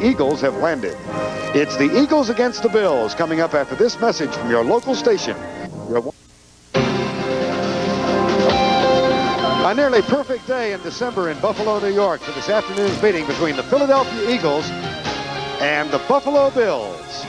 Eagles have landed. It's the Eagles against the Bills coming up after this message from your local station. A nearly perfect day in December in Buffalo, New York for this afternoon's meeting between the Philadelphia Eagles and the Buffalo Bills.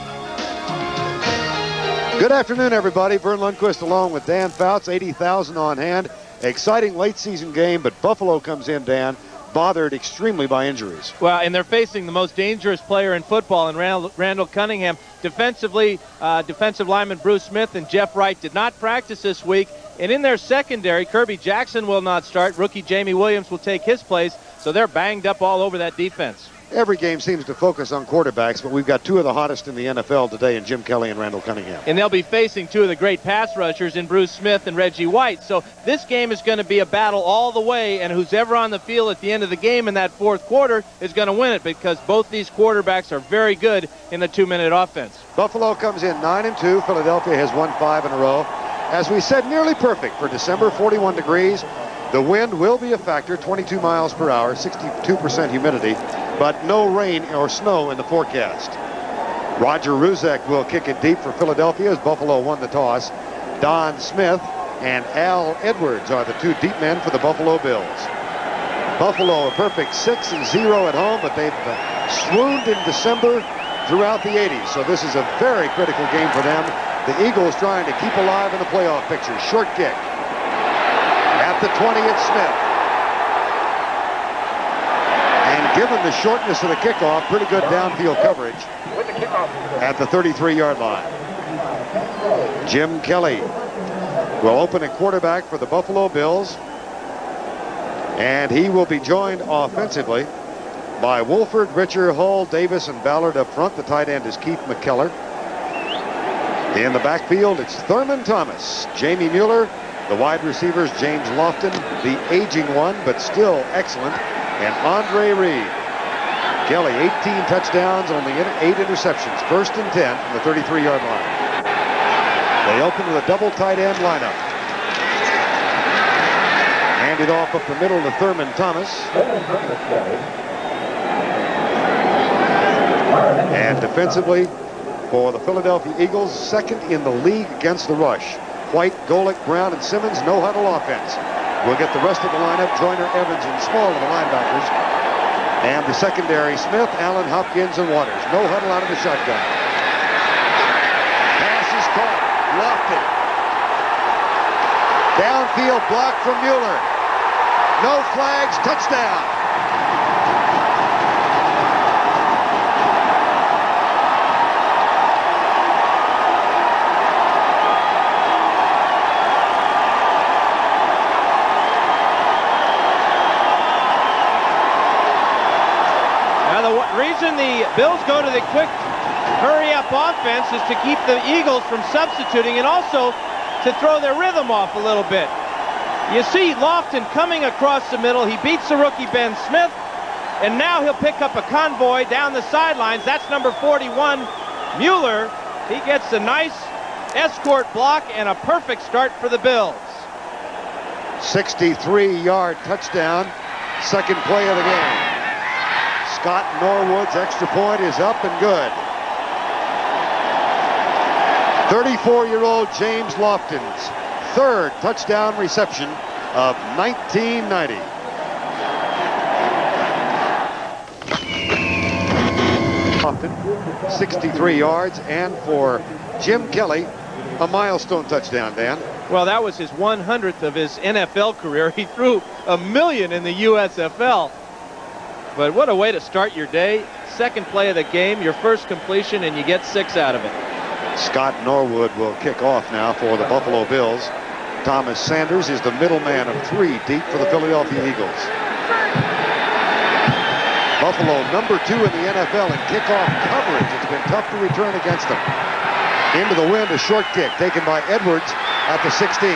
Good afternoon, everybody. Vern Lundquist along with Dan Fouts, 80,000 on hand. Exciting late season game, but Buffalo comes in, Dan, bothered extremely by injuries. Well, and they're facing the most dangerous player in football in Randall Cunningham. Defensively, defensive lineman Bruce Smith and Jeff Wright did not practice this week. And in their secondary, Kirby Jackson will not start. Rookie Jamie Williams will take his place. So they're banged up all over that defense. Every game seems to focus on quarterbacks, but we've got two of the hottest in the NFL today in Jim Kelly and Randall Cunningham. And they'll be facing two of the great pass rushers in Bruce Smith and Reggie White. So this game is going to be a battle all the way, and who's ever on the field at the end of the game in that fourth quarter is going to win it, because both these quarterbacks are very good in the two-minute offense. Buffalo comes in 9-2. Philadelphia has won 5 in a row. As we said, nearly perfect for December, 41 degrees. The wind will be a factor, 22 miles per hour, 62% humidity, but no rain or snow in the forecast. Roger Ruzek will kick it deep for Philadelphia as Buffalo won the toss. Don Smith and Al Edwards are the two deep men for the Buffalo Bills. Buffalo a perfect 6-0 at home, but they've swooned in December throughout the 80s, so this is a very critical game for them. The Eagles trying to keep alive in the playoff picture. Short kick. At the 20, it's Smith. And given the shortness of the kickoff, pretty good downfield coverage at the 33-yard line. Jim Kelly will open at quarterback for the Buffalo Bills. And he will be joined offensively by Wolford, Richer, Hull, Davis, and Ballard up front. The tight end is Keith McKellar. In the backfield, it's Thurman Thomas, Jamie Mueller, the wide receivers, James Lofton, the aging one, but still excellent, and Andre Reed. Kelly, 18 touchdowns, only 8 interceptions. 1st and 10 from the 33-yard line. They open with a double tight end lineup. Handed off up the middle to Thurman Thomas. And defensively, for the Philadelphia Eagles, second in the league against the rush. White, Golick, Brown, and Simmons, no huddle offense. We'll get the rest of the lineup. Joyner, Evans, and Small of the linebackers. And the secondary, Smith, Allen, Hopkins, and Waters. No huddle out of the shotgun. Pass is caught. Lofted. Downfield block from Mueller. No flags. Touchdown. The Bills go to the quick hurry-up offense is to keep the Eagles from substituting and also to throw their rhythm off a little bit. You see Lofton coming across the middle. He beats the rookie Ben Smith, and now he'll pick up a convoy down the sidelines. That's number 41, Mueller. He gets a nice escort block and a perfect start for the Bills. 63-yard touchdown, second play of the game. Scott Norwood's extra point is up and good. 34-year-old James Lofton's third touchdown reception of 1990. Lofton, 63 yards, and for Jim Kelly, a milestone touchdown, Dan. Well, that was his 100th of his NFL career. He threw 1,000,000 in the USFL. But what a way to start your day. Second play of the game, your first completion, and you get 6 out of it. Scott Norwood will kick off now for the Buffalo Bills. Thomas Sanders is the middleman of 3 deep for the Philadelphia Eagles. Buffalo number 2 in the NFL in kickoff coverage. It's been tough to return against them. Into the wind, a short kick taken by Edwards at the 16.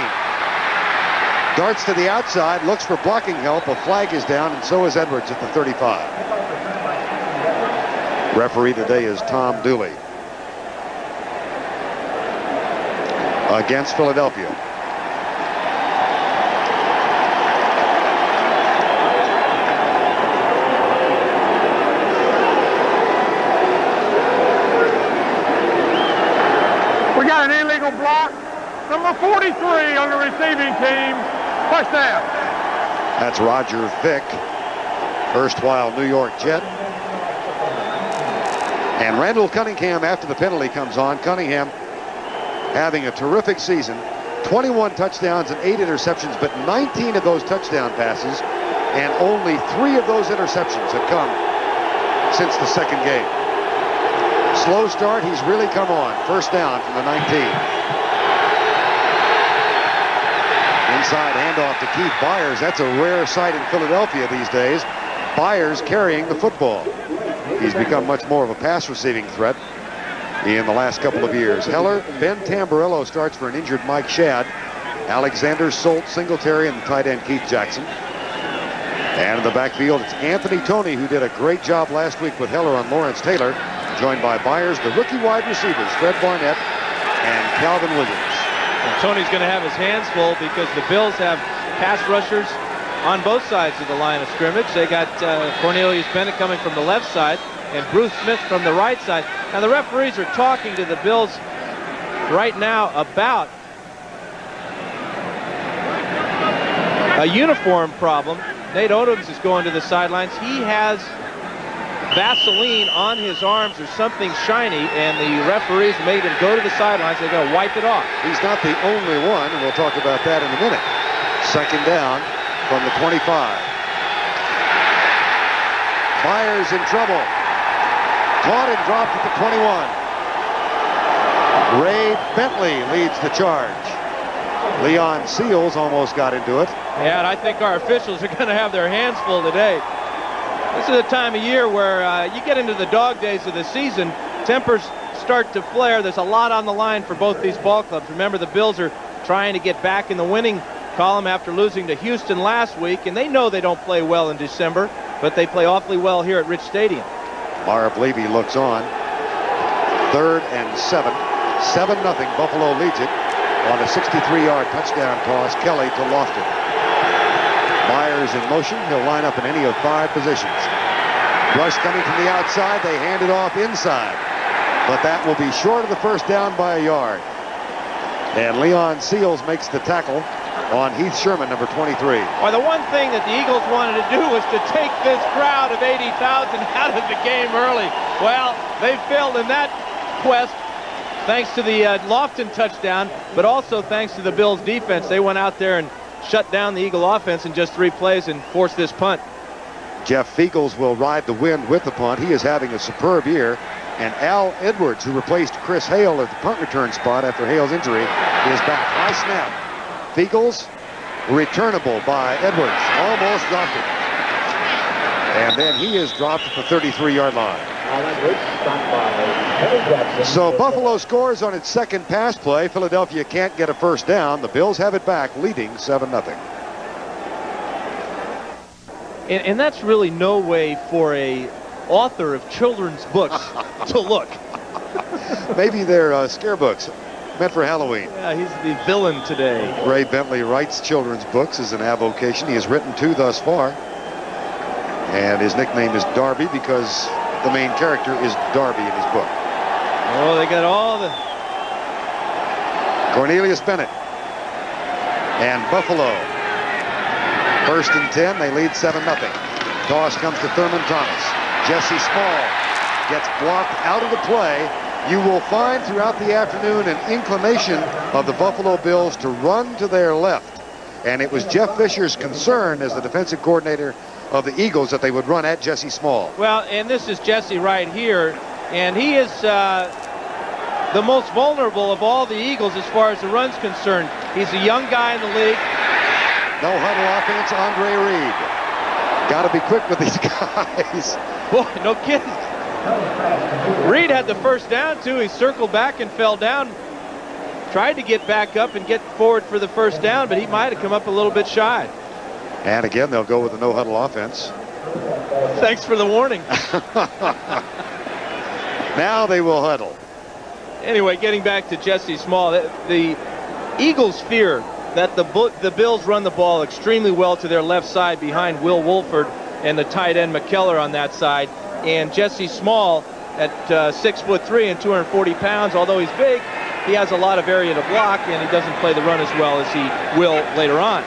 Darts to the outside, looks for blocking help. A flag is down, and so is Edwards at the 35. Referee today is Tom Dooley. Against Philadelphia. block. Number 43 on the receiving team. Touchdown. That's Roger Vick, erstwhile New York Jet. And Randall Cunningham, after the penalty comes on, Cunningham having a terrific season. 21 touchdowns and 8 interceptions, but 19 of those touchdown passes and only 3 of those interceptions have come since the second game. Slow start, he's really come on. First down from the 19. Inside handoff to Keith Byers. That's a rare sight in Philadelphia these days. Byers carrying the football. He's become much more of a pass receiving threat in the last couple of years. Heller, Ben Tamburello starts for an injured Mike Shadd. Alexander, Solt, Singletary, and the tight end Keith Jackson. And in the backfield, it's Anthony Toney, who did a great job last week with Heller on Lawrence Taylor, joined by Byers, the rookie wide receivers, Fred Barnett and Calvin Williams. And Tony's going to have his hands full because the Bills have pass rushers on both sides of the line of scrimmage. They got Cornelius Bennett coming from the left side and Bruce Smith from the right side. Now the referees are talking to the Bills right now about a uniform problem. Nate Odoms is going to the sidelines. He has Vaseline on his arms or something shiny, and the referees made him go to the sidelines. They're going to wipe it off. He's not the only one, and we'll talk about that in a minute. Second down from the 25. Byers in trouble. Caught and dropped at the 21. Ray Bentley leads the charge. Leon Seals almost got into it. Yeah, and I think our officials are going to have their hands full today. This is a time of year where you get into the dog days of the season. Tempers start to flare. There's a lot on the line for both these ball clubs. Remember, the Bills are trying to get back in the winning column after losing to Houston last week, and they know they don't play well in December, but they play awfully well here at Rich Stadium. Marv Levy looks on. 3rd and 7. 7-0. Buffalo leads it on a 63-yard touchdown toss. Kelly to Lofton. Byers in motion. He'll line up in any of 5 positions. Rush coming from the outside. They hand it off inside. But that will be short of the first down by a yard. And Leon Seals makes the tackle on Heath Sherman, number 23. Well, the one thing that the Eagles wanted to do was to take this crowd of 80,000 out of the game early. Well, they failed in that quest thanks to the Lofton touchdown, but also thanks to the Bills' defense. They went out there and shut down the Eagle offense in just 3 plays and forced this punt. Jeff Feagles will ride the wind with the punt. He is having a superb year. And Al Edwards, who replaced Chris Hale at the punt return spot after Hale's injury, is back. High snap. Feagles, returnable by Edwards. Almost dropped it. And then he is dropped at the 33-yard line. So Buffalo scores on its second pass play. Philadelphia can't get a first down. The Bills have it back, leading 7-0. And that's really no way for a author of children's books to look. Maybe they're scare books meant for Halloween. Yeah, he's the villain today. Ray Bentley writes children's books as an avocation. He has written 2 thus far. And his nickname is Darby because the main character is Darby in his book. Oh, they got all the... Cornelius Bennett. And Buffalo. 1st and 10. They lead 7-0. Toss comes to Thurman Thomas. Jesse Small gets blocked out of the play. You will find throughout the afternoon an inclination of the Buffalo Bills to run to their left. And it was Jeff Fisher's concern as the defensive coordinator of the Eagles that they would run at Jesse Small. Well, and this is Jesse right here. And he is the most vulnerable of all the Eagles as far as the run's concerned. He's a young guy in the league. No huddle offense, Andre Reed. Got to be quick with these guys. Boy, no kidding. Reed had the first down, too. He circled back and fell down. Tried to get back up and get forward for the first down, but he might have come up a little bit shy. And again, they'll go with the no-huddle offense. Thanks for the warning. Now they will huddle. Anyway, getting back to Jesse Small, the Eagles fear that the Bills run the ball extremely well to their left side behind Will Wolford and the tight end McKellar on that side. And Jesse Small at 6'3" and 240 pounds, although he's big, he has a lot of area to block, and he doesn't play the run as well as he will later on.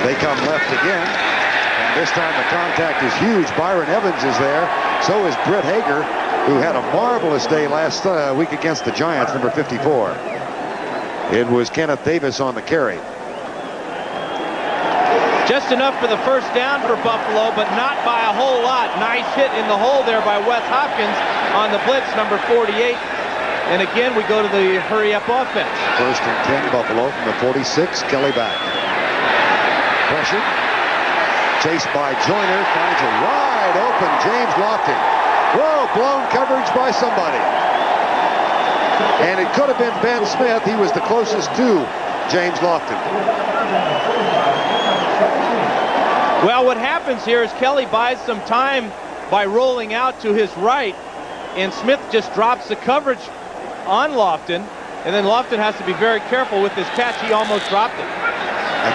They come left again, and this time the contact is huge. Byron Evans is there. So is Britt Hager, who had a marvelous day last week against the Giants, number 54. It was Kenneth Davis on the carry. Just enough for the first down for Buffalo, but not by a whole lot. Nice hit in the hole there by Wes Hopkins on the blitz, number 48. And again, we go to the hurry-up offense. 1st and 10, Buffalo from the 46. Kelly back. Pressure. Chased by Joyner. Finds a wide open James Lofton. Whoa, blown coverage by somebody. And it could have been Ben Smith. He was the closest to James Lofton. Well, what happens here is Kelly buys some time by rolling out to his right, and Smith just drops the coverage on Lofton, and then Lofton has to be very careful with this catch. He almost dropped it.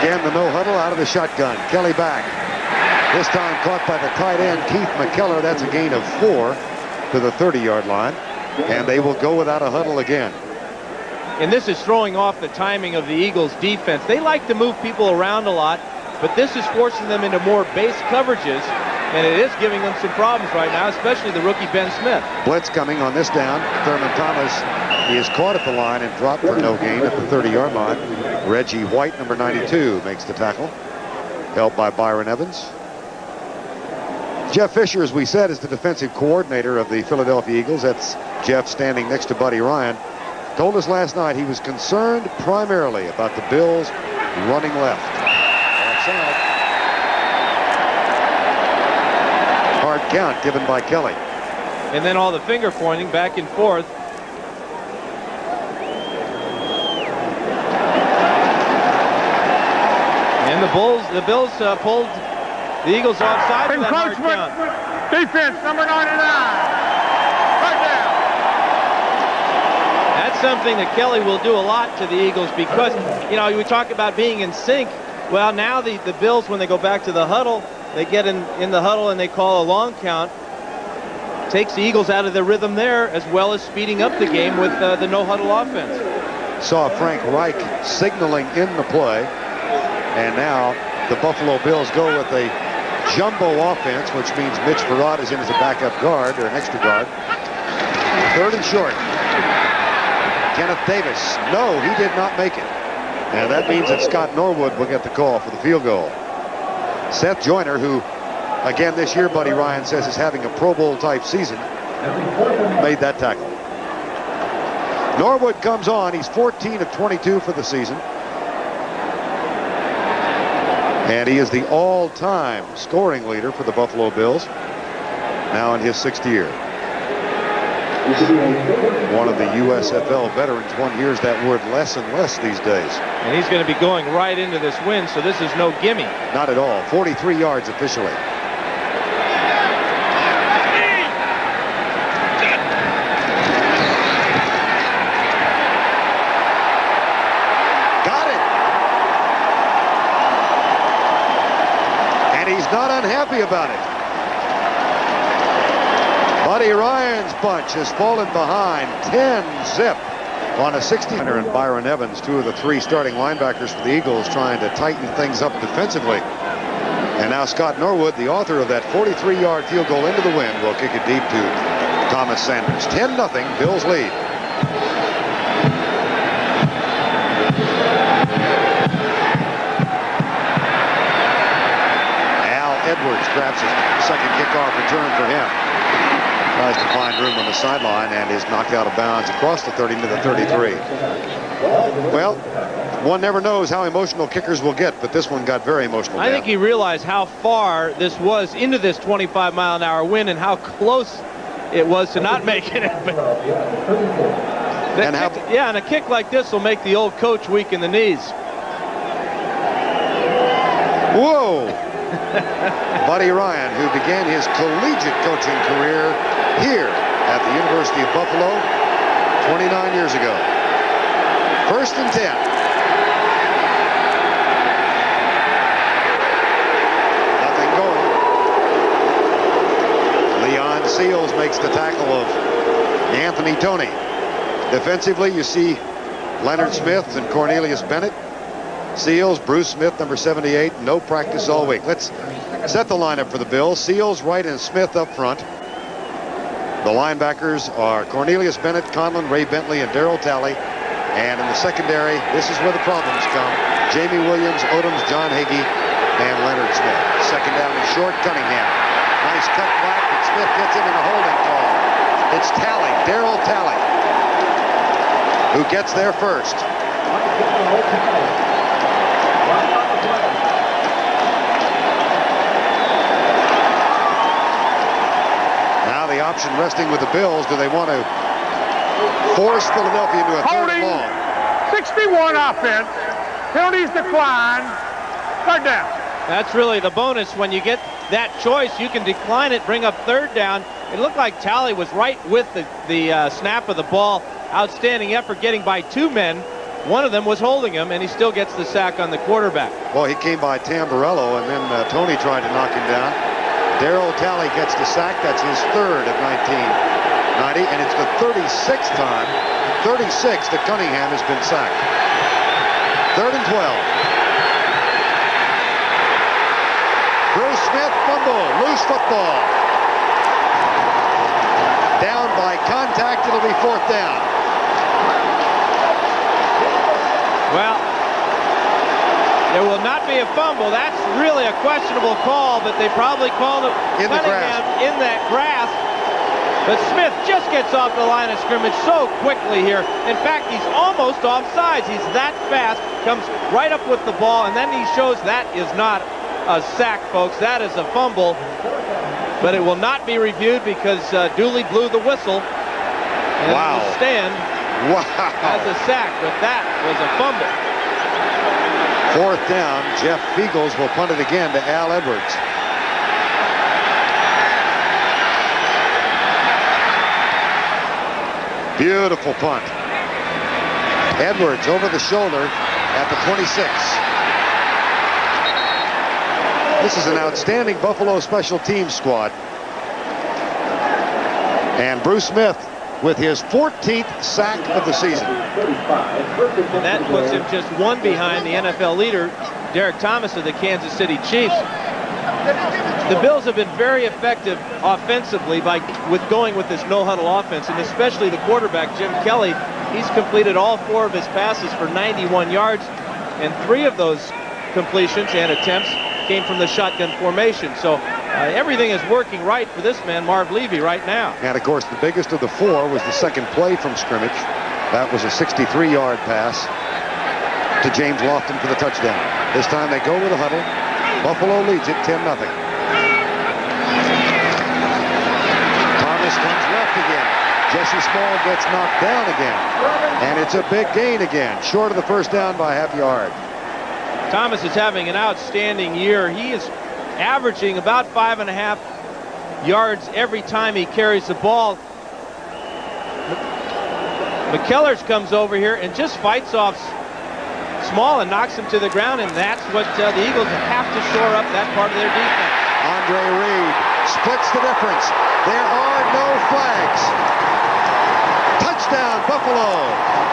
Again, the no huddle out of the shotgun. Kelly back. This time caught by the tight end, Keith McKellar. That's a gain of 4 to the 30-yard line, and they will go without a huddle again. And this is throwing off the timing of the Eagles' defense. They like to move people around a lot, but this is forcing them into more base coverages, and it is giving them some problems right now, especially the rookie Ben Smith. Blitz coming on this down. Thurman Thomas, he is caught at the line and dropped for no gain at the 30-yard line. Reggie White, number 92, makes the tackle, helped by Byron Evans. Jeff Fisher, as we said, is the defensive coordinator of the Philadelphia Eagles. That's Jeff standing next to Buddy Ryan. Told us last night he was concerned primarily about the Bills running left. Outside. Hard count given by Kelly. And then all the finger pointing back and forth. And the Bills pulled the Eagles offside for that hard count. Defense, number 99. Right down. That's something that Kelly will do a lot to the Eagles because, you know, we talk about being in sync. Well, now the Bills, when they go back to the huddle, they get in the huddle and they call a long count. Takes the Eagles out of their rhythm there, as well as speeding up the game with the no-huddle offense. Saw Frank Reich signaling in the play. And now the Buffalo Bills go with a jumbo offense, which means Mitch Farad is in as a backup guard, or an extra guard. 3rd and short. Kenneth Davis. No, he did not make it. And that means that Scott Norwood will get the call for the field goal. Seth Joyner, who, again this year, Buddy Ryan says is having a Pro Bowl type season, made that tackle. Norwood comes on. He's 14 of 22 for the season. And he is the all-time scoring leader for the Buffalo Bills, now in his 6th year. One of the USFL veterans. One hears that word less and less these days. And he's going to be going right into this win, so this is no gimme. Not at all. 43 yards officially. Got it. And he's not unhappy about it. Buddy Ryan's bunch has fallen behind 10-zip on a 60-er, and Byron Evans, 2 of the 3 starting linebackers for the Eagles, trying to tighten things up defensively. And now Scott Norwood, the author of that 43-yard field goal into the wind, will kick it deep to Thomas Sanders. 10-0, Bills lead. Al Edwards grabs his second kickoff return for him. Tries to find room on the sideline and is knocked out of bounds across the 30 to the 33. Well, one never knows how emotional kickers will get, but this one got very emotional. I think he realized how far this was into this 25-mile-an-hour win and how close it was to not making it. And a kick like this will make the old coach weak in the knees. Whoa! Buddy Ryan, who began his collegiate coaching career here at the University of Buffalo 29 years ago. 1st and 10. Nothing going. Leon Seals makes the tackle of Anthony Toney. Defensively, you see Leonard Smith and Cornelius Bennett. Seals, Bruce Smith, number 78, no practice all week. Let's set the lineup for the Bills. Seals, Wright, and Smith up front. The linebackers are Cornelius Bennett, Conlon, Ray Bentley, and Darryl Talley. And in the secondary, this is where the problems come. Jamie Williams, Odoms, John Hagee, and Leonard Smith. Second down and short, Cunningham. Nice cut back, and Smith gets him in a holding call. It's Talley, Darryl Talley, who gets there first. Now the option resting with the Bills. Do they want to force Philadelphia into a third and long? 61 offense. Penalties decline. Third down. That's really the bonus. When you get that choice, you can decline it, bring up third down. It looked like Talley was right with the snap of the ball. Outstanding effort getting by two men. One of them was holding him, and he still gets the sack on the quarterback. Well, he came by Tamburello, and then Tony tried to knock him down. Darryl Talley gets the sack. That's his third of 1990, and it's the 36th time, 36, that Cunningham has been sacked. Third and 12. Bruce Smith fumble, loose football. Down by contact, it'll be fourth down. Well, there will not be a fumble. That's really a questionable call, but they probably called it in the grass. In that grass. But Smith just gets off the line of scrimmage so quickly here. In fact, he's almost offsides. He's that fast, comes right up with the ball, and then he shows that is not a sack, folks. That is a fumble. But it will not be reviewed because Dooley blew the whistle. And wow. It will stand as a sack, but that was a fumble. Fourth down, Jeff Feagles will punt it again to Al Edwards. Beautiful punt. Edwards over the shoulder at the 26. This is an outstanding Buffalo special teams squad. And Bruce Smith with his 14th sack of the season. And that puts him just one behind the NFL leader, Derek Thomas of the Kansas City Chiefs. The Bills have been very effective offensively with going with this no-huddle offense, and especially the quarterback, Jim Kelly. He's completed all 4 of his passes for 91 yards, and 3 of those completions and attempts came from the shotgun formation. So everything is working right for this man, Marv Levy, right now. And, of course, the biggest of the 4 was the second play from scrimmage. That was a 63-yard pass to James Lofton for the touchdown. This time they go with a huddle. Buffalo leads it 10-0. Thomas comes left again. Jesse Small gets knocked down again. And it's a big gain again, short of the first down by half yard. Thomas is having an outstanding year. He is averaging about 5.5 yards every time he carries the ball. McKellers comes over here and just fights off Small and knocks him to the ground, and that's what the Eagles have to shore up that part of their defense. Andre Reed splits the difference. There are no flags. Touchdown, Buffalo.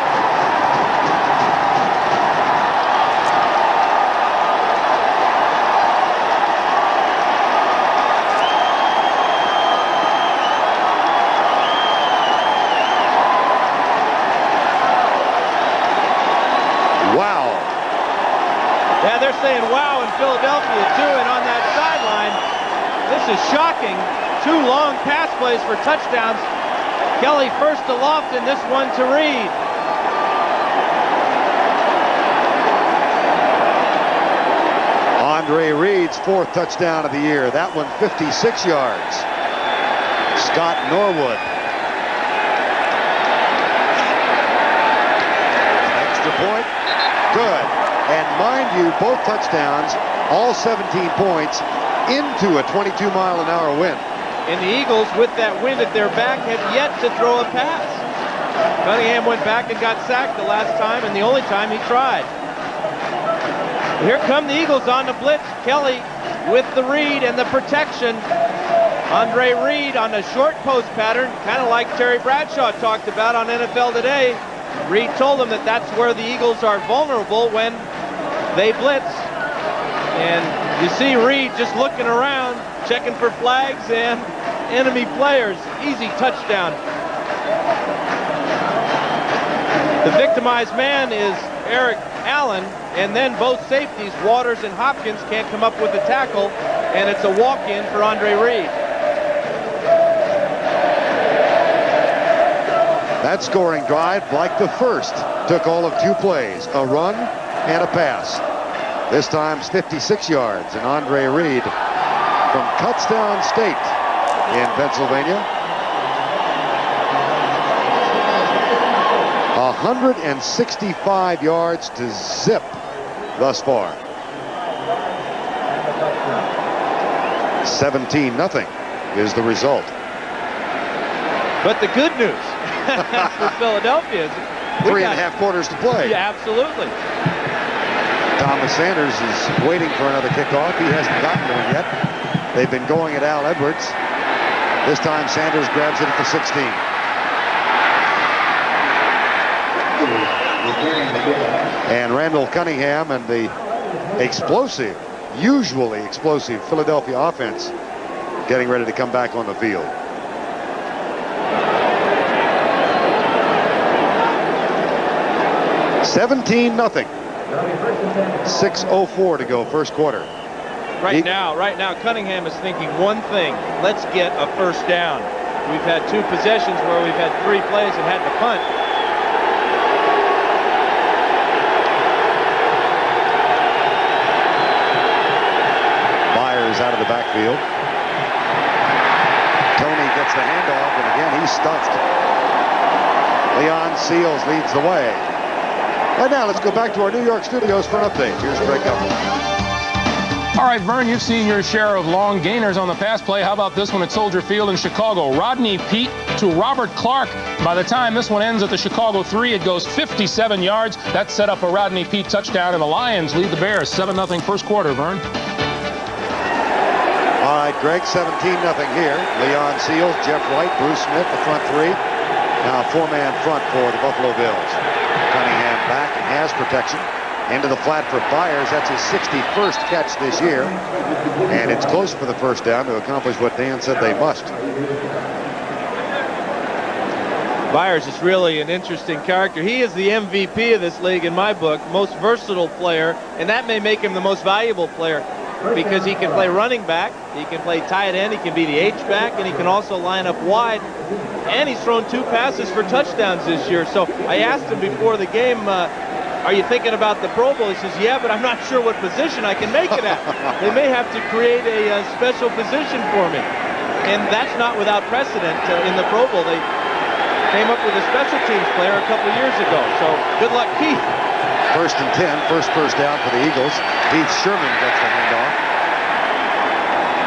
Yeah, they're saying wow in Philadelphia, too, and on that sideline, this is shocking. 2 long pass plays for touchdowns. Kelly first to Lofton, this one to Reed. Andre Reed's 4th touchdown of the year. That one 56 yards. Scott Norwood. Extra point. Good. And mind you, both touchdowns, all 17 points, into a 22-mile-an-hour wind. And the Eagles, with that wind at their back, have yet to throw a pass. Cunningham went back and got sacked the last time, and the only time he tried. Here come the Eagles on the blitz. Kelly with the read and the protection. Andre Reed on a short post pattern, kind of like Terry Bradshaw talked about on NFL Today. Reed told him that that's where the Eagles are vulnerable when they blitz. And you see Reed just looking around, checking for flags and enemy players. Easy touchdown. The victimized man is Eric Allen, and then both safeties, Waters and Hopkins, can't come up with a tackle, and it's a walk-in for Andre Reed. That scoring drive, like the first, took all of 2 plays, a run and a pass. This time's 56 yards, and Andre Reed from Kutztown State in Pennsylvania. 165 yards to zip thus far. 17-0 is the result. But the good news for Philadelphia is 3.5 quarters to play. Yeah, absolutely. Thomas Sanders is waiting for another kickoff. He hasn't gotten one yet. They've been going at Al Edwards. This time Sanders grabs it at the 16. And Randall Cunningham and the explosive, usually explosive Philadelphia offense getting ready to come back on the field. $17-0. 6:04 to go, first quarter. Right now, Cunningham is thinking one thing: let's get a first down. We've had 2 possessions where we've had 3 plays and had to punt. Myers out of the backfield. Tony gets the handoff, and again he's stuffed. Leon Seals leads the way. And now let's go back to our New York studios for an update. Here's Greg Gumbel. All right, Vern, you've seen your share of long gainers on the pass play. How about this one at Soldier Field in Chicago? Rodney Peete to Robert Clark. By the time this one ends at the Chicago 3, it goes 57 yards. That set up a Rodney Peete touchdown, and the Lions lead the Bears 7-0 first quarter, Vern. All right, Greg, 17-0 here. Leon Seals, Jeff Wright, Bruce Smith, the front 3. Now a 4-man front for the Buffalo Bills. Cunningham back and has protection. Into the flat for Byers. That's his 61st catch this year. And it's close for the first down to accomplish what Dan said they must. Byers is really an interesting character. He is the MVP of this league in my book, most versatile player, and that may make him the most valuable player because he can play running back, he can play tight end, he can be the H-back, and he can also line up wide. And he's thrown 2 passes for touchdowns this year. So I asked him before the game, are you thinking about the Pro Bowl? He says, yeah, but I'm not sure what position I can make it at. They may have to create a special position for me. And that's not without precedent in the Pro Bowl. They came up with a special teams player a couple of years ago. So good luck, Keith. 1st and 10, first down for the Eagles. Heath Sherman gets the handoff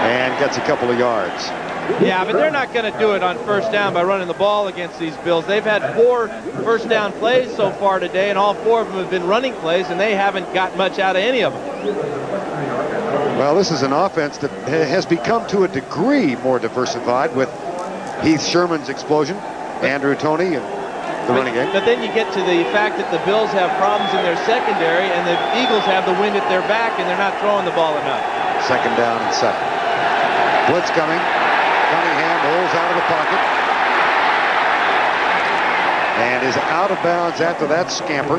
and gets a couple of yards. Yeah, but they're not going to do it on first down by running the ball against these Bills. They've had 4 first down plays so far today, and all 4 of them have been running plays, and they haven't got much out of any of them. Well, this is an offense that has become to a degree more diversified with Heath Sherman's explosion, Andrew Toney, and the running game. But then you get to the fact that the Bills have problems in their secondary, and the Eagles have the wind at their back, and they're not throwing the ball enough. 2nd down and 7. Blitz coming. Cunningham rolls out of the pocket and is out of bounds after that scamper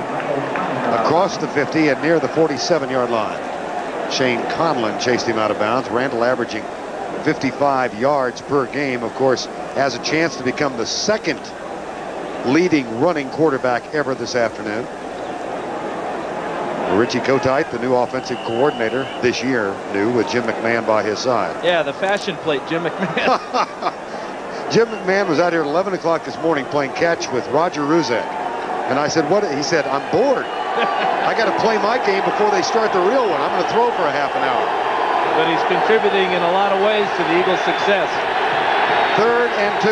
across the 50 and near the 47-yard line. Shane Conlon chased him out of bounds. Randall, averaging 55 yards per game, of course, has a chance to become the 2nd leading running quarterback ever this afternoon. Richie Kotite, the new offensive coordinator this year, new with Jim McMahon by his side. Yeah, the fashion plate, Jim McMahon. Jim McMahon was out here at 11 o'clock this morning playing catch with Roger Ruzek. And I said, what? He said, I'm bored. I got to play my game before they start the real one. I'm going to throw for a half an hour. But he's contributing in a lot of ways to the Eagles' success. 3rd and 2.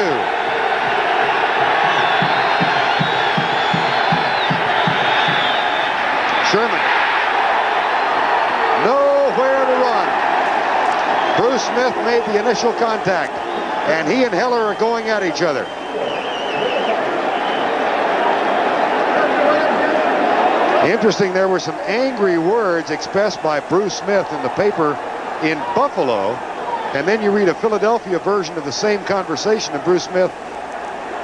Sherman. Nowhere to run. Bruce Smith made the initial contact, and he and Heller are going at each other. Interesting, there were some angry words expressed by Bruce Smith in the paper in Buffalo, and then you read a Philadelphia version of the same conversation, and Bruce Smith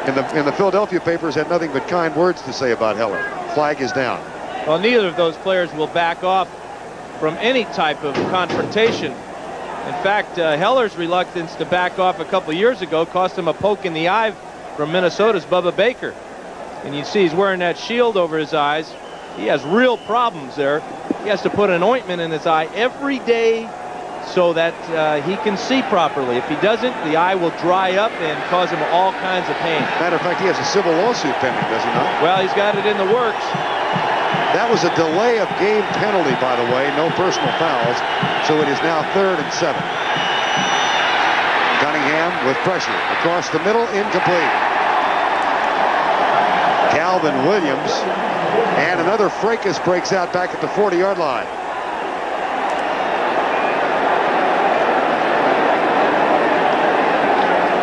in the Philadelphia papers had nothing but kind words to say about Heller. Flag is down. Well, neither of those players will back off from any type of confrontation. In fact, Heller's reluctance to back off a couple years ago cost him a poke in the eye from Minnesota's Bubba Baker. And you see he's wearing that shield over his eyes. He has real problems there. He has to put an ointment in his eye every day so that he can see properly. If he doesn't, the eye will dry up and cause him all kinds of pain. Matter of fact, he has a civil lawsuit pending, does he not? Well, he's got it in the works. That was a delay of game penalty, by the way. No personal fouls. So it is now 3rd and 7. Cunningham with pressure. Across the middle, incomplete. Calvin Williams. And another fracas breaks out back at the 40-yard line.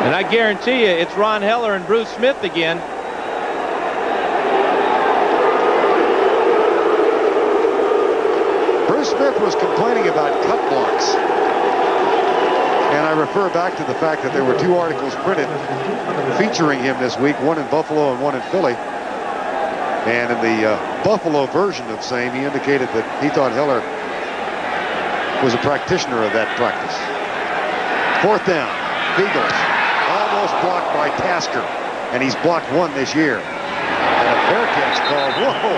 And I guarantee you, it's Ron Heller and Bruce Smith again. Bruce Smith was complaining about cut blocks. And I refer back to the fact that there were 2 articles printed featuring him this week, one in Buffalo and one in Philly. And in the Buffalo version of same, he indicated that he thought Heller was a practitioner of that practice. 4th down, Eagles. Almost blocked by Tasker, and he's blocked 1 this year. And a fair catch called, whoa,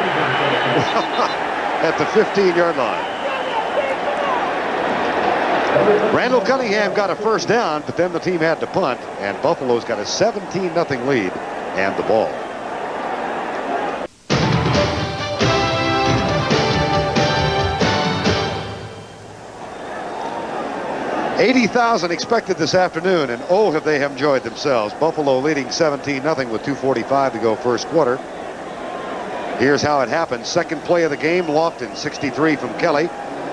at the 15-yard line. Randall Cunningham got a 1st down, but then the team had to punt, and Buffalo's got a 17-0 lead and the ball. 80,000 expected this afternoon, and oh, have they enjoyed themselves. Buffalo leading 17-0 with 2:45 to go first quarter. Here's how it happened. Second play of the game, Lofton, 63 from Kelly,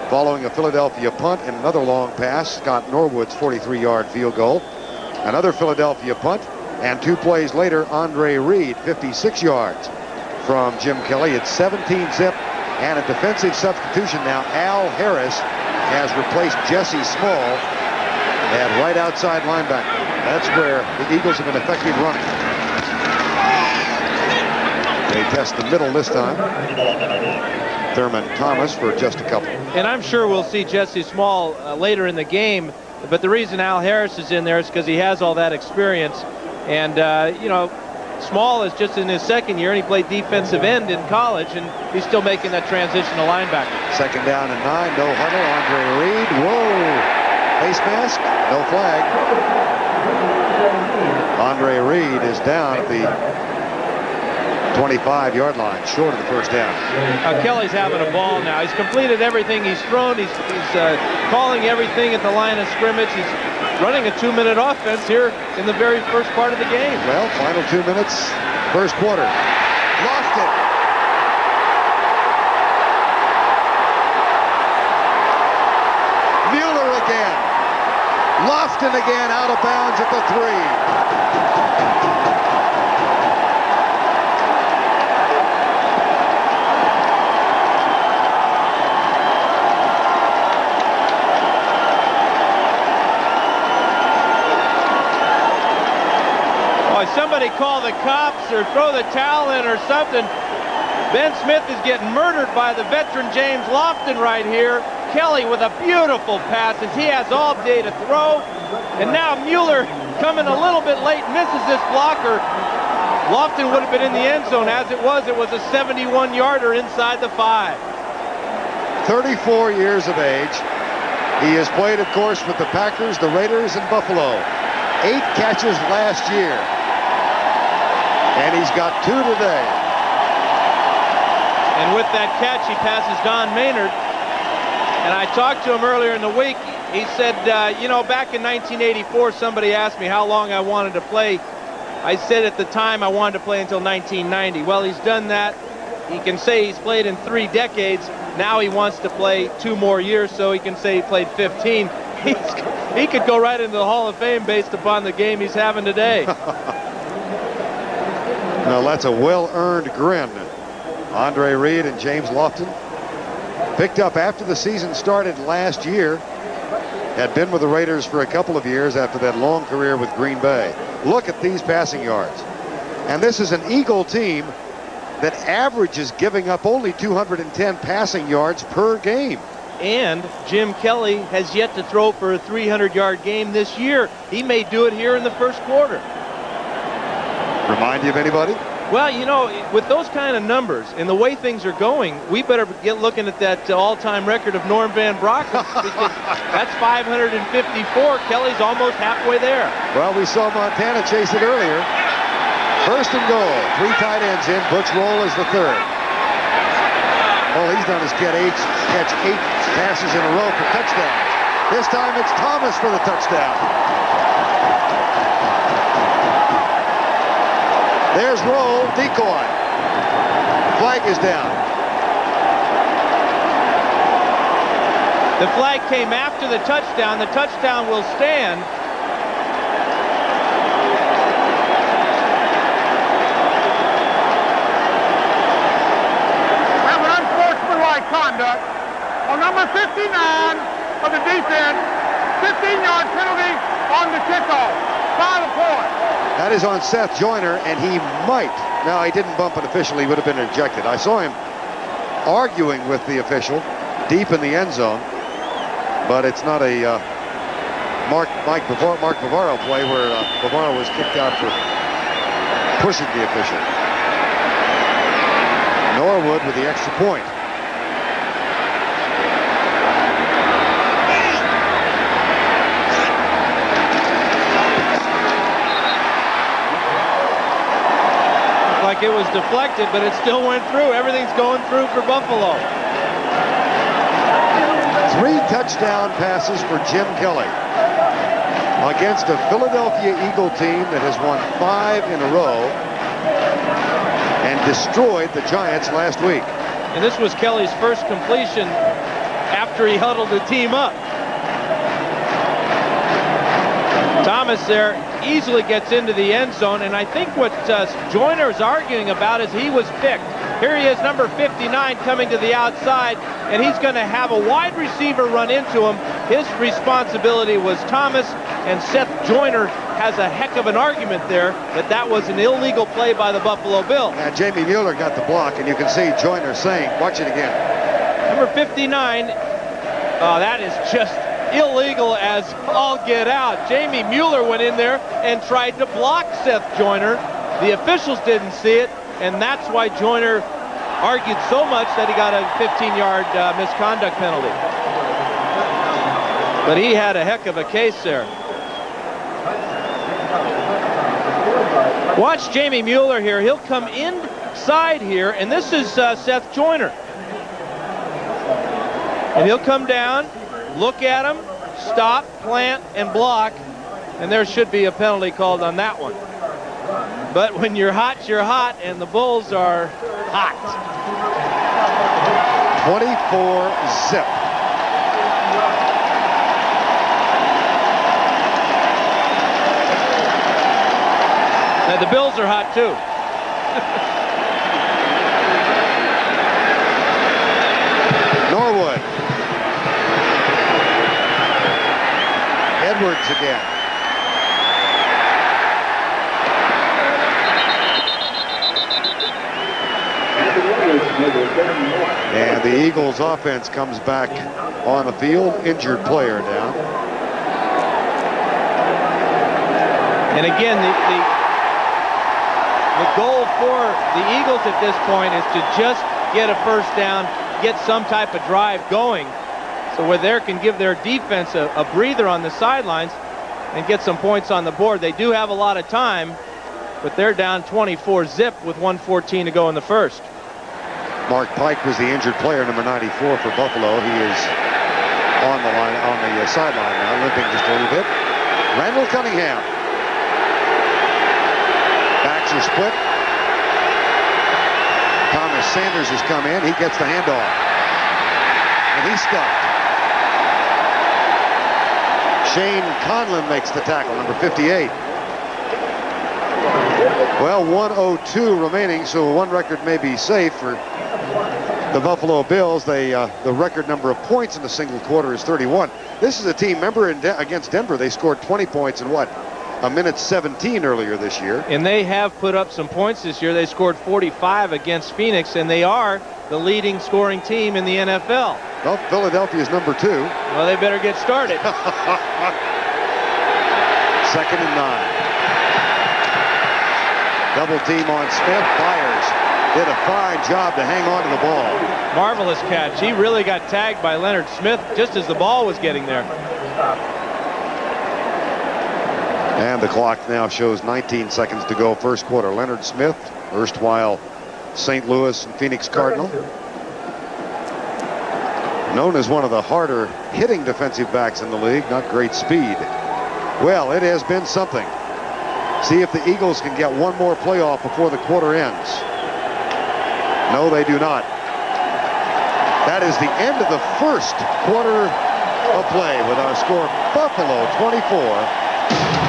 following a Philadelphia punt and another long pass. Scott Norwood's 43-yard field goal. Another Philadelphia punt, and 2 plays later, Andre Reed, 56 yards from Jim Kelly. It's 17-zip, and a defensive substitution now. Al Harris has replaced Jesse Small at right outside linebacker. That's where the Eagles have been effective running. They test the middle this time. Thurman Thomas for just a couple. And I'm sure we'll see Jesse Small later in the game, but the reason Al Harris is in there is because he has all that experience. And, you know, Small is just in his 2nd year, and he played defensive end in college, and he's still making that transition to linebacker. 2nd down and 9, no huddle. Andre Reed, whoa, face mask, no flag. Andre Reed is down at the 25-yard line, short of the 1st down. Kelly's having a ball now. He's completed everything he's thrown. He's calling everything at the line of scrimmage. He's running a 2-minute offense here in the very first part of the game. Well, final 2 minutes, first quarter. Lost it. Mueller again. Lofton again, out of bounds at the 3. Somebody call the cops or throw the towel in or something. Ben Smith is getting murdered by the veteran James Lofton right here. Kelly with a beautiful pass as he has all day to throw. And now Mueller coming a little bit late, misses this blocker. Lofton would have been in the end zone. As it was a 71-yarder inside the 5. 34 years of age. He has played, of course, with the Packers, the Raiders, and Buffalo. 8 catches last year. And he's got 2 today. And with that catch, he passes Don Maynard. And I talked to him earlier in the week. He said, you know, back in 1984, somebody asked me how long I wanted to play. I said at the time I wanted to play until 1990. Well, he's done that. He can say he's played in 3 decades. Now he wants to play 2 more years, so he can say he played 15. He could go right into the Hall of Fame based upon the game he's having today. Now that's a well-earned grin. Andre Reed and James Lofton. Picked up after the season started last year. Had been with the Raiders for a couple of years after that long career with Green Bay. Look at these passing yards. And this is an Eagle team that averages giving up only 210 passing yards per game. And Jim Kelly has yet to throw for a 300-yard game this year. He may do it here in the first quarter. Remind you of anybody? Well, you know, with those kind of numbers and the way things are going, we better get looking at that all-time record of Norm Van Brocklin, because that's 554. Kelly's almost halfway there. Well, we saw Montana chase it earlier. First and goal. 3 tight ends in. Butch Roll is the third. All he's done is catch 8 passes in a row for touchdowns. This time it's Thomas for the touchdown. There's Roll, decoy. Flag is down. The flag came after the touchdown. The touchdown will stand. We have an unsportsmanlike conduct on number 59 of the defense. 15-yard penalty on the kickoff. 5 points. That is on Seth Joyner, and he might. Now, he didn't bump an official. He would have been ejected. I saw him arguing with the official deep in the end zone, but it's not a Mark Bavaro play where Bavaro was kicked out for pushing the official. Norwood with the extra point. Like it was deflected, but it still went through. Everything's going through for Buffalo. 3 touchdown passes for Jim Kelly against a Philadelphia Eagle team that has won 5 in a row and destroyed the Giants last week. And this was Kelly's first completion after he huddled the team up. Thomas there easily gets into the end zone, and I think what Joyner is arguing about is he was picked. Here he is, number 59, coming to the outside, and he's going to have a wide receiver run into him. His responsibility was Thomas, and Seth Joyner has a heck of an argument there that that was an illegal play by the Buffalo Bills. Now, Jamie Mueller got the block, and you can see Joyner saying, watch it again. Number 59, that is just illegal as all get out. Jamie Mueller went in there and tried to block Seth Joyner. The officials didn't see it, and that's why Joyner argued so much that he got a 15-yard misconduct penalty. But he had a heck of a case there. Watch Jamie Mueller here. He'll come inside here, and this is Seth Joyner. And he'll come down, look at him, stop, plant, and block, and there should be a penalty called on that one. But when you're hot, and the Bulls are hot. 24-zip. Now, the Bills are hot, too. Norwood. Edwards again. And the Eagles offense comes back on the field. Injured player down. And again, the goal for the Eagles at this point is to just get a first down, get some type of drive going, so where they can give their defense a breather on the sidelines and get some points on the board. They do have a lot of time, but they're down 24-zip with 1:14 to go in the first. Mark Pike was the injured player, number 94 for Buffalo. He is on the line, on the sideline now, limping just a little bit. Randall Cunningham. Backs are split. Thomas Sanders has come in. He gets the handoff. And he's stuffed. Shane Conlon makes the tackle, number 58. Well, 1:02 remaining, so one record may be safe for the Buffalo Bills. The record number of points in a single quarter is 31. This is a team, remember, against Denver, they scored 20 points in what? A minute 17 earlier this year. And they have put up some points this year. They scored 45 against Phoenix, and they are the leading scoring team in the NFL. Well, Philadelphia's number 2. Well, they better get started. 2nd and 9. Double team on Smith. Byers did a fine job to hang on to the ball. Marvelous catch. He really got tagged by Leonard Smith just as the ball was getting there. And the clock now shows 19 seconds to go, first quarter. Leonard Smith, erstwhile St. Louis and Phoenix Cardinal, known as one of the harder hitting defensive backs in the league. Not great speed. Well, it has been something. See if the Eagles can get one more playoff before the quarter ends. No, they do not. That is the end of the first quarter of play with our score: Buffalo 24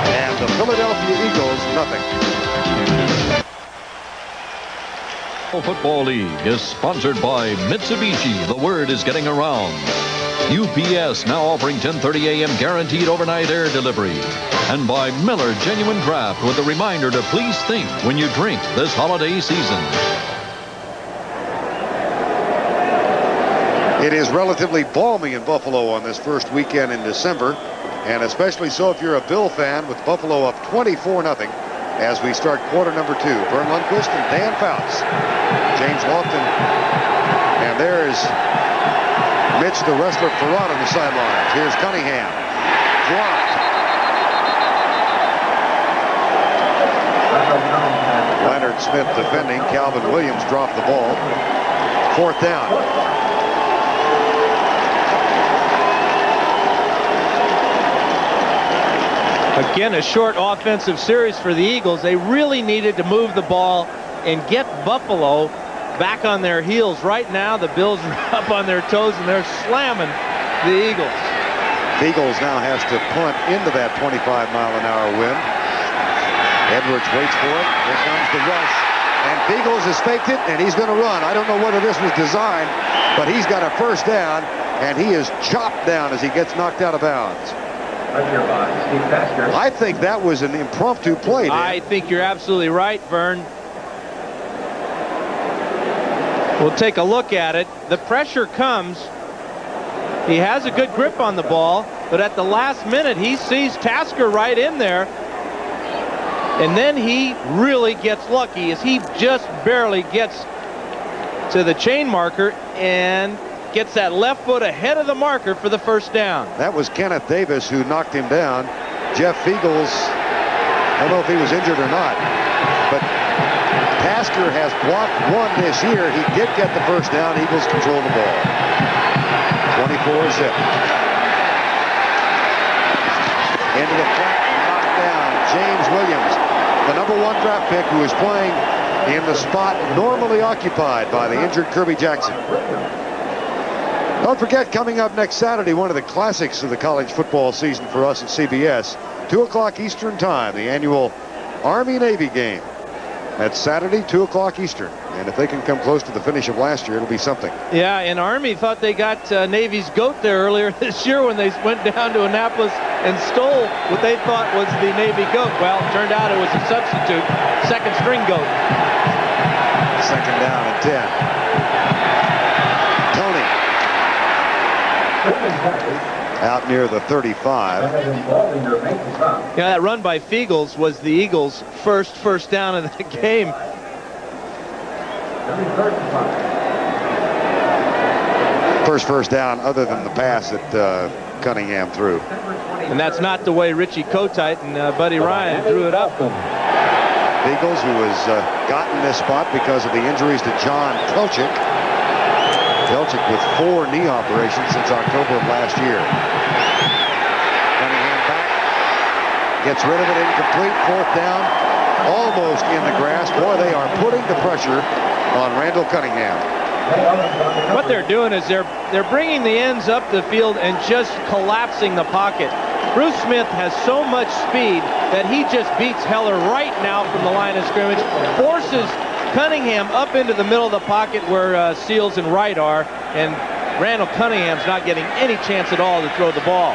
and the Philadelphia Eagles nothing. Football League is sponsored by Mitsubishi. The word is getting around. UPS now offering 10:30 a.m. guaranteed overnight air delivery. And by Miller Genuine Draft, with a reminder to please think when you drink this holiday season. It is relatively balmy in Buffalo on this first weekend in December, and especially so if you're a Bill fan, with Buffalo up 24-0 as we start quarter number 2. Vern Lundquist and Dan Fouts. James Lofton. And there's Mitch the Wrestler Farad on the sidelines. Here's Cunningham. Dropped. Leonard Smith defending. Calvin Williams dropped the ball. 4th down. Again, a short offensive series for the Eagles. They really needed to move the ball and get Buffalo back on their heels. Right now, the Bills are up on their toes, and they're slamming the Eagles. Eagles now has to punt into that 25-mile-an-hour wind. Edwards waits for it. Here comes the rush. And Beagles has faked it, and he's going to run. I don't know whether this was designed, but he's got a first down, and he is chopped down as he gets knocked out of bounds. I think that was an impromptu play, Dan. I think you're absolutely right, Vern. We'll take a look at it. The pressure comes. He has a good grip on the ball, but at the last minute, he sees Tasker right in there. And then he really gets lucky as he just barely gets to the chain marker and gets that left foot ahead of the marker for the first down. That was Kenneth Davis who knocked him down. Jeff Feagles, I don't know if he was injured or not, but Tasker has blocked one this year. He did get the first down. Eagles control the ball. 24-zip. Into the flat, knocked down. James Williams, the #1 draft pick, who is playing in the spot normally occupied by the injured Kirby Jackson. Don't forget, coming up next Saturday, one of the classics of the college football season for us at CBS, 2 o'clock Eastern time, the annual Army-Navy game. That's Saturday, 2 o'clock Eastern. And if they can come close to the finish of last year, it'll be something. Yeah, and Army thought they got Navy's goat there earlier this year when they went down to Annapolis and stole what they thought was the Navy goat. Well, it turned out it was a substitute, second string goat. 2nd down and 10. Tony. Out near the 35. Yeah, that run by Feagles was the Eagles' first down of the game. First down other than the pass that Cunningham threw. And that's not the way Richie Kotite and Buddy Ryan drew it up. Feagles, who has gotten this spot because of the injuries to John Pelchik. Pelchik with 4 knee operations since October of last year. Cunningham back. Gets rid of it, incomplete. 4th down. Almost in the grass. Boy, they are putting the pressure on Randall Cunningham. What they're doing is they're bringing the ends up the field and just collapsing the pocket. Bruce Smith has so much speed that he just beats Heller right now from the line of scrimmage, forces Cunningham up into the middle of the pocket where Seals and Wright are, and Randall Cunningham's not getting any chance at all to throw the ball.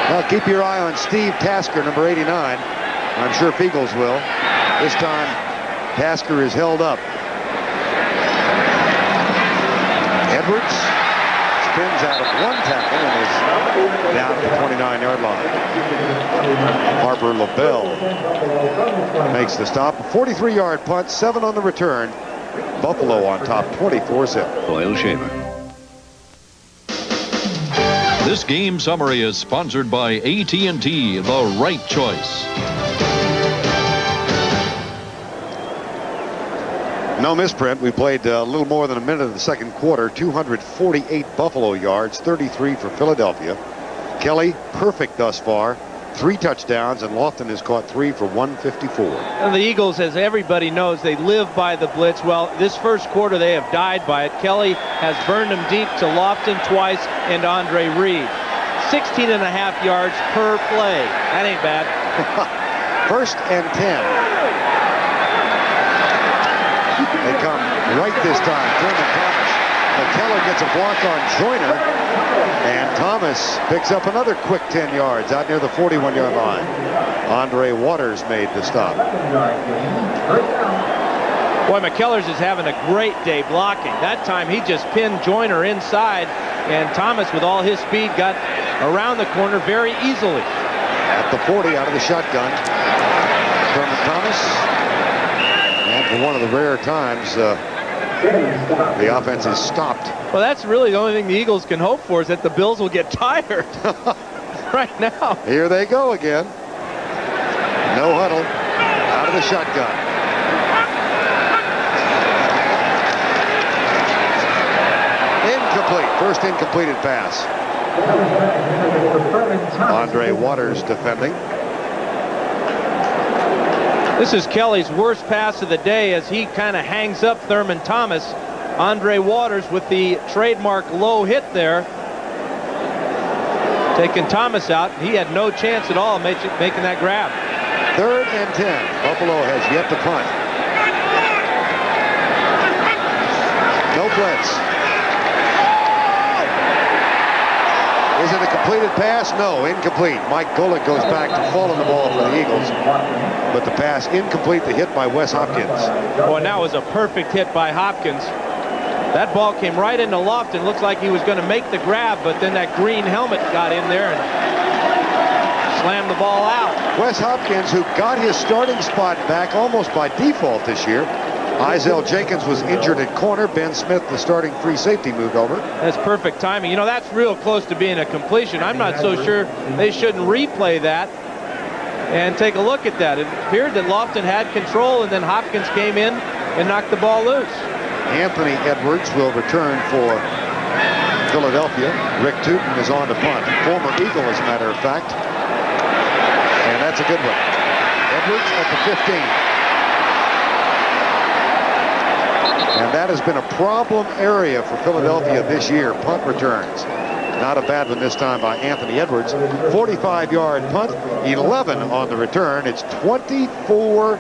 Well, keep your eye on Steve Tasker, number 89. I'm sure Feagles will. This time, Tasker is held up. Edwards spins out of one tackle and is down at the 29-yard line. Harper LaBelle makes the stop. 43-yard punt, 7 on the return. Buffalo on top, 24-zip. Oil Shaver. This game summary is sponsored by AT&T, the right choice. No misprint. We played a little more than a minute of the second quarter. 248 Buffalo yards, 33 for Philadelphia. Kelly, perfect thus far. 3 touchdowns, and Lofton has caught 3 for 154. And the Eagles, as everybody knows, they live by the blitz. Well, this first quarter they have died by it. Kelly has burned them deep to Lofton twice and Andre Reed. 16.5 yards per play. That ain't bad. First and 10. They come right this time. Thurman Thomas. McKellar gets a block on Joyner, and Thomas picks up another quick 10 yards out near the 41-yard line. Andre Waters made the stop. Boy, McKellar's is having a great day blocking. That time he just pinned Joyner inside, and Thomas, with all his speed, got around the corner very easily. At the 40 out of the shotgun, Thurman Thomas. And for one of the rare times, the offense is stopped. Well, that's really the only thing the Eagles can hope for, is that the Bills will get tired right now. Here they go again. No huddle. Out of the shotgun. Incomplete. First incompleted pass. Andre Waters defending. This is Kelly's worst pass of the day as he kind of hangs up Thurman Thomas. Andre Waters with the trademark low hit there, taking Thomas out. He had no chance at all making that grab. 3rd and 10. Buffalo has yet to punt. No blitz. Is it a completed pass? No, incomplete. Mike Golick goes back to falling the ball for the Eagles. But the pass incomplete, the hit by Wes Hopkins. Boy, now was a perfect hit by Hopkins. That ball came right into Lofton. Looks like he was going to make the grab, but then that green helmet got in there and slammed the ball out. Wes Hopkins, who got his starting spot back almost by default this year. Isel Jenkins was injured at corner. Ben Smith, the starting free safety, moved over. That's perfect timing. You know, that's real close to being a completion. I'm not so sure they shouldn't replay that and take a look at that. It appeared that Lofton had control, and then Hopkins came in and knocked the ball loose. Anthony Edwards will return for Philadelphia. Rick Tootin is on to punt. Former Eagle, as a matter of fact. And that's a good one. Edwards at the 15. And that has been a problem area for Philadelphia this year, punt returns. Not a bad one this time by Anthony Edwards. 45-yard punt, 11 on the return. It's 24-0.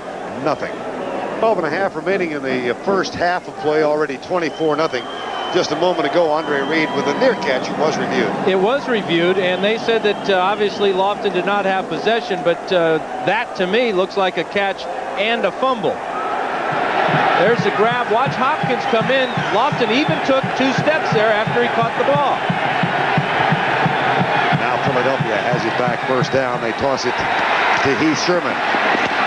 12.5 remaining in the first half of play, already 24-0. Just a moment ago, Andre Reed with a near catch. It was reviewed. It was reviewed, and they said that obviously Lofton did not have possession, but that to me looks like a catch and a fumble. There's the grab. Watch Hopkins come in. Lofton even took 2 steps there after he caught the ball. Now Philadelphia has it back, first down. They toss it to Heath Sherman.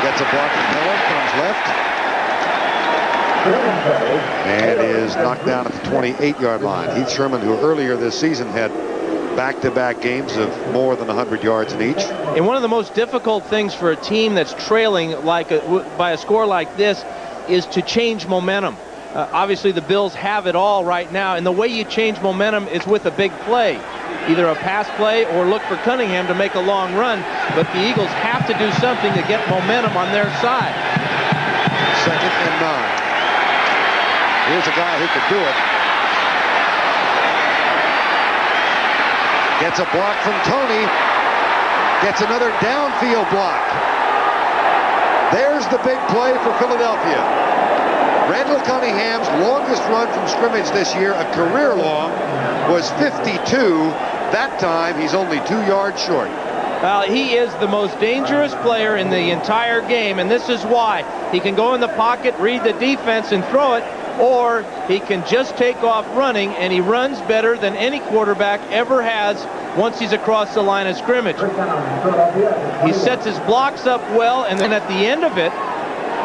Gets a block from Miller, comes left. And is knocked down at the 28-yard line. Heath Sherman, who earlier this season had back-to-back games of more than 100 yards in each. And one of the most difficult things for a team that's trailing by a score like this is to change momentum. Obviously the Bills have it all right now, and the way you change momentum is with a big play, either a pass play or look for Cunningham to make a long run, but the Eagles have to do something to get momentum on their side. 2nd and 9. Here's a guy who could do it. Gets a block from Tony. Gets another downfield block. There's the big play for Philadelphia. Randall Cunningham's longest run from scrimmage this year, a career long, was 52. That time, he's only 2 yards short. Well, he is the most dangerous player in the entire game, and this is why. He can go in the pocket, read the defense, and throw it, or he can just take off running, and he runs better than any quarterback ever has once he's across the line of scrimmage. He sets his blocks up well, and then at the end of it,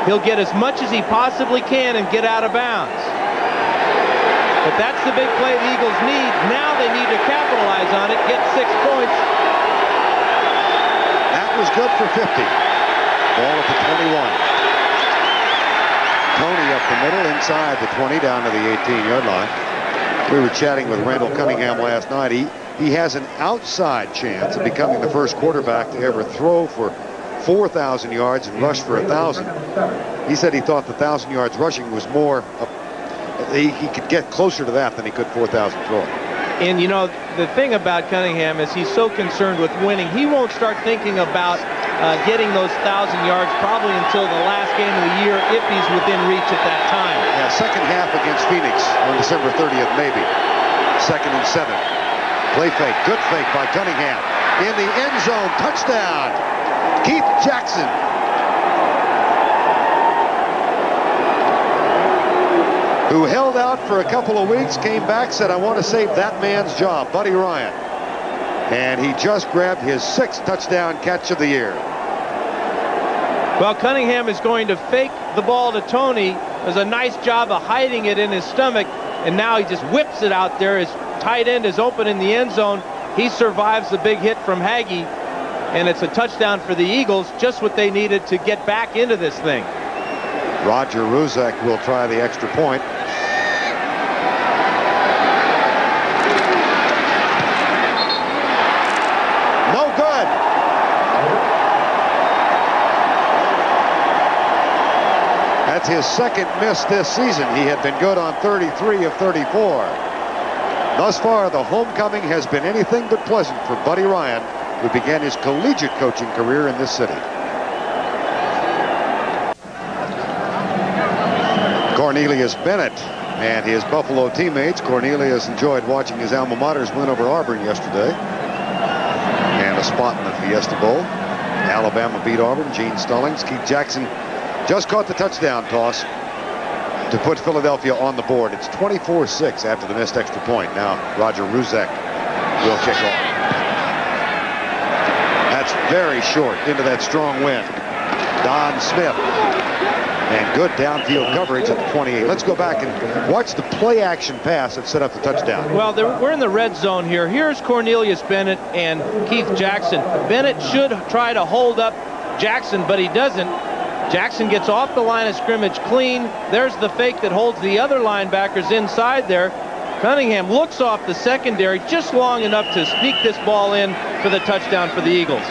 he'll get as much as he possibly can and get out of bounds. But that's the big play the Eagles need. Now they need to capitalize on it, get 6 points. That was good for 50. Ball at the 21. Tony up the middle, inside the 20, down to the 18-yard line. We were chatting with Randall Cunningham last night. He has an outside chance of becoming the first quarterback to ever throw for 4,000 yards and rush for 1,000. He said he thought the 1,000 yards rushing was more, he could get closer to that than he could 4,000 throwing. And you know, the thing about Cunningham is he's so concerned with winning, he won't start thinking about getting those 1,000 yards probably until the last game of the year if he's within reach at that time. Yeah, second half against Phoenix on December 30th, maybe. 2nd and 7. Play fake, good fake by Cunningham. In the end zone, touchdown. Keith Jackson. Who held out for a couple of weeks, came back, said, I want to save that man's job, Buddy Ryan. And he just grabbed his 6th touchdown catch of the year. Well, Cunningham is going to fake the ball to Tony. Does a nice job of hiding it in his stomach, and now he just whips it out there. His tight end is open in the end zone. He survives the big hit from Hagee, and it's a touchdown for the Eagles, just what they needed to get back into this thing. Roger Ruzek will try the extra point. No good. That's his 2nd miss this season. He had been good on 33 of 34. Thus far, the homecoming has been anything but pleasant for Buddy Ryan, who began his collegiate coaching career in this city. Cornelius Bennett and his Buffalo teammates. Cornelius enjoyed watching his alma maters win over Auburn yesterday. And a spot in the Fiesta Bowl. Alabama beat Auburn. Gene Stallings. Keith Jackson just caught the touchdown toss to put Philadelphia on the board. It's 24-6 after the missed extra point. Now Roger Ruzek will kick off. That's very short into that strong wind. Don Smith. And good downfield coverage at the 28. Let's go back and watch the play action pass that set up the touchdown. Well, we're in the red zone here. Here's Cornelius Bennett and Keith Jackson. Bennett should try to hold up Jackson, but he doesn't. Jackson gets off the line of scrimmage clean. There's the fake that holds the other linebackers inside there. Cunningham looks off the secondary just long enough to sneak this ball in for the touchdown for the Eagles.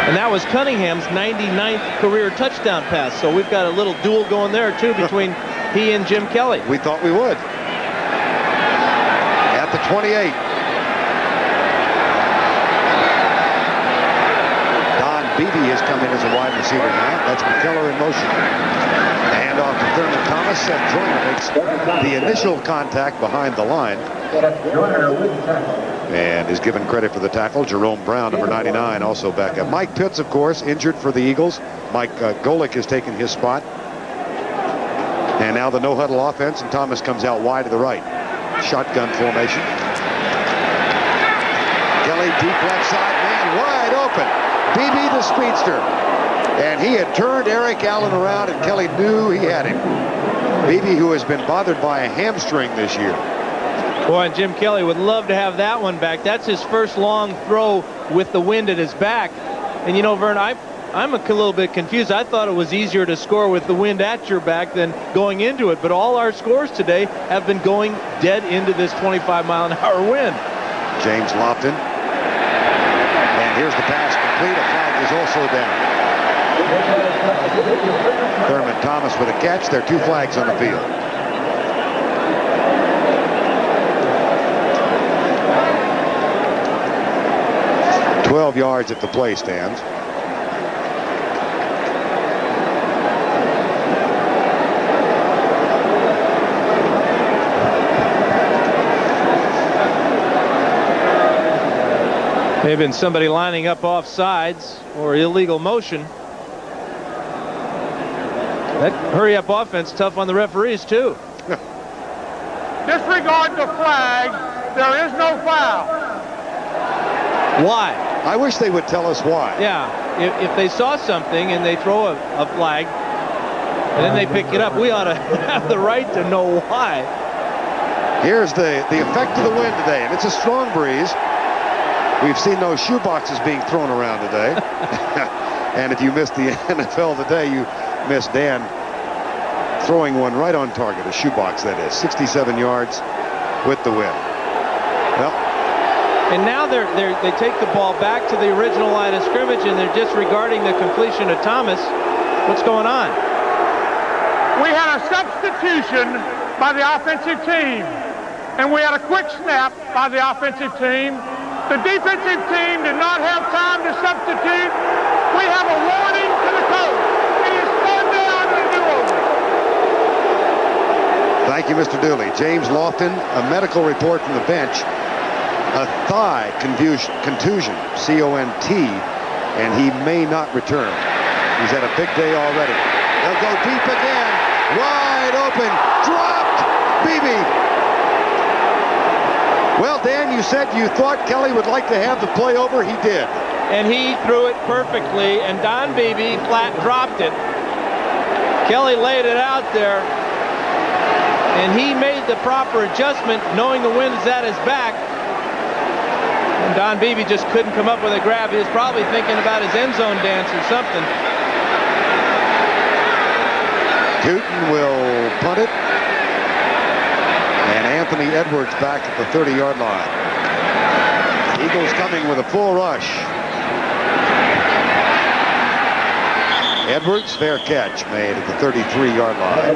And that was Cunningham's 99th career touchdown pass. So we've got a little duel going there, too, between he and Jim Kelly. We thought we would. At the 28. Don Beebe has come in as a wide receiver now. That's McKellar in motion. Hand off to Thurman Thomas. Seth Joyner makes the initial contact behind the line. And is given credit for the tackle. Jerome Brown, number 99, also back up. Mike Pitts, of course, injured for the Eagles. Mike Golick has taken his spot. And now the no-huddle offense, and Thomas comes out wide to the right. Shotgun formation. Kelly deep left side, man wide open. Beebe the speedster. And he had turned Eric Allen around, and Kelly knew he had him. Beebe, who has been bothered by a hamstring this year. Boy, and Jim Kelly would love to have that one back. That's his first long throw with the wind at his back. And you know, Vern, I'm a little bit confused. I thought it was easier to score with the wind at your back than going into it. But all our scores today have been going dead into this 25-mile-an-hour wind. James Lofton. And here's the pass complete. A flag is also down. Thurman Thomas with a catch. There are 2 flags on the field. 12 yards if the play stands. May have been somebody lining up offsides or illegal motion. That hurry-up offense tough on the referees, too. Disregard the flag. There is no foul. Why? I wish they would tell us why. Yeah, if they saw something and they throw a flag and then they pick it up, we ought to have the right to know why. Here's the effect of the wind today, and it's a strong breeze. We've seen those shoe boxes being thrown around today. And if you missed the NFL today, you missed Dan throwing one right on target, a shoebox that is, 67 yards with the wind. Well, and now they take the ball back to the original line of scrimmage, and they're disregarding the completion of Thomas. What's going on? We had a substitution by the offensive team, and we had a quick snap by the offensive team. The defensive team did not have time to substitute. We have a warning to the coach. It is 4th down and do-over. thank you, Mr. Dooley. James Lofton, a medical report from the bench. A thigh contusion, C-O-N-T, and he may not return. He's had a big day already. They'll go deep again. Wide open. Dropped. Beebe. Well, Dan, you said you thought Kelly would like to have the play over. He did. And he threw it perfectly, and Don Beebe flat dropped it. Kelly laid it out there, and he made the proper adjustment, knowing the wind is at his back. And Don Beebe just couldn't come up with a grab. He was probably thinking about his end zone dance or something. Tootin will punt it. And Anthony Edwards back at the 30-yard line. Eagles coming with a full rush. Edwards, fair catch made at the 33-yard line.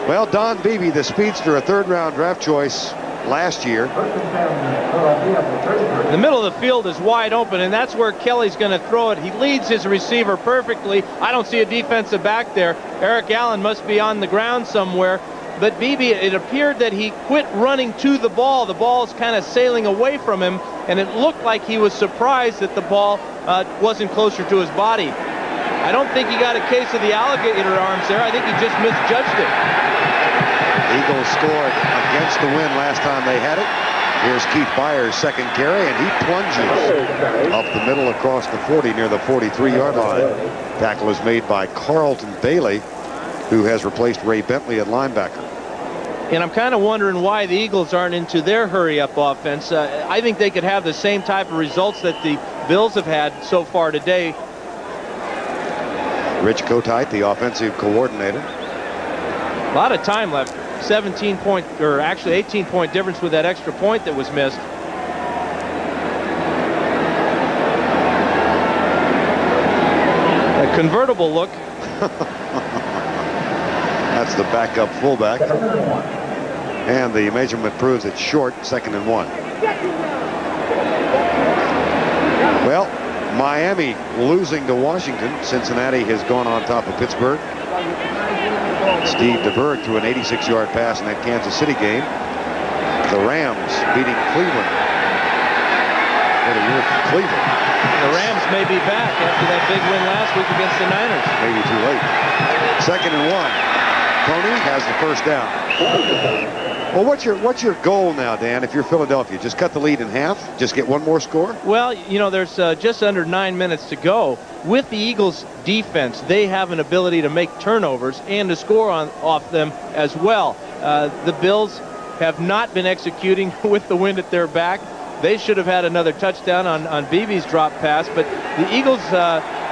Well, Don Beebe, the speedster, a third-round draft choice last year. The middle of the field is wide open, and that's where Kelly's going to throw it. He leads his receiver perfectly. I don't see a defensive back there. Eric Allen must be on the ground somewhere. But Beebe, it appeared that he quit running to the ball. The ball's kind of sailing away from him, and it looked like he was surprised that the ball wasn't closer to his body. I don't think he got a case of the alligator arms there. I think he just misjudged it. Eagles scored against the wind last time they had it. Here's Keith Byers' second carry, and he plunges up the middle across the 40 near the 43-yard line. Tackle is made by Carlton Bailey, who has replaced Ray Bentley at linebacker. And I'm kind of wondering why the Eagles aren't into their hurry-up offense. I think they could have the same type of results that the Bills have had so far today. Rich Kotite, the offensive coordinator. A lot of time left. 17-point, or actually 18-point difference with that extra point that was missed. A convertible look. That's the backup fullback. And the measurement proves it's short, 2nd and 1. Well, Miami losing to Washington. Cincinnati has gone on top of Pittsburgh. Steve DeBerg threw an 86-yard pass in that Kansas City game. The Rams beating Cleveland. What a year for Cleveland. The Rams may be back after that big win last week against the Niners. Maybe too late. 2nd and 1. Tony has the first down. Well, what's your goal now, Dan, if you're Philadelphia? Just cut the lead in half? Just get one more score? Well, you know, there's just under 9 minutes to go. With the Eagles' defense, they have an ability to make turnovers and to score off them as well. The Bills have not been executing with the wind at their back. They should have had another touchdown on Beebe's drop pass, but the Eagles,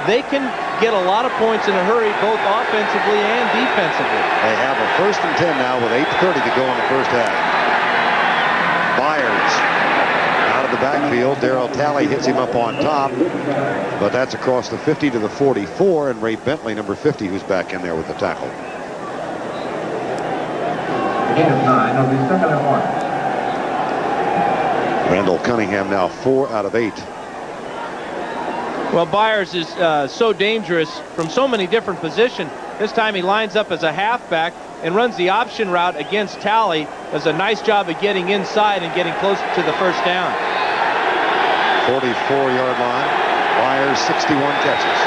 they can get a lot of points in a hurry, both offensively and defensively. They have a 1st and 10 now with 8:30 to go in the first half. Byers out of the backfield. Darryl Talley hits him up on top, but that's across the 50 to the 44, and Ray Bentley, number 50, who's back in there with the tackle. Randall Cunningham now 4 out of 8 Well, Byers is so dangerous from so many different positions. This time he lines up as a halfback and runs the option route against Talley. Does a nice job of getting inside and getting close to the first down. 44-yard line. Byers 61 catches.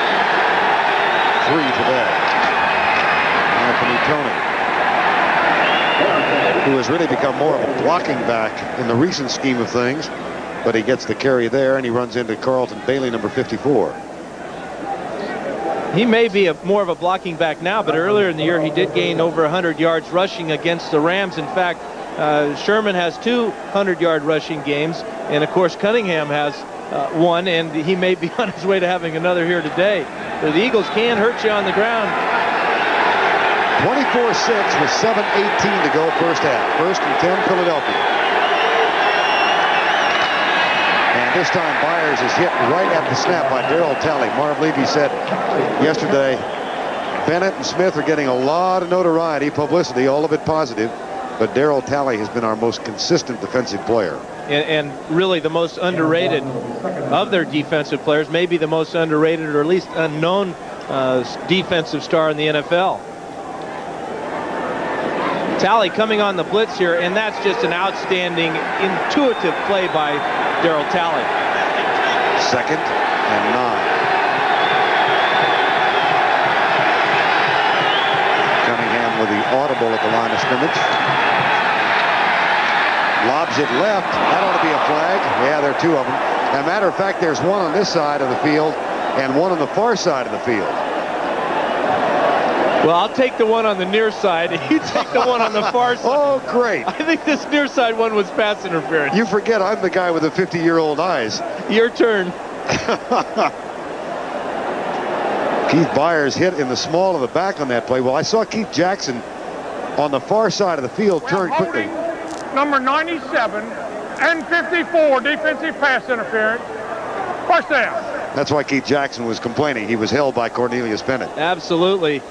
3 today. Anthony Tony, who has really become more of a blocking back in the recent scheme of things, but he gets the carry there and he runs into Carlton Bailey, number 54. He may be more of a blocking back now, but earlier in the year he did gain over 100 yards rushing against the Rams. In fact, Sherman has 2 100-yard rushing games, and of course Cunningham has one, and he may be on his way to having another here today. So the Eagles can hurt you on the ground. 24-6 with 7:18 to go first half. First and 10, Philadelphia. And this time Byers is hit right at the snap by Darryl Talley. Marv Levy said yesterday, Bennett and Smith are getting a lot of notoriety, publicity, all of it positive, but Darryl Talley has been our most consistent defensive player. And really the most underrated of their defensive players, maybe the most underrated or at least unknown defensive star in the NFL. Talley coming on the blitz here, and that's just an outstanding, intuitive play by Darryl Talley. 2nd and 9. Cunningham with the audible at the line of scrimmage. Lobs it left. That ought to be a flag. Yeah, there are 2 of them. As a matter of fact, there's one on this side of the field and one on the far side of the field. Well, I'll take the one on the near side, and you take the one on the far side. Oh, great. I think this near side one was pass interference. You forget I'm the guy with the 50-year-old eyes. Your turn. Keith Byers hit in the small of the back on that play. Well, I saw Keith Jackson on the far side of the field turn quickly. Number 97 and 54, defensive pass interference. First down. That's why Keith Jackson was complaining. He was held by Cornelius Bennett. Absolutely.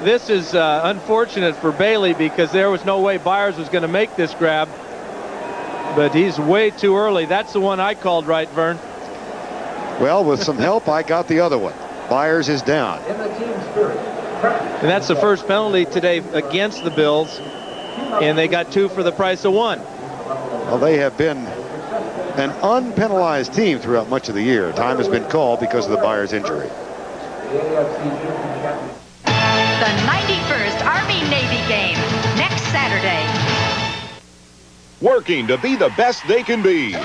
This is unfortunate for Bailey because there was no way Byers was going to make this grab. But he's way too early. That's the one I called, right, Vern? Well, with some help, I got the other one. Byers is down. And that's the first penalty today against the Bills. And they got 2 for the price of 1. Well, they have been an unpenalized team throughout much of the year. Time has been called because of the Byers injury. The 91st Army-Navy game next Saturday. Working to be the best they can be.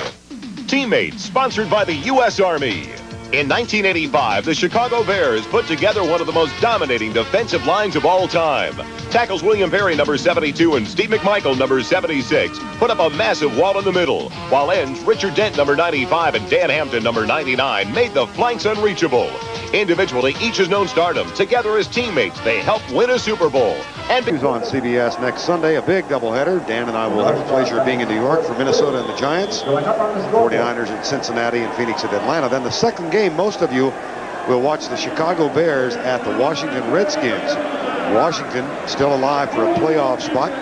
Teammates, sponsored by the U.S. Army. In 1985, the Chicago Bears put together one of the most dominating defensive lines of all time. Tackles William Perry, number 72, and Steve McMichael, number 76, put up a massive wall in the middle, while ends Richard Dent, number 95, and Dan Hampton, number 99, made the flanks unreachable. Individually, each has known stardom. Together as teammates, they helped win a Super Bowl. And Who's on CBS next Sunday, a big doubleheader. Dan and I will have the pleasure of being in New York for Minnesota and the Giants. 49ers at Cincinnati and Phoenix at Atlanta. Then the second game, most of you will watch the Chicago Bears at the Washington Redskins. Washington still alive for a playoff spot.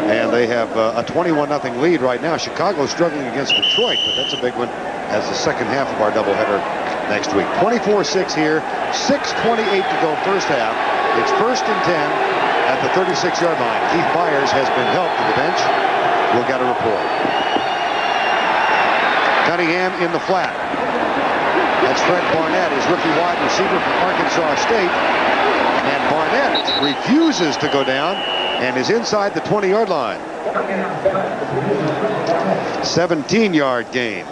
And they have a 21-0 lead right now. Chicago struggling against Detroit, but that's a big one as the second half of our doubleheader next week. 24-6 here, 6:28 to go first half. It's 1st and 10 at the 36-yard line. Keith Byers has been helped to the bench. We'll get a report. Cunningham in the flat. That's Fred Barnett, his rookie wide receiver from Arkansas State. And Barnett refuses to go down and is inside the 20-yard line. 17-yard gain.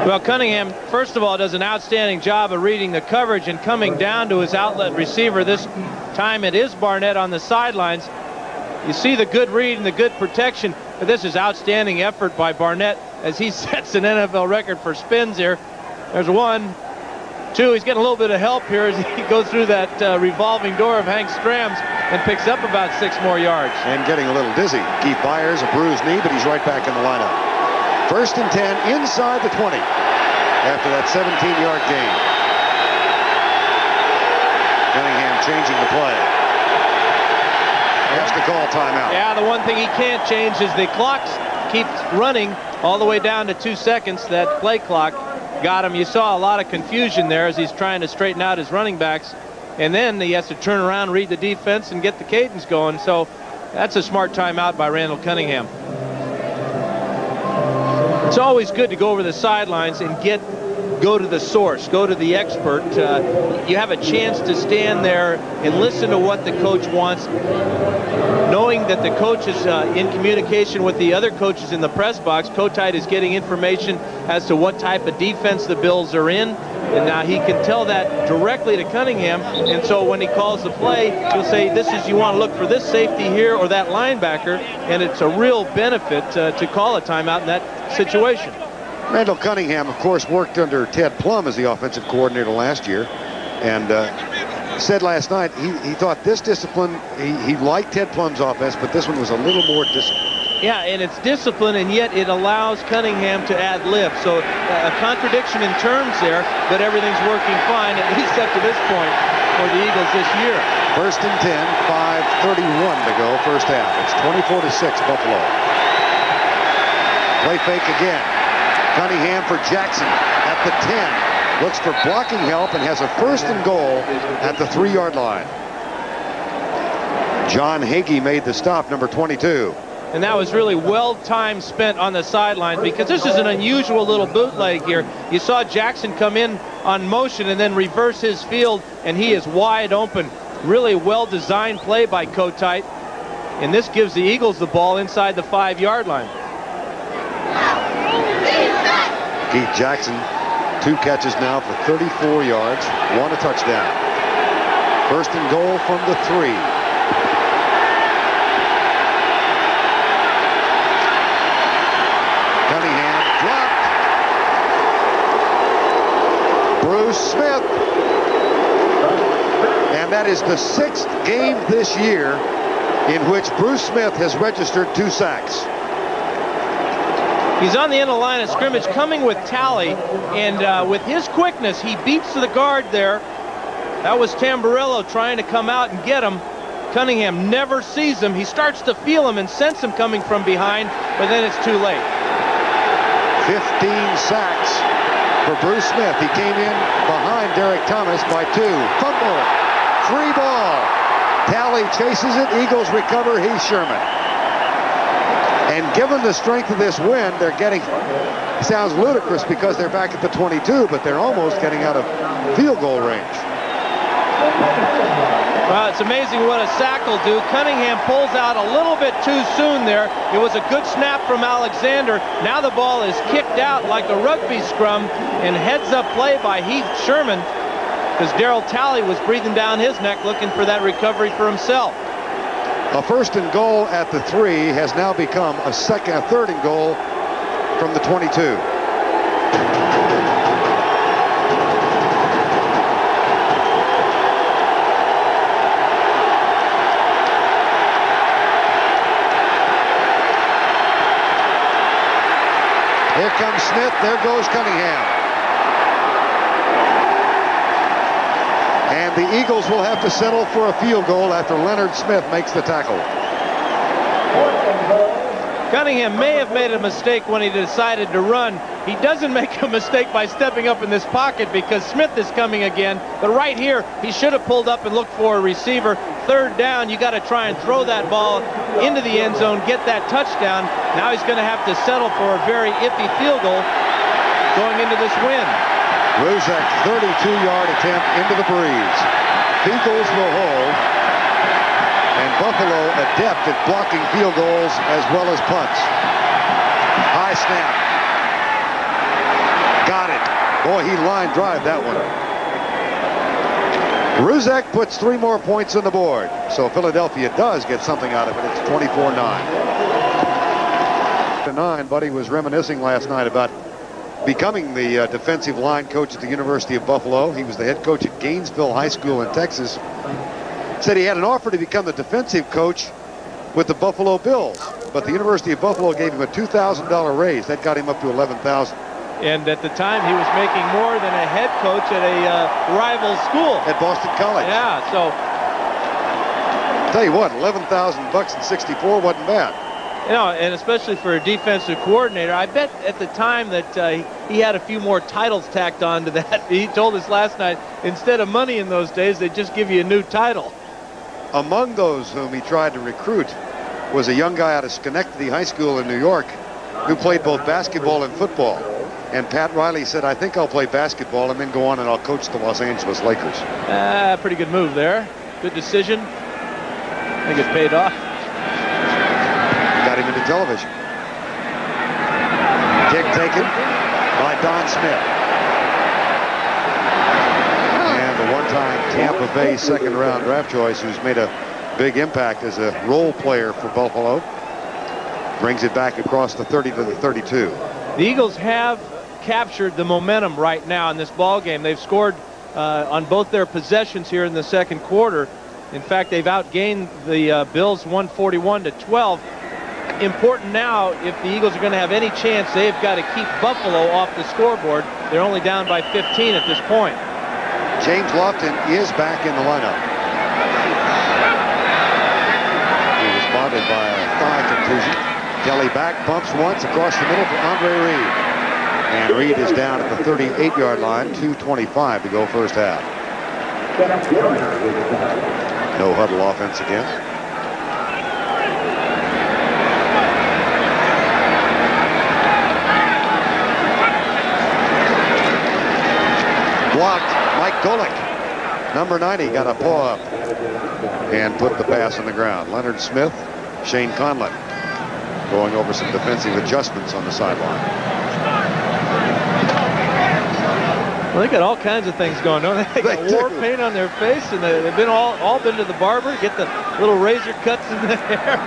Well, Cunningham, first of all, does an outstanding job of reading the coverage and coming down to his outlet receiver. This time it is Barnett on the sidelines. You see the good read and the good protection, but this is outstanding effort by Barnett as he sets an NFL record for spins here. There's 1, 2. He's getting a little bit of help here as he goes through that revolving door of Hank Strams and picks up about 6 more yards. And getting a little dizzy. Keith Byers, a bruised knee, but he's right back in the lineup. 1st and 10 inside the 20 after that 17-yard gain. Cunningham changing the play. Has to call timeout. Yeah, the one thing he can't change is the clock keeps running all the way down to 2 seconds, that play clock. got him. You saw a lot of confusion there as he's trying to straighten out his running backs. And then he has to turn around, read the defense, and get the cadence going. So that's a smart timeout by Randall Cunningham. It's always good to go over the sidelines and go to the source, go to the expert. You have a chance to stand there and listen to what the coach wants, knowing that the coach is in communication with the other coaches in the press box. Kotite is getting information as to what type of defense the Bills are in, and now he can tell that directly to Cunningham. And so when he calls the play, he'll say, this is, you want to look for this safety here or that linebacker, and it's a real benefit to call a timeout in that situation. Randall Cunningham, of course, worked under Ted Plum as the offensive coordinator last year, and said last night he thought this discipline, he liked Ted Plum's offense, but this one was a little more disciplined. Yeah, and it's discipline, and yet it allows Cunningham to add lift. So a contradiction in terms there, but everything's working fine, at least up to this point for the Eagles this year. 1st and 10, 5:31 to go, first half. It's 24-6 Buffalo. Play fake again. Cunningham for Jackson at the 10. Looks for blocking help and has a 1st and goal at the 3-yard line. John Hagee made the stop, number 22. And that was really well time spent on the sidelines, because this is an unusual little bootleg here. You saw Jackson come in on motion and then reverse his field, and he is wide open. Really well-designed play by Kotite. And this gives the Eagles the ball inside the 5-yard line. Keith Jackson, 2 catches now for 34 yards, 1 a touchdown. 1st and goal from the 3. Cunningham dropped. Bruce Smith. And that is the 6th game this year in which Bruce Smith has registered 2 sacks. He's on the end of the line of scrimmage, coming with Talley, and with his quickness, he beats the guard there. That was Tamburello trying to come out and get him. Cunningham never sees him. He starts to feel him and sense him coming from behind, but then it's too late. 15 sacks for Bruce Smith. He came in behind Derek Thomas by 2. Fumble, free ball. Talley chases it. Eagles recover. Heath Sherman. And given the strength of this wind, they're getting, sounds ludicrous because they're back at the 22, but they're almost getting out of field goal range. Well, it's amazing what a sack will do. Cunningham pulls out a little bit too soon there. It was a good snap from Alexander. Now the ball is kicked out like a rugby scrum, and heads-up play by Heath Sherman, because Darryl Talley was breathing down his neck looking for that recovery for himself. A 1st and goal at the 3 has now become a 3rd and goal from the 22. Here comes Smith. There goes Cunningham. And the Eagles will have to settle for a field goal after Leonard Smith makes the tackle. Cunningham may have made a mistake when he decided to run. He doesn't make a mistake by stepping up in this pocket because Smith is coming again. But right here, he should have pulled up and looked for a receiver. 3rd down, you got to try and throw that ball into the end zone, get that touchdown. Now he's going to have to settle for a very iffy field goal going into this win. Ruzek, 32-yard attempt into the breeze. Eagles will hold. And Buffalo adept at blocking field goals as well as punts. High snap. Got it. Boy, he line drive that one. Ruzek puts 3 more points on the board. So Philadelphia does get something out of it. It's 24-9. Buddy was reminiscing last night about becoming the defensive line coach at the University of Buffalo. He was the head coach at Gainesville High School in Texas. Said he had an offer to become the defensive coach with the Buffalo Bills, but the University of Buffalo gave him a $2,000 raise. That got him up to $11,000. And at the time, he was making more than a head coach at a rival school. At Boston College. Yeah, so. Tell you what, $11,000 in '64 wasn't bad. You know, and especially for a defensive coordinator, I bet at the time that he had a few more titles tacked on to that. He told us last night, instead of money in those days, they just give you a new title. Among those whom he tried to recruit was a young guy out of Schenectady High School in New York who played both basketball and football. And Pat Riley said, I think I'll play basketball and then go on and I'll coach the Los Angeles Lakers. Pretty good move there. Good decision. I think it paid off. Got him into television. Kick taken by Don Smith. And the one-time Tampa Bay second-round draft choice who's made a big impact as a role player for Buffalo brings it back across the 30 to the 32. The Eagles have captured the momentum right now in this ball game. They've scored on both their possessions here in the second quarter. In fact, they've outgained the Bills 141 to 12. Important now, if the Eagles are going to have any chance, they've got to keep Buffalo off the scoreboard. They're only down by 15 at this point. James Lofton is back in the lineup. He was spotted by a thigh contusion. Kelly back, bumps once across the middle for Andre Reed. And Reed is down at the 38-yard line, 2:25 to go first half. No huddle offense again. Blocked. Mike Golick, number 90, got a paw up and put the pass on the ground. Leonard Smith, Shane Conlon going over some defensive adjustments on the sideline. Well, they got all kinds of things going on. They got war paint on their face, and they've been all been to the barber, get the little razor cuts in the hair.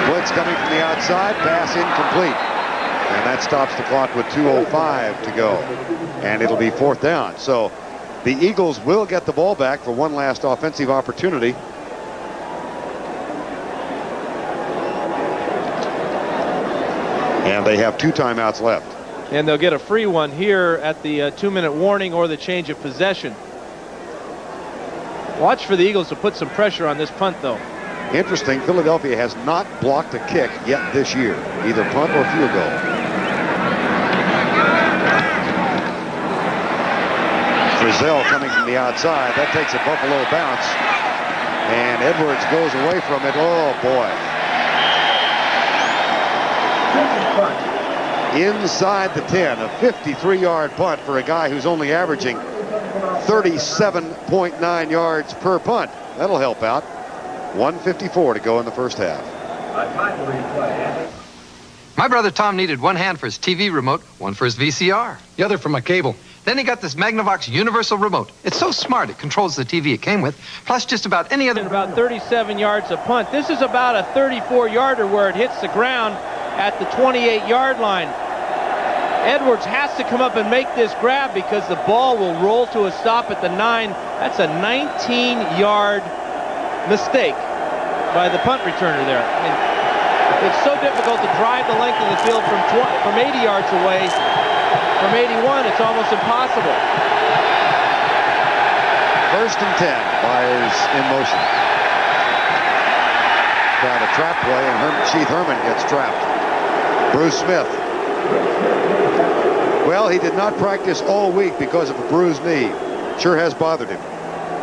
Blitz coming from the outside, pass incomplete. And that stops the clock with 2:05 to go. And it'll be fourth down. So the Eagles will get the ball back for one last offensive opportunity. And they have 2 timeouts left. And they'll get a free one here at the 2-minute warning or the change of possession. Watch for the Eagles to put some pressure on this punt, though. Interesting, Philadelphia has not blocked a kick yet this year, either punt or field goal. Frizzell coming from the outside. That takes a Buffalo bounce. And Edwards goes away from it. Oh, boy. Inside the 10, a 53-yard punt for a guy who's only averaging 37.9 yards per punt. That'll help out. 1:54 to go in the first half. My brother Tom needed one hand for his TV remote, one for his VCR, the other for my cable. Then he got this Magnavox Universal Remote. It's so smart, it controls the TV it came with, plus just about any other... About 37 yards a punt. This is about a 34-yarder where it hits the ground at the 28-yard line. Edwards has to come up and make this grab because the ball will roll to a stop at the 9. That's a 19-yard mistake by the punt returner there. I mean, it's so difficult to drive the length of the field from 80 yards away. From 81, it's almost impossible. First and 10. Byers in motion. Trying a trap play, and Keith Herman gets trapped. Bruce Smith. Well, he did not practice all week because of a bruised knee. Sure has bothered him.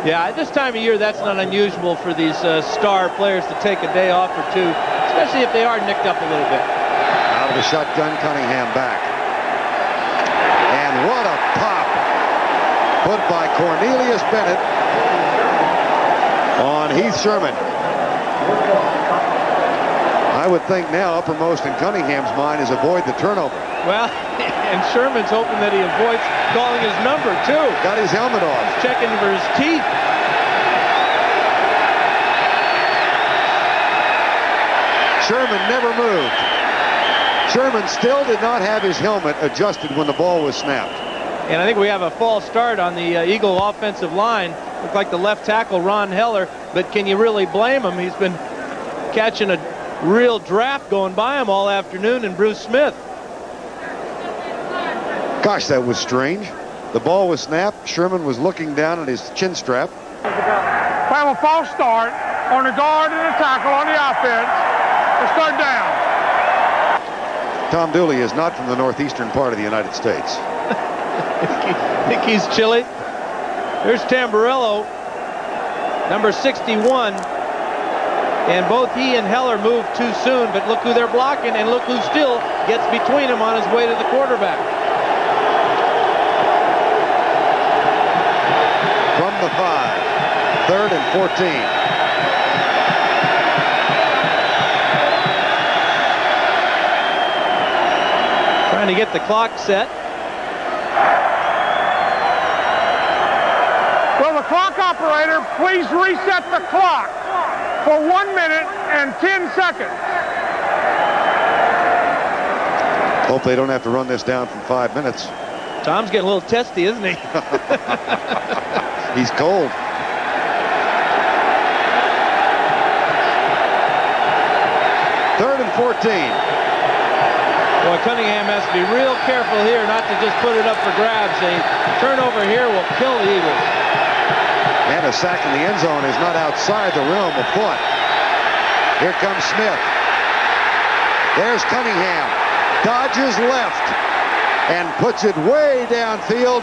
Yeah, at this time of year, that's not unusual for these star players to take a day off or two, especially if they are nicked up a little bit. Out of the shotgun, Cunningham back. And what a pop put by Cornelius Bennett on Heath Sherman. I would think now uppermost in Cunningham's mind is avoid the turnover. Well, and Sherman's hoping that he avoids calling his number, too. Got his helmet off. He's checking for his teeth. Sherman never moved. Sherman still did not have his helmet adjusted when the ball was snapped. And I think we have a false start on the Eagle offensive line. Looked like the left tackle, Ron Heller, but can you really blame him? He's been catching a real draft going by him all afternoon, and Bruce Smith. Gosh, that was strange. The ball was snapped. Sherman was looking down at his chin strap. We have a false start on the guard and the tackle on the offense. It's third down. Tom Dooley is not from the northeastern part of the United States. Think he's chilly. Here's Tamburello, number 61. And both he and Heller moved too soon, but look who they're blocking, and look who still gets between them on his way to the quarterback. From the 5, 3rd and 14. Trying to get the clock set. Will the clock operator please reset the clock for 1 minute and 10 seconds? Hope they don't have to run this down from 5 minutes. Tom's getting a little testy, isn't he? He's cold. Third and 14. Boy, Cunningham has to be real careful here not to just put it up for grabs. A turnover here will kill the Eagles. And a sack in the end zone is not outside the realm of thought. Here comes Smith. There's Cunningham. Dodges left and puts it way downfield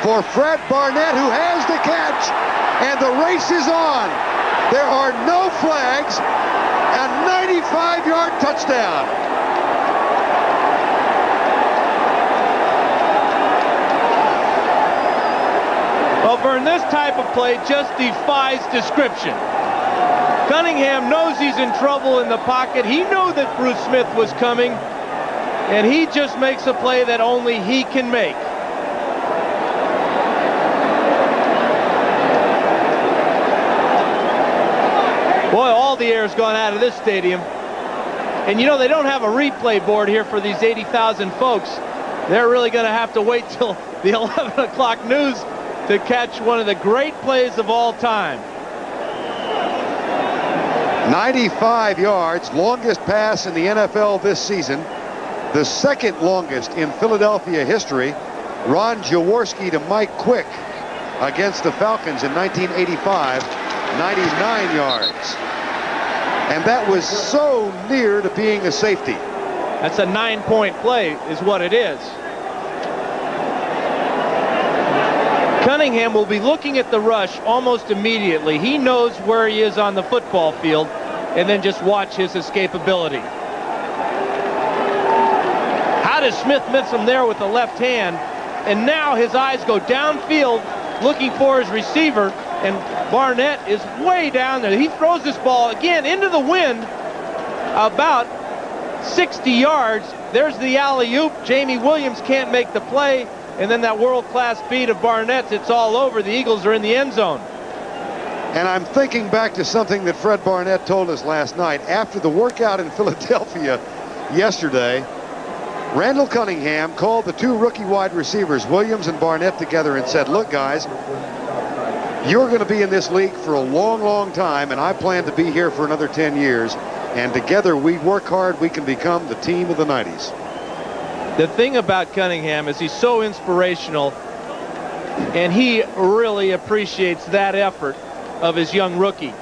for Fred Barnett, who has the catch. And the race is on. There are no flags. A 95-yard touchdown. Well, Vern, this type of play just defies description. Cunningham knows he's in trouble in the pocket. He knew that Bruce Smith was coming, and he just makes a play that only he can make. Boy, all the air's gone out of this stadium. And you know, they don't have a replay board here for these 80,000 folks. They're really going to have to wait till the 11 o'clock news to catch one of the great plays of all time. 95 yards, longest pass in the NFL this season. The second longest in Philadelphia history. Ron Jaworski to Mike Quick against the Falcons in 1985. 99 yards. And that was so near to being a safety. That's a 9-point play is what it is. Cunningham will be looking at the rush almost immediately. He knows where he is on the football field, and then just watch his escapability. How does Smith miss him there with the left hand? And now his eyes go downfield looking for his receiver, and Barnett is way down there. He throws this ball again into the wind about 60 yards. There's the alley-oop. Jamie Williams can't make the play. And then that world-class feed of Barnett's, it's all over. The Eagles are in the end zone. And I'm thinking back to something that Fred Barnett told us last night. After the workout in Philadelphia yesterday, Randall Cunningham called the two rookie wide receivers, Williams and Barnett, together and said, look, guys, you're going to be in this league for a long, long time, and I plan to be here for another 10 years. And together we work hard, we can become the team of the 90s. The thing about Cunningham is he's so inspirational, and he really appreciates that effort of his young rookie.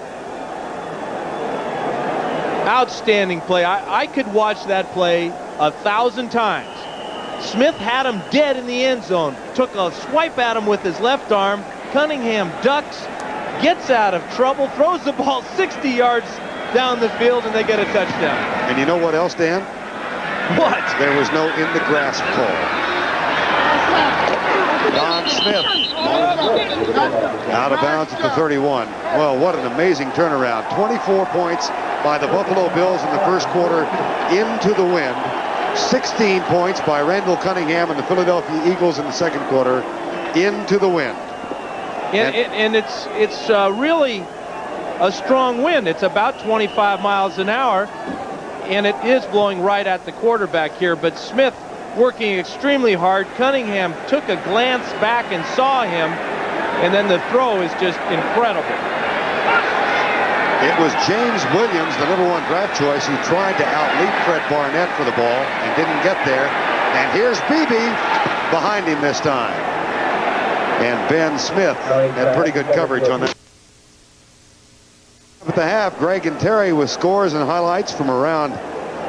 Outstanding play. I could watch that play 1,000 times. Smith had him dead in the end zone, took a swipe at him with his left arm. Cunningham ducks, gets out of trouble, throws the ball 60 yards down the field, and they get a touchdown. And you know what else, Dan? What? There was no in the grass call. Don Smith out of bounds at the 31. Well, what an amazing turnaround. 24 points by the Buffalo Bills in the first quarter into the wind. 16 points by Randall Cunningham and the Philadelphia Eagles in the second quarter into the wind. And it's really a strong wind. It's about 25 miles an hour, and it is blowing right at the quarterback here. But Smith working extremely hard. Cunningham took a glance back and saw him, and then the throw is just incredible. It was James Williams, the #1 draft choice, who tried to outleap Fred Barnett for the ball and didn't get there. And here's Beebe behind him this time. And Ben Smith had pretty good coverage on that. At the half, Greg and Terry with scores and highlights from around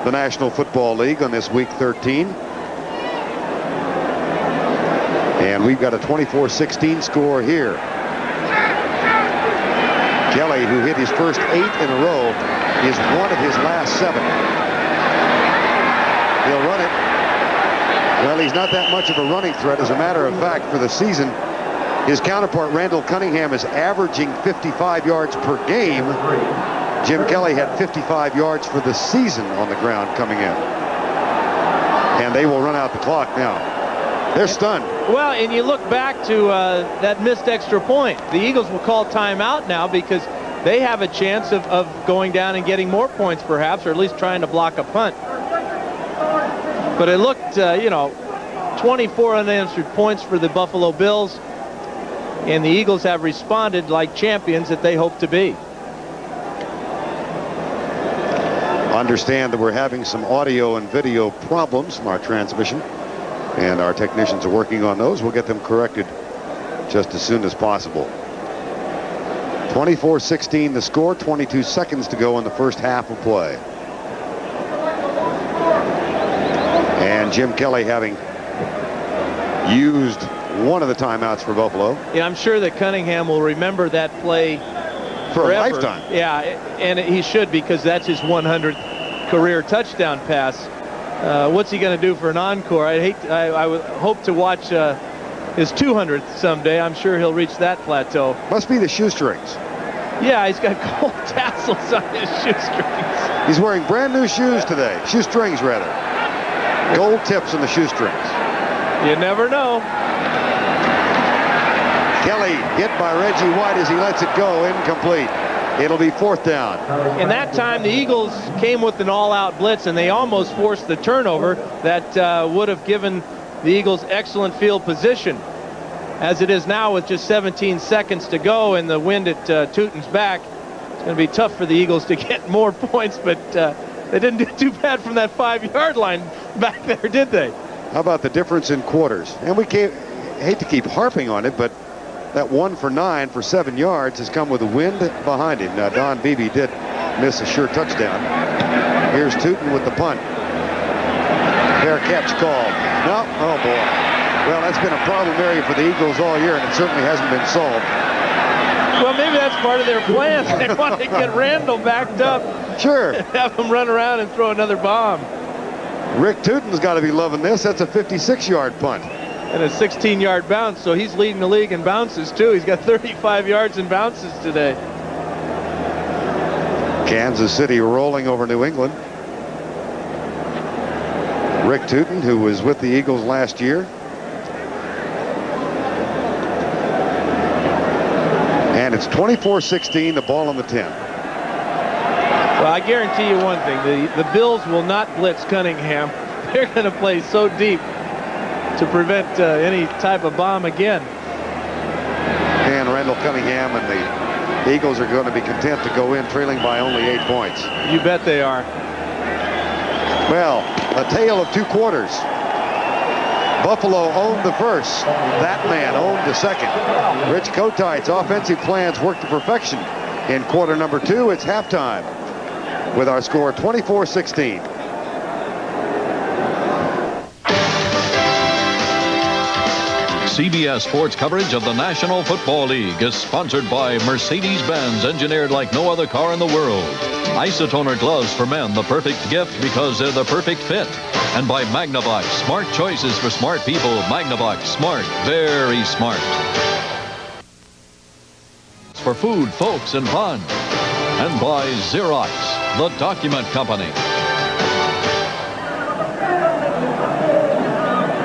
the National Football League on this week 13. And we've got a 24-16 score here. Kelly, who hit his first 8 in a row, is one of his last 7. He'll run it. Well, he's not that much of a running threat. As a matter of fact, for the season, his counterpart, Randall Cunningham, is averaging 55 yards per game. Jim Kelly had 55 yards for the season on the ground coming in. And they will run out the clock now. They're stunned. Well, and you look back to that missed extra point. The Eagles will call timeout now because they have a chance of going down and getting more points perhaps, or at least trying to block a punt. But it looked, 24 unanswered points for the Buffalo Bills. And the Eagles have responded like champions that they hope to be. Understand that we're having some audio and video problems from our transmission, and our technicians are working on those. We'll get them corrected just as soon as possible. 24-16 the score, 22 seconds to go in the first half of play. And Jim Kelly having used one of the timeouts for Buffalo. Yeah, I'm sure that Cunningham will remember that play for forever. A lifetime. Yeah, and he should, because that's his 100th career touchdown pass. What's he going to do for an encore? I would hope to watch his 200th someday. I'm sure he'll reach that plateau. Must be the shoestrings. Yeah, he's got gold tassels on his shoestrings. He's wearing brand new shoes today. Shoestrings, rather. Gold tips on the shoestrings. You never know. Kelly hit by Reggie White as he lets it go. Incomplete. It'll be 4th down. In that time, the Eagles came with an all-out blitz, and they almost forced the turnover that would have given the Eagles excellent field position. As it is now, with just 17 seconds to go and the wind at Tootin's back, it's going to be tough for the Eagles to get more points, but they didn't do too bad from that 5-yard line back there, did they? How about the difference in quarters? And we hate to keep harping on it, but that 1 for 9 for 7 yards has come with the wind behind him. Now, Don Beebe did miss a sure touchdown. Here's Tootin with the punt. Fair catch called. No, oh boy. Well, that's been a problem area for the Eagles all year, and it certainly hasn't been solved. Well, maybe that's part of their plan. They want to get Randall backed up. Sure. Have him run around and throw another bomb. Rick Tootin's got to be loving this. That's a 56-yard punt. And a 16-yard bounce, so he's leading the league in bounces, too. He's got 35 yards in bounces today. Kansas City rolling over New England. Rick Tootin, who was with the Eagles last year. And it's 24-16, the ball on the 10. Well, I guarantee you one thing. The Bills will not blitz Cunningham. They're going to play so deep to prevent any type of bomb again. And Randall Cunningham and the Eagles are going to be content to go in trailing by only 8 points. You bet they are. Well, a tale of 2 quarters. Buffalo owned the first. That man owned the second. Rich Kotite's offensive plans worked to perfection. In quarter number 2, it's halftime with our score 24-16. CBS Sports coverage of the National Football League is sponsored by Mercedes-Benz, engineered like no other car in the world. Isotoner gloves for men, the perfect gift because they're the perfect fit. And by Magnavox, smart choices for smart people. Magnavox, smart, very smart. For food, folks, and fun. And by Xerox, the document company.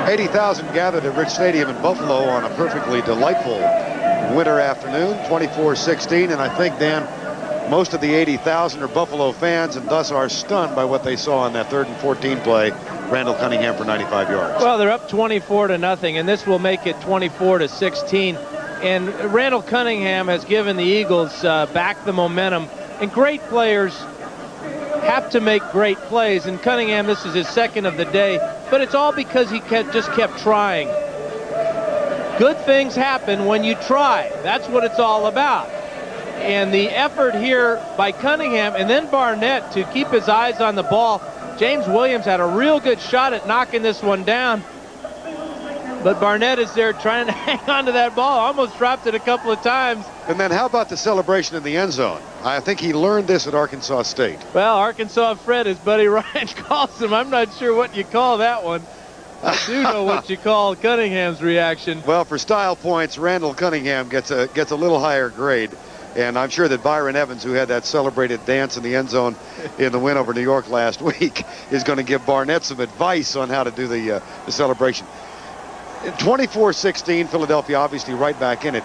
80,000 gathered at Rich Stadium in Buffalo on a perfectly delightful winter afternoon, 24-16, and I think, Dan, most of the 80,000 are Buffalo fans and thus are stunned by what they saw in that 3rd and 14 play. Randall Cunningham for 95 yards. Well, they're up 24-0, and this will make it 24-16. And Randall Cunningham has given the Eagles back the momentum. And great players have to make great plays. And Cunningham, this is his 2nd of the day, but it's all because he just kept trying. Good things happen when you try. That's what it's all about. And the effort here by Cunningham and then Barnett to keep his eyes on the ball. James Williams had a real good shot at knocking this one down. But Barnett is there trying to hang on to that ball. Almost dropped it a couple of times. And then how about the celebration in the end zone? I think he learned this at Arkansas State. Well, Arkansas Fred, as Buddy Ryan calls him. I'm not sure what you call that one. I do know what you call Cunningham's reaction. Well, for style points, Randall Cunningham gets a little higher grade. And I'm sure that Byron Evans, who had that celebrated dance in the end zone in the win over New York last week, is going to give Barnett some advice on how to do the celebration. 24-16, Philadelphia obviously right back in it.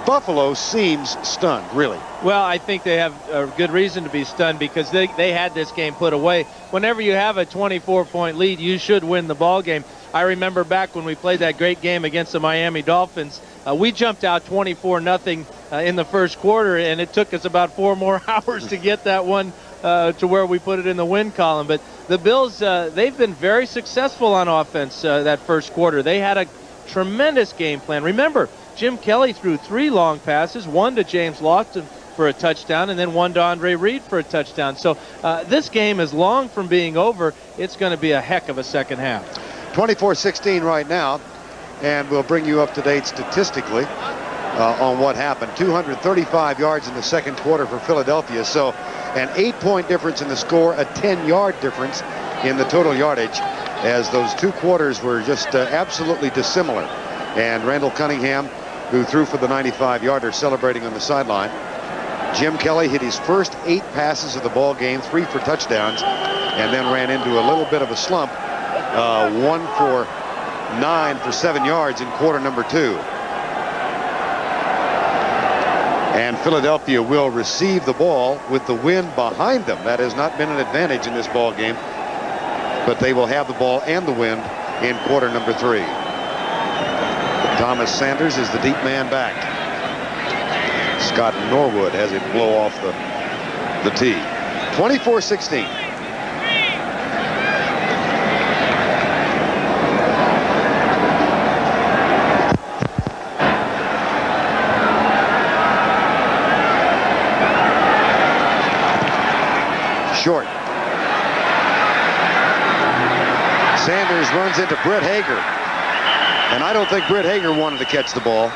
Buffalo seems stunned, really. Well, I think they have a good reason to be stunned because they had this game put away. Whenever you have a 24-point lead, you should win the ball game. I remember back when we played that great game against the Miami Dolphins, we jumped out 24-0 in the first quarter, and it took us about 4 more hours to get that one to where we put it in the win column. But the Bills, they've been very successful on offense that first quarter. They had a tremendous game plan. Remember, Jim Kelly threw 3 long passes, 1 to James Lofton for a touchdown, and then 1 to Andre Reed for a touchdown. So this game is long from being over. It's going to be a heck of a second half. 24-16 right now, and we'll bring you up to date statistically on what happened. 235 yards in the second quarter for Philadelphia. So an 8-point difference in the score, a 10-yard difference in the total yardage, as those 2 quarters were just absolutely dissimilar. And Randall Cunningham, who threw for the 95-yarder, celebrating on the sideline. Jim Kelly hit his first 8 passes of the ball game, 3 for touchdowns, and then ran into a little bit of a slump. 1 for 9 for 7 yards in quarter number 2. And Philadelphia will receive the ball with the wind behind them. That has not been an advantage in this ball game, but they will have the ball and the wind in quarter number 3. Thomas Sanders is the deep man back. Scott Norwood has it blow off the tee. 24-16. Short. Sanders runs into Brett Hager. And I don't think Brett Hager wanted to catch the ball.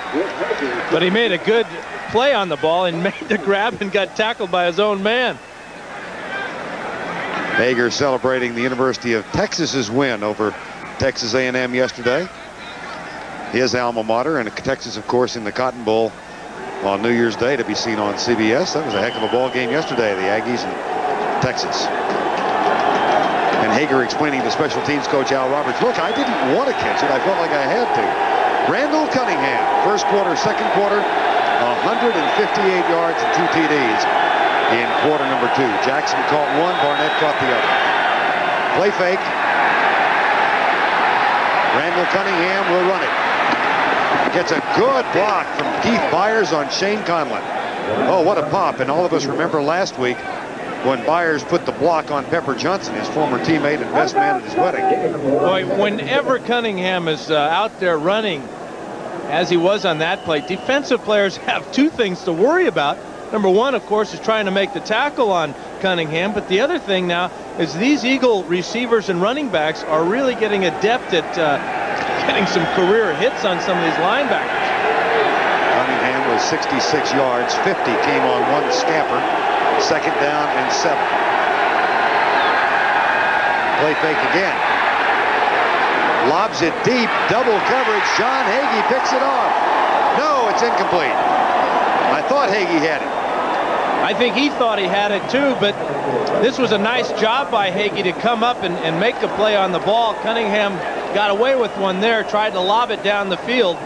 But he made a good play on the ball and made the grab and got tackled by his own man. Hager celebrating the University of Texas's win over Texas A&M yesterday. His alma mater, and Texas, of course, in the Cotton Bowl on New Year's Day to be seen on CBS. That was a heck of a ball game yesterday, the Aggies and Texas. And Hager explaining to special teams coach Al Roberts, look, I didn't want to catch it. I felt like I had to. Randall Cunningham, first quarter, second quarter, 158 yards and 2 TDs in quarter number 2. Jackson caught 1, Barnett caught the other. Play fake. Randall Cunningham will run it. Gets a good block from Keith Byers on Shane Conlon. Oh, what a pop. And all of us remember last week when Byers put the block on Pepper Johnson, his former teammate and best man at his wedding. Boy, whenever Cunningham is out there running, as he was on that play, defensive players have 2 things to worry about. Number 1, of course, is trying to make the tackle on Cunningham. But the other thing now is these Eagle receivers and running backs are really getting adept at getting some career hits on some of these linebackers. Cunningham was 66 yards, 50 came on 1 scamper. Second down and 7. Play fake again. Lobs it deep. Double coverage. John Hagee picks it off. No, it's incomplete. I thought Hagee had it. I think he thought he had it too, but this was a nice job by Hagee to come up and make the play on the ball. Cunningham got away with one there, tried to lob it down the field.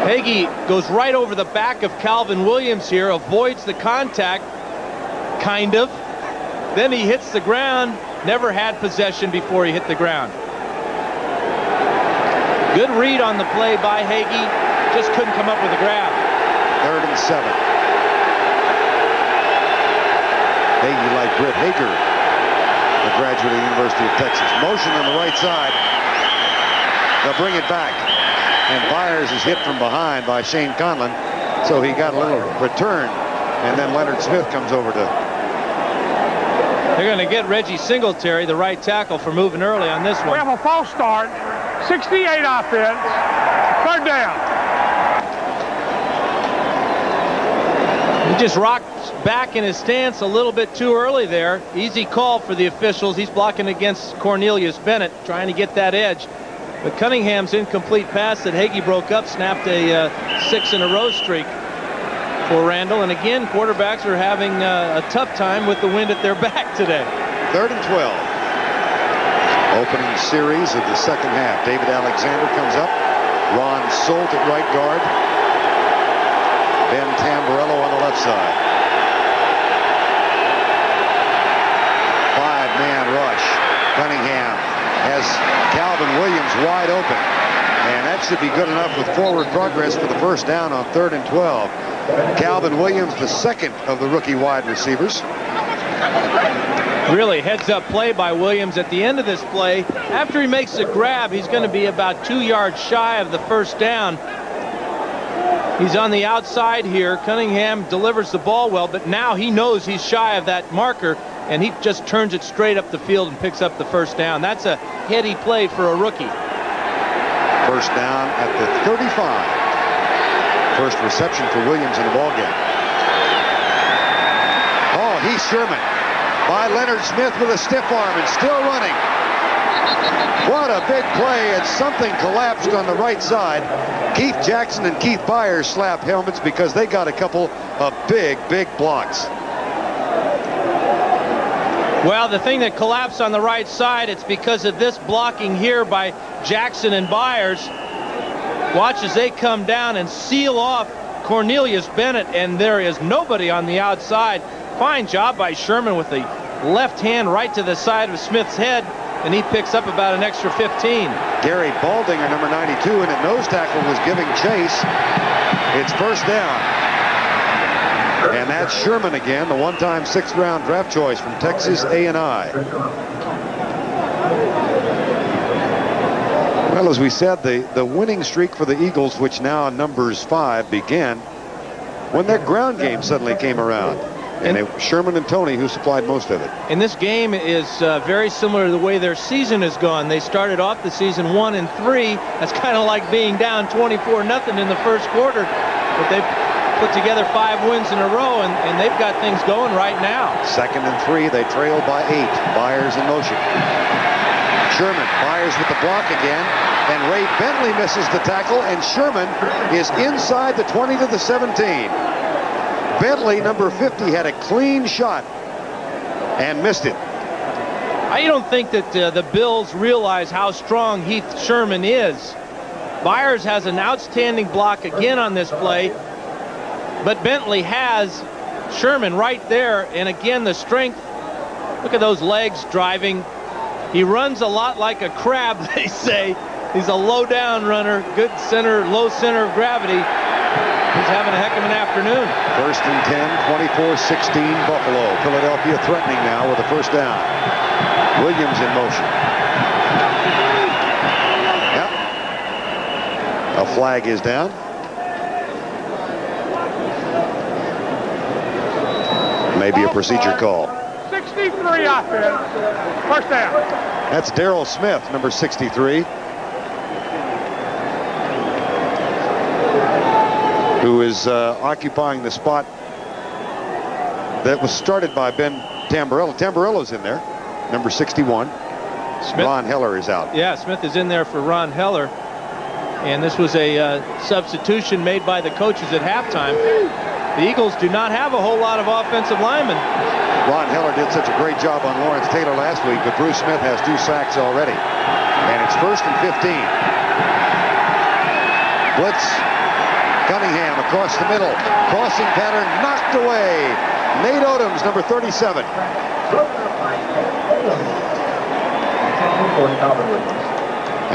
Hagee goes right over the back of Calvin Williams here, avoids the contact, kind of. Then he hits the ground, never had possession before he hit the ground. Good read on the play by Hagee, just couldn't come up with a grab. 3rd and 7. Hagee, like Brett Hager, a graduate of the University of Texas. Motion on the right side. They'll bring it back. And Byers is hit from behind by Shane Conlon. So he got a little return, and then Leonard Smith comes over to. They're going to get Reggie Singletary, the right tackle, for moving early on this one. We have a false start, 68 offense, third down. He just rocked back in his stance a little bit too early there. Easy call for the officials. He's blocking against Cornelius Bennett, trying to get that edge. But Cunningham's incomplete pass that Hagee broke up snapped a 6-in-a-row streak for Randall. And again, quarterbacks are having a tough time with the wind at their back today. 3rd and 12. Opening series of the second half. David Alexander comes up. Ron Solt at right guard. Ben Tamburello on the left side. 5-man rush. Cunningham has Calvin Williams wide open. And that should be good enough with forward progress for the first down on 3rd and 12. Calvin Williams, the second of the rookie wide receivers. Really heads-up play by Williams at the end of this play. After he makes the grab, he's going to be about 2 yards shy of the first down. He's on the outside here. Cunningham delivers the ball well, but now he knows he's shy of that marker, and he just turns it straight up the field and picks up the first down. That's a heady play for a rookie. First down at the 35. First reception for Williams in the ballgame. Oh, he's Sherman by Leonard Smith with a stiff arm and still running. What a big play, and something collapsed on the right side. Keith Jackson and Keith Byers slap helmets because they got a couple of big blocks. Well, the thing that collapsed on the right side, it's because of this blocking here by Jackson and Byers. Watch as they come down and seal off Cornelius Bennett, and there is nobody on the outside. Fine job by Sherman with the left hand right to the side of Smith's head, and he picks up about an extra 15. Gary Baldinger, number 92, and at nose tackle was giving chase. It's first down. And that's Sherman again, the one-time 6th-round draft choice from Texas A&I. Well, as we said, the winning streak for the Eagles, which now numbers 5, began when their ground game suddenly came around. And it was Sherman and Tony who supplied most of it. And this game is very similar to the way their season has gone. They started off the season 1-3. That's kind of like being down 24-0 in the first quarter. But they've put together 5 wins in a row, and they've got things going right now. 2nd and 3. They trailed by 8. Byers in motion. Sherman, Byers with the block again, and Ray Bentley misses the tackle, and Sherman is inside the 20 to the 17. Bentley, number 50, had a clean shot and missed it. I don't think that the Bills realize how strong Heath Sherman is. Byers has an outstanding block again on this play, but Bentley has Sherman right there, and again the strength. Look at those legs driving. He runs a lot like a crab, they say. He's a low-down runner, good center, low center of gravity. He's having a heck of an afternoon. 1st and 10, 24-16 Buffalo. Philadelphia threatening now with a first down. Williams in motion. Yep. A flag is down. Maybe a procedure call. 63 offense. First down. That's Darrell Smith, number 63. Who is occupying the spot that was started by Ben Tamburello. Tamburello's in there, number 61. Smith. Ron Heller is out. Yeah, Smith is in there for Ron Heller. And this was a substitution made by the coaches at halftime. The Eagles do not have a whole lot of offensive linemen. Ron Heller did such a great job on Lawrence Taylor last week, but Bruce Smith has 2 sacks already. And it's 1st and 15. Blitz. Cunningham across the middle. Crossing pattern knocked away. Nate Odoms, number 37.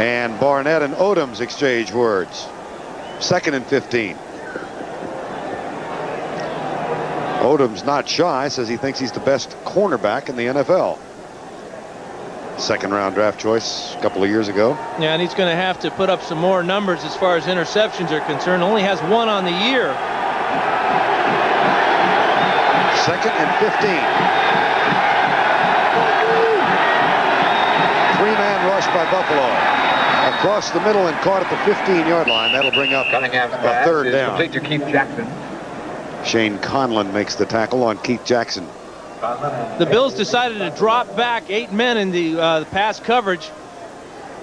And Barnett and Odoms exchange words. 2nd and 15. Odoms not shy, says he thinks he's the best cornerback in the NFL. 2nd-round draft choice a couple of years ago. Yeah, and he's going to have to put up some more numbers as far as interceptions are concerned. Only has 1 on the year. Second and 15. Three-man rush by Buffalo. Across the middle and caught at the 15-yard line. That'll bring up a third down. Complete to Keith Jackson. Shane Conlon makes the tackle on Keith Jackson. The Bills decided to drop back 8 men in the pass coverage.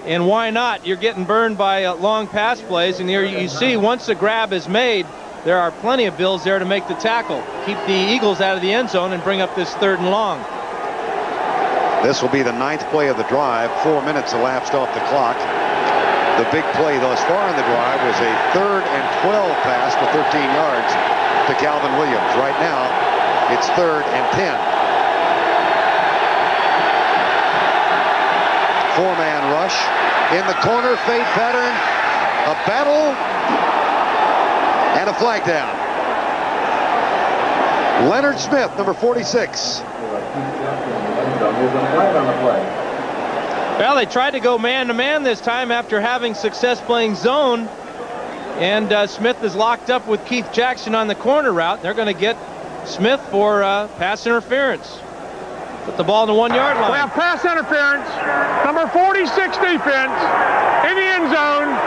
And why not? You're getting burned by long pass plays. And here you see once the grab is made, there are plenty of Bills there to make the tackle. Keep the Eagles out of the end zone and bring up this 3rd and long. This will be the 9th play of the drive. 4 minutes elapsed off the clock. The big play thus far in the drive was a 3rd and 12 pass for 13 yards to Calvin Williams. Right now, it's 3rd and 10. 4-man rush. In the corner, fade pattern. A battle. And a flag down. Leonard Smith, number 46. Well, they tried to go man-to-man this time after having success playing zone. And Smith is locked up with Keith Jackson on the corner route. They're going to get Smith for pass interference. Put the ball in the 1-yard line. We have pass interference. Number 46 defense in the end zone.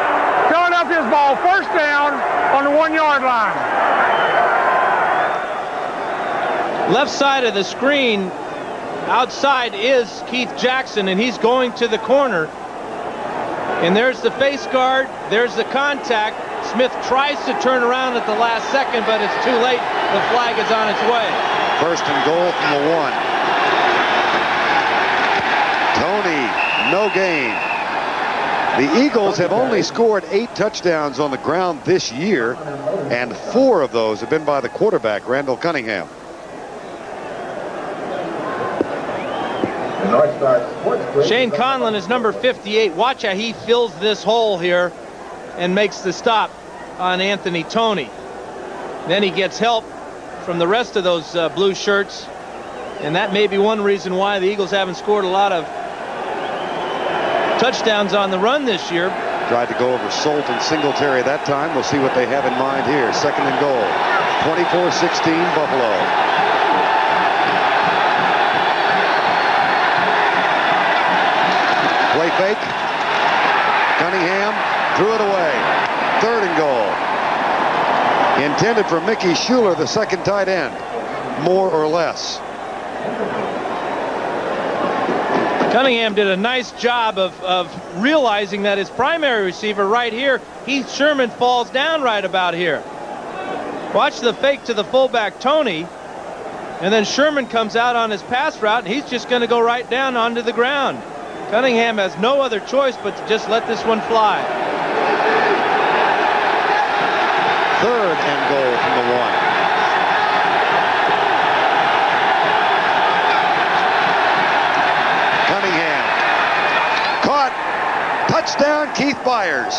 Philadelphia's ball, 1st down on the 1-yard line. Left side of the screen, outside is Keith Jackson, and he's going to the corner. And there's the face guard. There's the contact. Smith tries to turn around at the last second, but it's too late. The flag is on its way. 1st and goal from the 1. Tony, no gain. The Eagles have only scored 8 touchdowns on the ground this year, and 4 of those have been by the quarterback, Randall Cunningham. Shane Conlon is number 58. Watch how he fills this hole here and makes the stop on Anthony Tony. Then he gets help from the rest of those blue shirts, and that may be one reason why the Eagles haven't scored a lot of touchdowns on the run this year. Tried to go over Solt and Singletary that time. We'll see what they have in mind here. 2nd and goal. 24-16 Buffalo. Play fake. Cunningham threw it away. 3rd and goal. Intended for Mickey Schuler, the 2nd tight end. More or less. Cunningham did a nice job of realizing that his primary receiver right here, Heath Sherman, falls down right about here. Watch the fake to the fullback, Tony. And then Sherman comes out on his pass route, and he's just going to go right down onto the ground. Cunningham has no other choice but to just let this one fly. 3rd and goal from the 1. Cunningham. Caught. Touchdown, Keith Byers.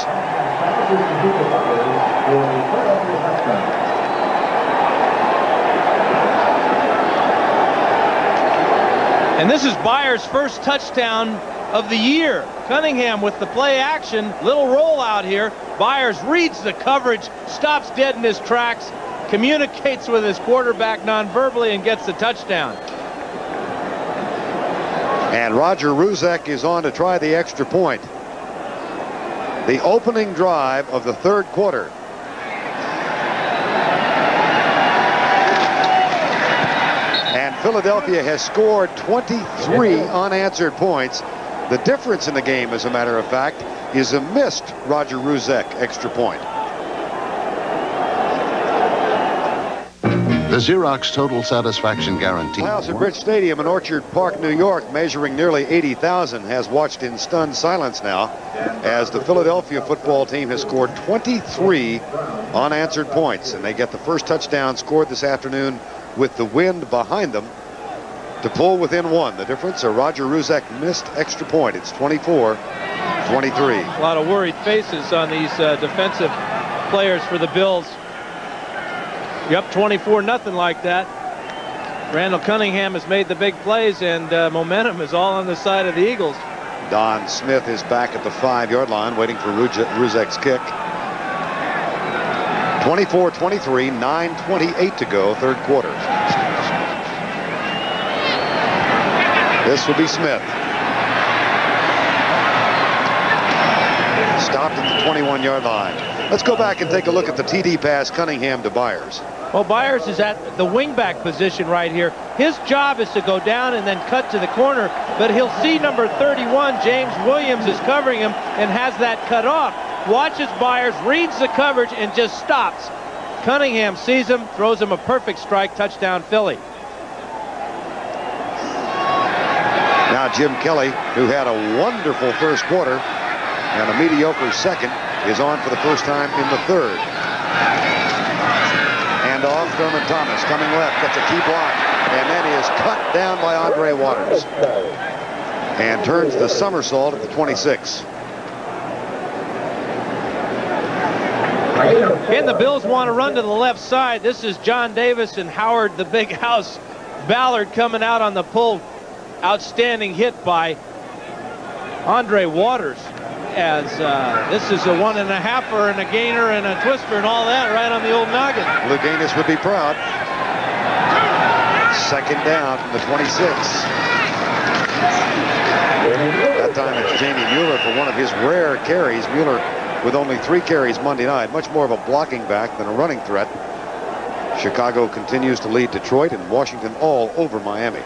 And this is Byers' first touchdown of the year. Cunningham with the play action, little rollout here. Byers reads the coverage, stops dead in his tracks, communicates with his quarterback non-verbally, and gets the touchdown. And Roger Ruzek is on to try the extra point. The opening drive of the 3rd quarter. And Philadelphia has scored 23 unanswered points. The difference in the game, as a matter of fact, is a missed Roger Ruzek extra point. The Xerox Total Satisfaction Guarantee. Towson Bridge Stadium in Orchard Park, New York, measuring nearly 80,000, has watched in stunned silence now as the Philadelphia football team has scored 23 unanswered points, and they get the first touchdown scored this afternoon with the wind behind them to pull within 1. The difference, a Roger Ruzek missed extra point. It's 24-23. A lot of worried faces on these defensive players for the Bills. You're up 24-0 like that. Randall Cunningham has made the big plays, and momentum is all on the side of the Eagles. Don Smith is back at the 5-yard line waiting for Ruzek's kick. 24-23, 9:28 to go, third quarter. This will be Smith. Stopped at the 21-yard line. Let's go back and take a look at the TD pass, Cunningham to Byers. Well, Byers is at the wingback position right here. His job is to go down and then cut to the corner, but he'll see number 31, James Williams, is covering him and has that cut off. Watches Byers, reads the coverage, and just stops. Cunningham sees him, throws him a perfect strike, touchdown Philly. Now Jim Kelly, who had a wonderful first quarter and a mediocre second, is on for the first time in the third. And off, Thurman Thomas coming left, gets a key block, and then is cut down by Andre Waters. And turns the somersault at the 26. And the Bills want to run to the left side. This is John Davis and Howard, the big house. Ballard coming out on the pull. Outstanding hit by Andre Waters. As this is a 1.5er and a gainer and a twister and all that right on the old noggin. Lou Gaines would be proud. Second down from the 26. That time it's Jamie Mueller for one of his rare carries. Mueller with only 3 carries Monday night. Much more of a blocking back than a running threat. Chicago continues to lead Detroit and Washington all over Miami.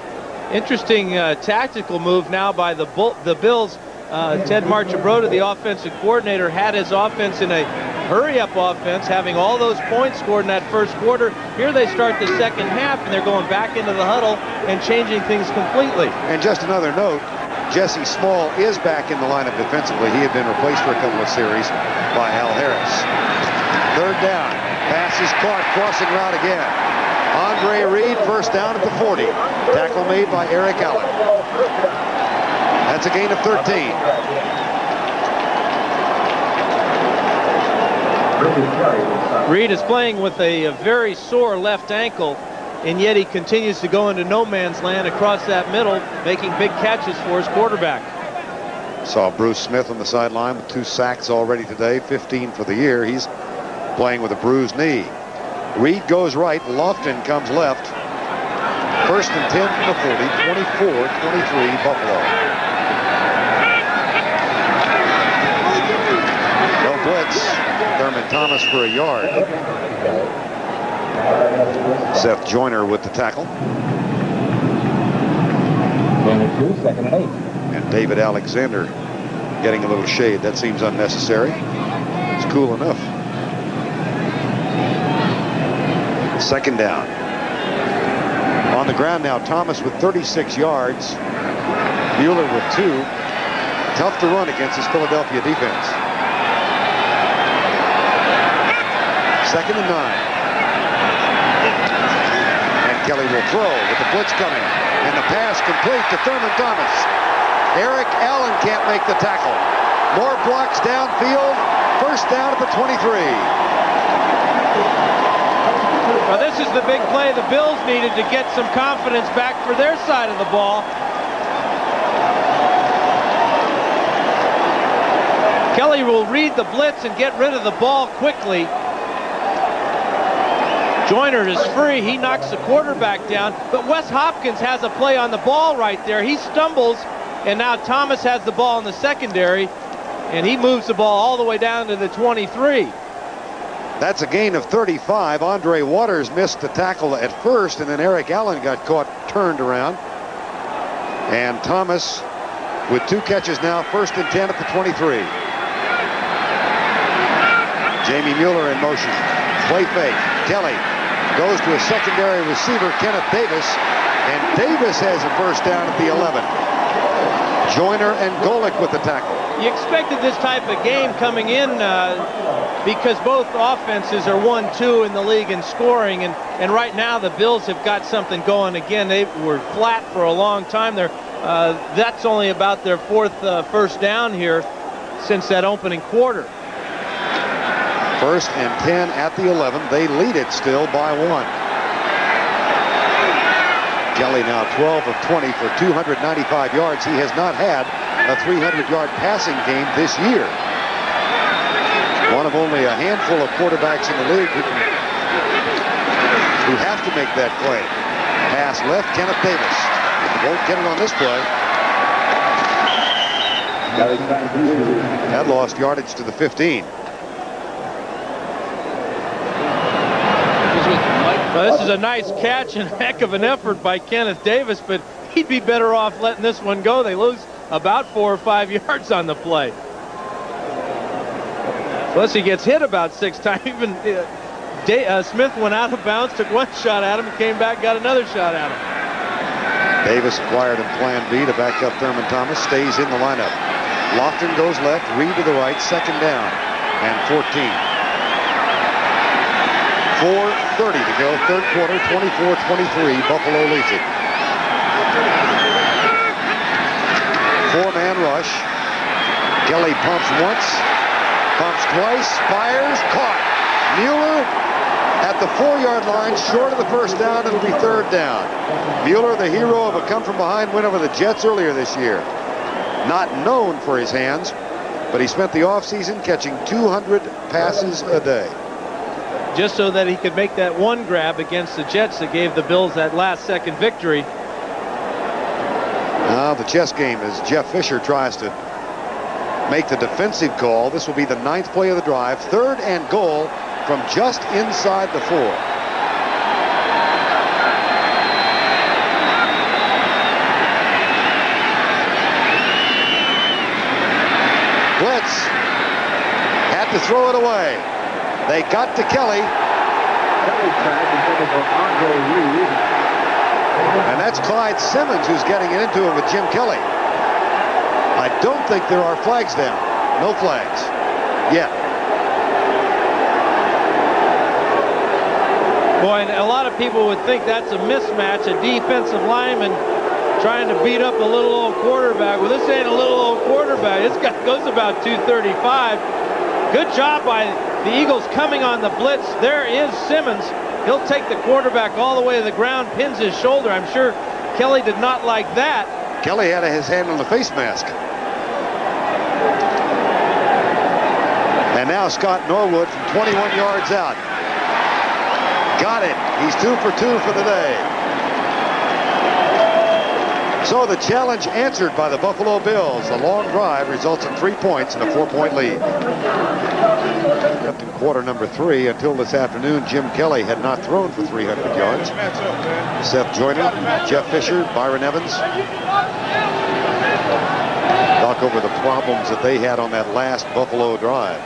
Interesting tactical move now by the Bills. Ted Marchibroda, the offensive coordinator, had his offense in a hurry-up offense, having all those points scored in that first quarter. Here they start the second half, and they're going back into the huddle and changing things completely. And just another note, Jesse Small is back in the lineup defensively. He had been replaced for a couple of series by Al Harris. Third down. Pass is caught, crossing route again. Andre Reed, first down at the 40. Tackle made by Eric Allen. That's a gain of 13. Reed is playing with a very sore left ankle, and yet he continues to go into no man's land across that middle, making big catches for his quarterback. Saw Bruce Smith on the sideline with 2 sacks already today, 15 for the year. He's playing with a bruised knee. Reed goes right, Lofton comes left. First and 10 from the 40, 24-23 Buffalo. No blitz. Thurman Thomas for a yard. Seth Joyner with the tackle. Second and 8. And David Alexander getting a little shade. That seems unnecessary. It's cool enough. Second down. On the ground now, Thomas with 36 yards. Mueller with 2. Tough to run against this Philadelphia defense. Second and 9. And Kelly will throw with the blitz coming. And the pass complete to Thurman Thomas. Eric Allen can't make the tackle. More blocks downfield. First down at the 23. Well, this is the big play the Bills needed to get some confidence back for their side of the ball. Kelly will read the blitz and get rid of the ball quickly. Joyner is free. He knocks the quarterback down. But Wes Hopkins has a play on the ball right there. He stumbles, and now Thomas has the ball in the secondary, and he moves the ball all the way down to the 23. That's a gain of 35. Andre Waters missed the tackle at first, and then Eric Allen got caught, turned around. And Thomas with 2 catches now, first and 10 at the 23. Jamie Mueller in motion. Play fake. Kelly goes to a secondary receiver, Kenneth Davis, and Davis has a first down at the 11. Joyner and Golick with the tackle. You expected this type of game coming in because both offenses are 1-2 in the league in scoring, and right now the Bills have got something going again. They were flat for a long time there. That's only about their 4th first down here since that opening quarter. First and 10 at the 11. They lead it still by 1. Kelly now 12 of 20 for 295 yards. He has not had a 300-yard passing game this year. One of only a handful of quarterbacks in the league who have to make that play. Pass left, Kenneth Davis. Won't get it on this play. That lost yardage to the 15. Well, this is a nice catch and heck of an effort by Kenneth Davis, but he'd be better off letting this one go. They lose about 4 or 5 yards on the play. Plus he gets hit about 6 times. Even Smith went out of bounds, took one shot at him, came back, got another shot at him. Davis acquired in plan B to back up Thurman Thomas, stays in the lineup. Lofton goes left, Reed to the right, 2nd down and 14. 4:30 to go, 3rd quarter, 24-23, Buffalo leads it. 4-man rush. Kelly pumps once, pumps twice, fires, caught. Mueller at the 4-yard line, short of the 1st down. It'll be 3rd down. Mueller, the hero of a come-from-behind win over the Jets earlier this year. Not known for his hands, but he spent the offseason catching 200 passes a day. Just so that he could make that one grab against the Jets that gave the Bills that last-second victory. Now the chess game as Jeff Fisher tries to make the defensive call. This will be the 9th play of the drive. 3rd and goal from just inside the 4. Blitz had to throw it away. They got to Kelly. And that's Clyde Simmons who's getting it into him with Jim Kelly. I don't think there are flags down. No flags yet. Boy, and a lot of people would think that's a mismatch, a defensive lineman trying to beat up a little old quarterback. Well, this ain't a little old quarterback. This guy goes about 235. Good job by the Eagles coming on the blitz. There is Simmons. He'll take the quarterback all the way to the ground, pins his shoulder. I'm sure Kelly did not like that. Kelly had his hand on the face mask. And now Scott Norwood from 21 yards out. Got it. He's 2 for 2 for the day. So the challenge answered by the Buffalo Bills. The long drive results in 3 points and a 4-point lead. Up in quarter number 3 until this afternoon, Jim Kelly had not thrown for 300 yards. Seth Joyner, Jeff Fisher, Byron Evans talk over the problems that they had on that last Buffalo drive.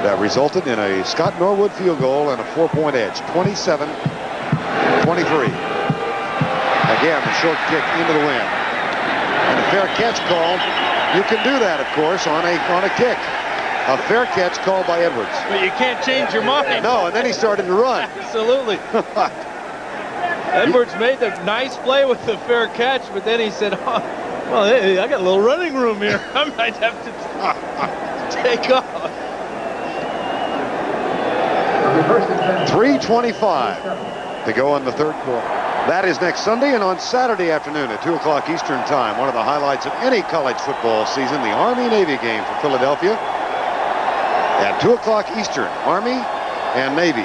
That resulted in a Scott Norwood field goal and a 4-point edge, 27-23. Again, the short kick into the wind. And a fair catch called. You can do that, of course, on a kick. A fair catch called by Edwards. But you can't change your mind. No, and then he started to run. Absolutely. Edwards made the nice play with the fair catch, but then he said, oh, well, hey, I got a little running room here. I might have to take off. 3:25 to go in the 3rd quarter. That is next Sunday, and on Saturday afternoon at 2 o'clock Eastern time, one of the highlights of any college football season, the Army-Navy game for Philadelphia. At 2 o'clock Eastern, Army and Navy.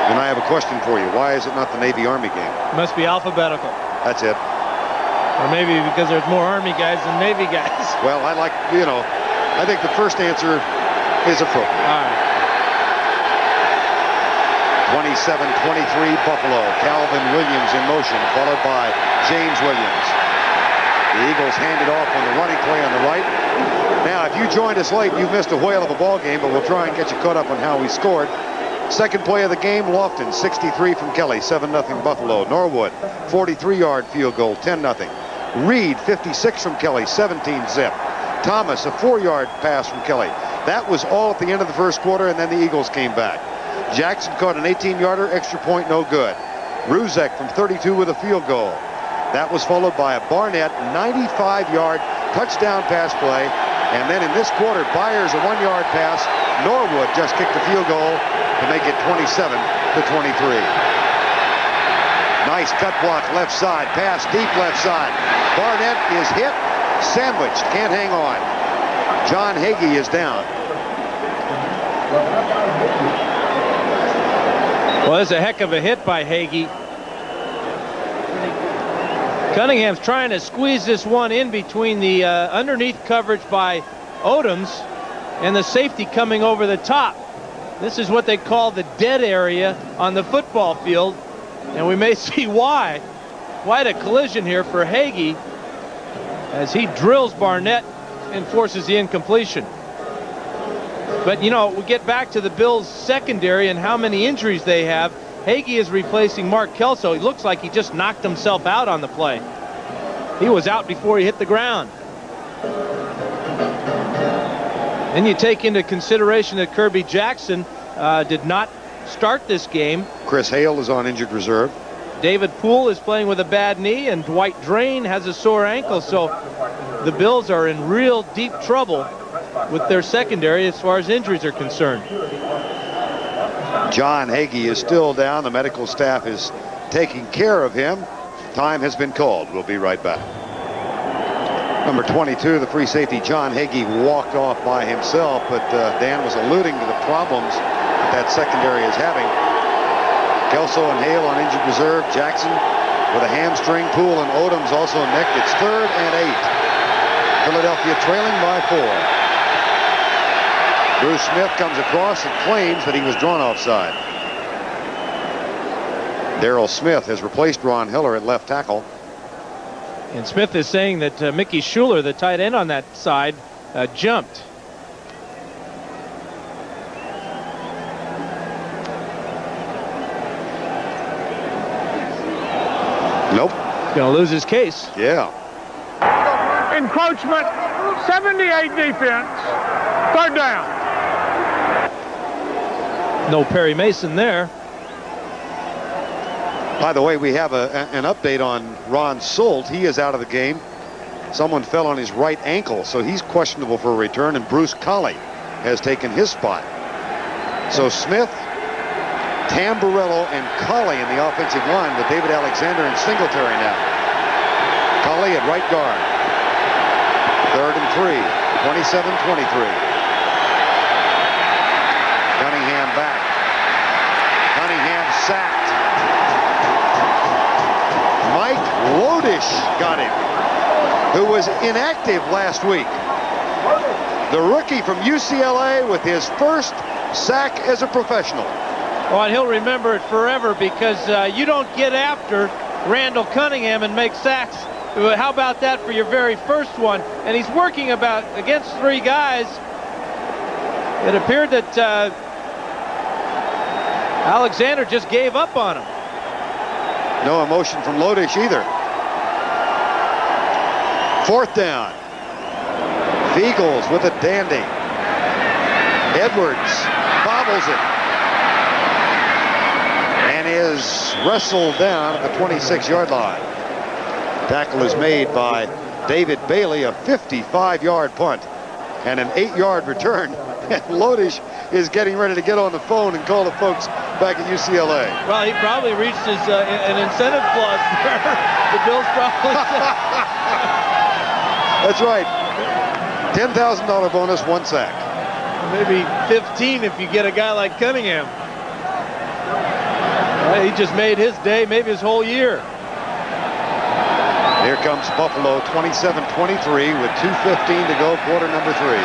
And I have a question for you. Why is it not the Navy-Army game? Must be alphabetical. That's it. Or maybe because there's more Army guys than Navy guys. Well, I like, I think the first answer is appropriate. All right. 27-23 Buffalo. Calvin Williams in motion, followed by James Williams. The Eagles hand it off on the running play on the right. Now, if you joined us late, you've missed a whale of a ball game, but we'll try and get you caught up on how we scored. 2nd play of the game, Lofton, 63 from Kelly, 7-0 Buffalo. Norwood, 43-yard field goal, 10-0. Reed, 56 from Kelly, 17-zip. Thomas, a 4-yard pass from Kelly. That was all at the end of the 1st quarter, and then the Eagles came back. Jackson caught an 18-yarder, extra point, no good. Ruzek from 32 with a field goal. That was followed by a Barnett 95-yard touchdown pass play. And then in this quarter, Byers a 1-yard pass. Norwood just kicked a field goal to make it 27-23. Nice cut block left side, pass deep left side. Barnett is hit, sandwiched, can't hang on. John Hagee is down. Well, that's a heck of a hit by Hagee. Cunningham's trying to squeeze this one in between the underneath coverage by Odoms and the safety coming over the top. This is what they call the dead area on the football field, and we may see why. Quite a collision here for Hagee as he drills Barnett and forces the incompletion. But, you know, we get back to the Bills' secondary and how many injuries they have. Hagee is replacing Mark Kelso. He looks like he just knocked himself out on the play. He was out before he hit the ground. Then you take into consideration that Kirby Jackson did not start this game. Chris Hale is on injured reserve. David Poole is playing with a bad knee, and Dwight Drain has a sore ankle. So the Bills are in real deep trouble with their secondary as far as injuries are concerned. John Hagee is still down. The medical staff is taking care of him. Time has been called. We'll be right back. Number 22, the free safety, John Hagee, walked off by himself, but Dan was alluding to the problems that secondary is having. Kelso and Hale on injured reserve. Jackson with a hamstring. Poole and Odoms also neck. It's 3rd and 8. Philadelphia trailing by 4. Bruce Smith comes across and claims that he was drawn offside. Darrell Smith has replaced Ron Hiller at left tackle. And Smith is saying that Mickey Schuler, the tight end on that side, jumped. Nope. Going to lose his case. Yeah. Encroachment, 78 defense, 3rd down. No Perry Mason there. By the way, we have an update on Ron Solt. He is out of the game. Someone fell on his right ankle, so he's questionable for a return, and Bruce Colley has taken his spot. So Smith, Tamburello, and Colley in the offensive line with David Alexander and Singletary now. Colley at right guard. 3rd and 3, 27-23. Cunningham back. Cunningham sacked. Mike Lodish got him, who was inactive last week. The rookie from UCLA with his first sack as a professional. Oh, and he'll remember it forever because you don't get after Randall Cunningham and make sacks. How about that for your very first one? And he's working against 3 guys. It appeared that Alexander just gave up on him. No emotion from Lodish either. 4th down. Eagles with a dandy. Edwards bobbles it and is wrestled down at the 26-yard line. Tackle is made by David Bailey, a 55-yard punt and an 8-yard return. And Lodish is getting ready to get on the phone and call the folks back at UCLA. Well, he probably reached his an incentive clause there. The Bills probably said. That's right. $10,000 bonus, 1 sack. Maybe 15 if you get a guy like Cunningham. Well, he just made his day, maybe his whole year. Here comes Buffalo, 27-23 with 2:15 to go, quarter number 3.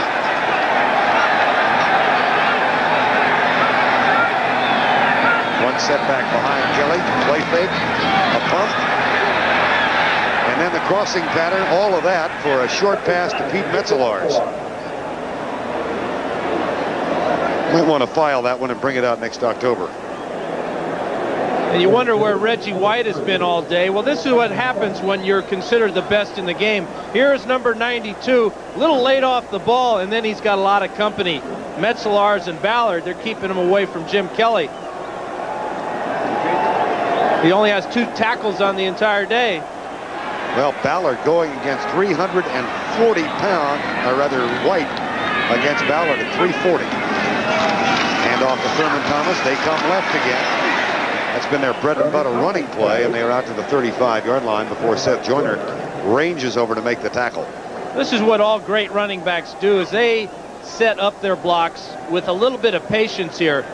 One setback behind Kelly, play fake, a pump, and then the crossing pattern, all of that for a short pass to Pete Metzelaars. Might want to file that one and bring it out next October. And you wonder where Reggie White has been all day. Well, this is what happens when you're considered the best in the game. Here's number 92, a little late off the ball, and then he's got a lot of company. Metzelaars and Ballard, they're keeping him away from Jim Kelly. He only has 2 tackles on the entire day. Well, Ballard going against 340 pound, or rather White against Ballard at 340. Hand off to Thurman Thomas. They come left again. That's been their bread and butter running play, and they are out to the 35-yard line before Seth Joyner ranges over to make the tackle. This is what all great running backs do, is they set up their blocks with a little bit of patience here.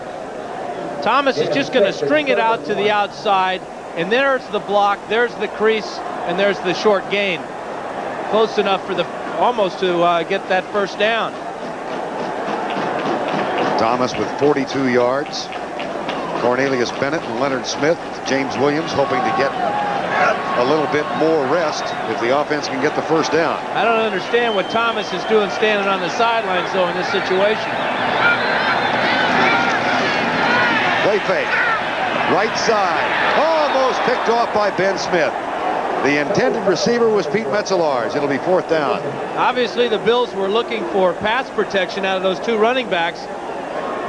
Thomas is just going to string it out to the outside, and there's the block, there's the crease, and there's the short gain. Close enough for the almost to get that first down. Thomas with 42 yards. Cornelius Bennett and Leonard Smith. James Williams hoping to get a little bit more rest if the offense can get the first down. I don't understand what Thomas is doing standing on the sidelines, though, in this situation. Play fake. Right side. Almost picked off by Ben Smith. The intended receiver was Pete Metzelaars. It'll be 4th down. Obviously, the Bills were looking for pass protection out of those 2 running backs.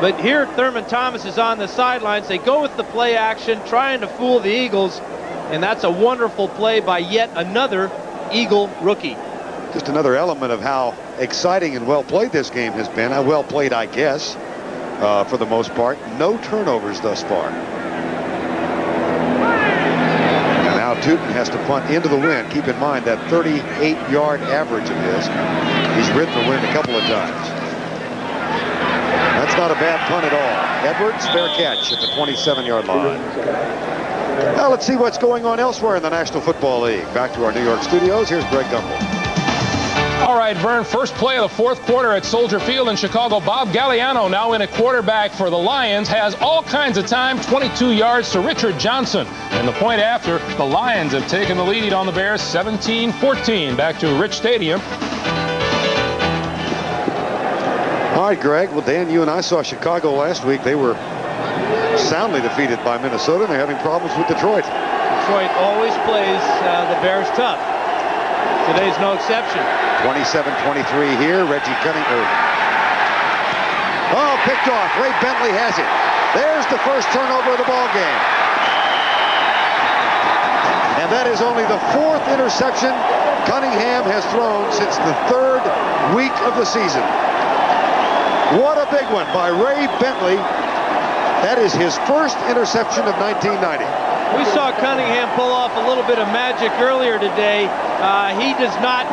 But here, Thurman Thomas is on the sidelines. They go with the play action, trying to fool the Eagles. And that's a wonderful play by yet another Eagle rookie. Just another element of how exciting and well played this game has been. Well played, I guess, for the most part. No turnovers thus far. And now Tootin has to punt into the wind. Keep in mind that 38-yard average of his. He's ridden the wind a couple of times. That's not a bad punt at all. Edwards, fair catch at the 27-yard line. Now let's see what's going on elsewhere in the National Football League. Back to our New York studios. Here's Greg Gumbel. All right, Vern, first play of the 4th quarter at Soldier Field in Chicago. Bob Galliano, now in at quarterback for the Lions, has all kinds of time, 22 yards to Richard Johnson. And the point after, the Lions have taken the lead on the Bears, 17-14. Back to Rich Stadium. All right, Greg. Well, Dan, you and I saw Chicago last week. They were soundly defeated by Minnesota, and they're having problems with Detroit. Detroit always plays the Bears tough. Today's no exception. 27-23 here. Reggie Cunningham. Oh, picked off. Ray Bentley has it. There's the first turnover of the ball game. And that is only the 4th interception Cunningham has thrown since the 3rd week of the season. What a big one by Ray Bentley. That is his first interception of 1990. We saw Cunningham pull off a little bit of magic earlier today. He does not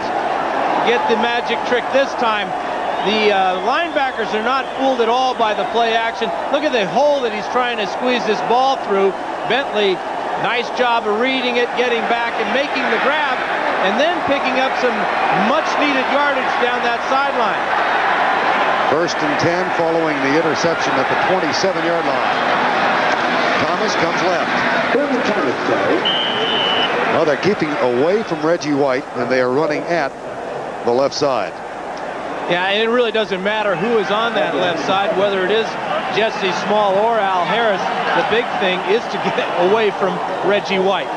get the magic trick this time. The linebackers are not fooled at all by the play action. Look at the hole that he's trying to squeeze this ball through. Bentley, nice job of reading it, getting back and making the grab, and then picking up some much-needed yardage down that sideline. 1st and 10 following the interception at the 27-yard line. Thomas comes left. Well, they're keeping away from Reggie White, and they are running at the left side. Yeah, and it really doesn't matter who is on that left side, whether it is Jesse Small or Al Harris. The big thing is to get away from Reggie White.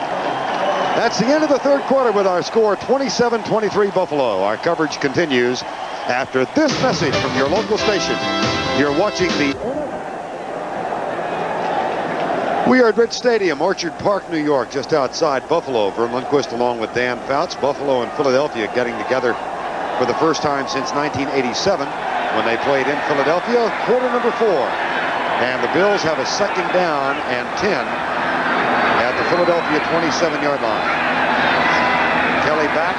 That's the end of the 3rd quarter with our score 27-23 Buffalo. Our coverage continues after this message from your local station. You're watching the... We are at Rich Stadium, Orchard Park, New York, just outside Buffalo. Vern Lundquist along with Dan Fouts. Buffalo and Philadelphia getting together for the first time since 1987 when they played in Philadelphia, quarter number 4. And the Bills have a 2nd down and 10 at the Philadelphia 27-yard line. Kelly back.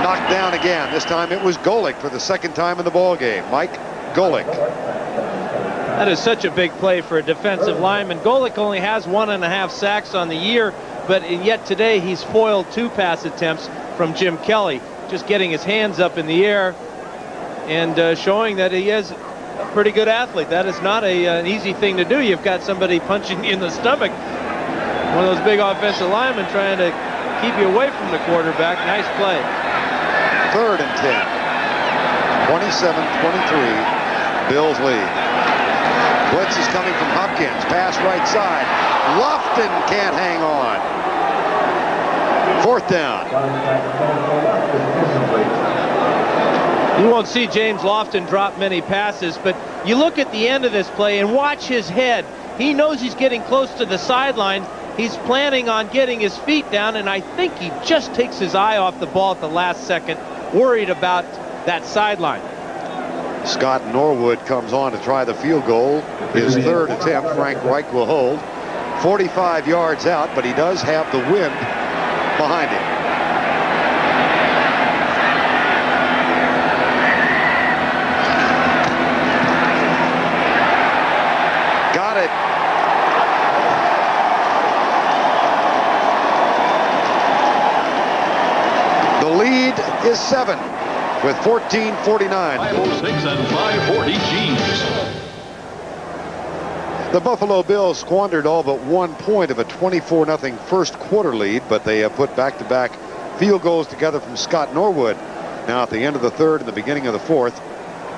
Knocked down again. This time it was Golick for the 2nd time in the ball game. Mike Golick. That is such a big play for a defensive lineman. Golick only has 1.5 sacks on the year, but yet today he's foiled 2 pass attempts from Jim Kelly. Just getting his hands up in the air and showing that he is a pretty good athlete. That is not an easy thing to do. You've got somebody punching you in the stomach. One of those big offensive linemen trying to keep you away from the quarterback. Nice play. 3rd and 10. 27-23. Bills lead. Blitz is coming from Hopkins. Pass right side. Lofton can't hang on. 4th down. You won't see James Lofton drop many passes, but you look at the end of this play and watch his head. He knows he's getting close to the sideline. He's planning on getting his feet down, and I think he just takes his eye off the ball at the last second, worried about that sideline. Scott Norwood comes on to try the field goal. His 3rd attempt. Frank Reich will hold. 45 yards out, but he does have the wind behind him. is 7 with 14:49. 506 and 540 G's. The Buffalo Bills squandered all but 1 point of a 24-0 first quarter lead, but they have put back-to-back field goals together from Scott Norwood now at the end of the third and the beginning of the fourth,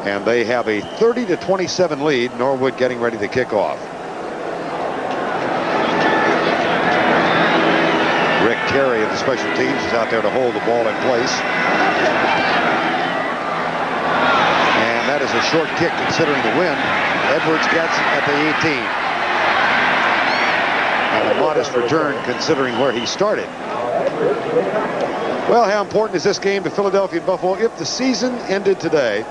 and they have a 30-27 lead. Norwood getting ready to kick off. Rick Terry of the special teams is out there to hold the ball in place. And that is a short kick considering the wind. Edwards gets it at the 18. And a modest return considering where he started. Well, how important is this game to Philadelphia and Buffalo? If the season ended today,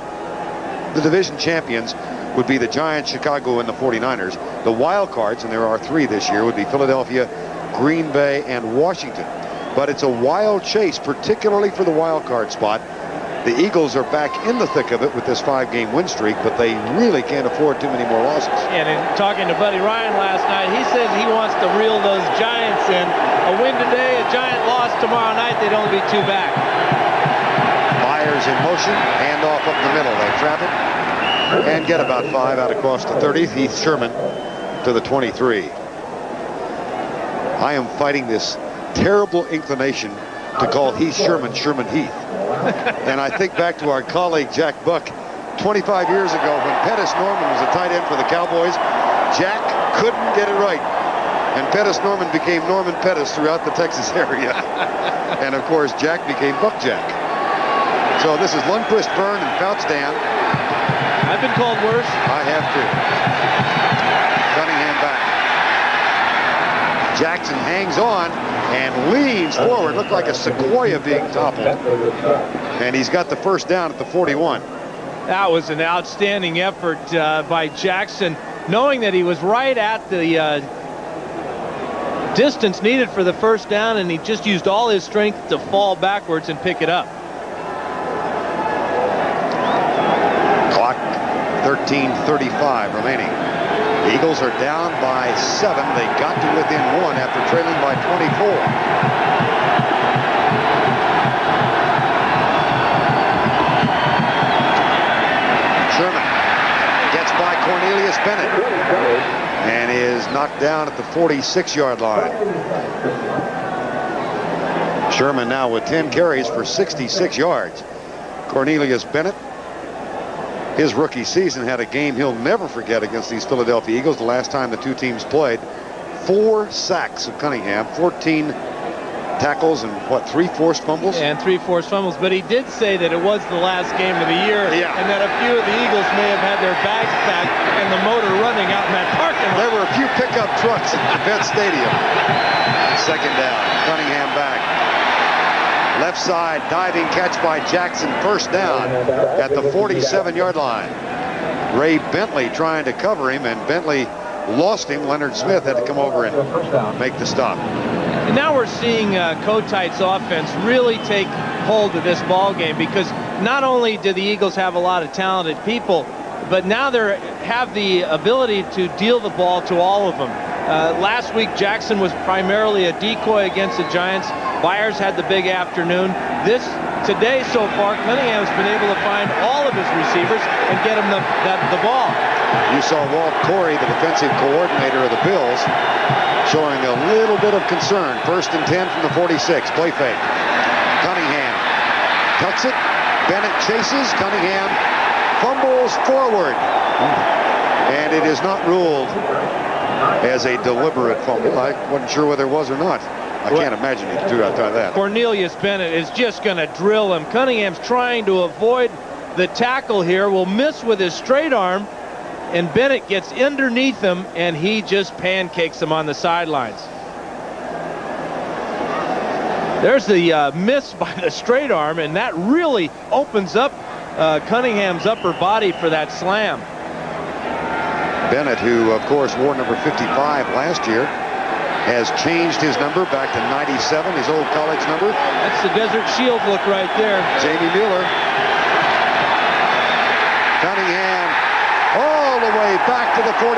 the division champions would be the Giants, Chicago, and the 49ers. The wild cards, and there are 3 this year, would be Philadelphia, Green Bay, and Washington. But it's a wild chase, particularly for the wild card spot. The Eagles are back in the thick of it with this 5-game win streak, but they really can't afford too many more losses. And in talking to Buddy Ryan last night, he says he wants to reel those Giants in. A win today, a Giant loss tomorrow night, they'd only be 2 back. Myers in motion, handoff up the middle. They trap it and get about 5 out across the 30. Heath Sherman to the 23. I am fighting this terrible inclination to call Heath Sherman Sherman Heath. And I think back to our colleague Jack Buck 25 years ago when Pettis Norman was a tight end for the Cowboys. Jack couldn't get it right. And Pettis Norman became Norman Pettis throughout the Texas area. And of course, Jack became Buck Jack. So this is Lundquist, Byrne, and Foutstan. I've been called worse. I have too. Cunningham back. Jackson hangs on and leans forward. Looked like a sequoia being toppled. And he's got the first down at the 41. That was an outstanding effort by Jackson, knowing that he was right at the distance needed for the first down, and he just used all his strength to fall backwards and pick it up. Clock 13:35 remaining. The Eagles are down by 7. They got to within 1 after trailing by 24. Sherman gets by Cornelius Bennett and is knocked down at the 46-yard line. Sherman now with 10 carries for 66 yards. Cornelius Bennett, his rookie season, had a game he'll never forget against these Philadelphia Eagles the last time the two teams played. 4 sacks of Cunningham, 14 tackles, and what, 3 forced fumbles? And 3 forced fumbles, but he did say that it was the last game of the year, and that a few of the Eagles may have had their bags packed and the motor running out in that parking lot. There were a few pickup trucks at Vet Stadium. Second down, Cunningham back. Left side, diving catch by Jackson, first down at the 47-yard line. Ray Bentley trying to cover him, and Bentley lost him. Leonard Smith had to come over and make the stop. And now we're seeing Kotite's offense really take hold of this ball game, because not only do the Eagles have a lot of talented people, but now they have the ability to deal the ball to all of them. Last week, Jackson was primarily a decoy against the Giants. Byers had the big afternoon. Today so far, Cunningham's been able to find all of his receivers and get him the ball. You saw Walt Corey, the defensive coordinator of the Bills, showing a little bit of concern. 1st and 10 from the 46. Play fake. Cunningham cuts it. Bennett chases. Cunningham fumbles forward. And it is not ruled as a deliberate fumble. I wasn't sure whether it was or not. I can't imagine he threw out that. Cornelius Bennett is just going to drill him. Cunningham's trying to avoid the tackle here. Will miss with his straight arm, and Bennett gets underneath him, and he just pancakes him on the sidelines. There's the miss by the straight arm, and that really opens up Cunningham's upper body for that slam. Bennett, who of course wore number 55 last year, has changed his number back to 97, his old college number. That's the Desert Shield look right there. Jamie Mueller. Cunningham all the way back to the 44.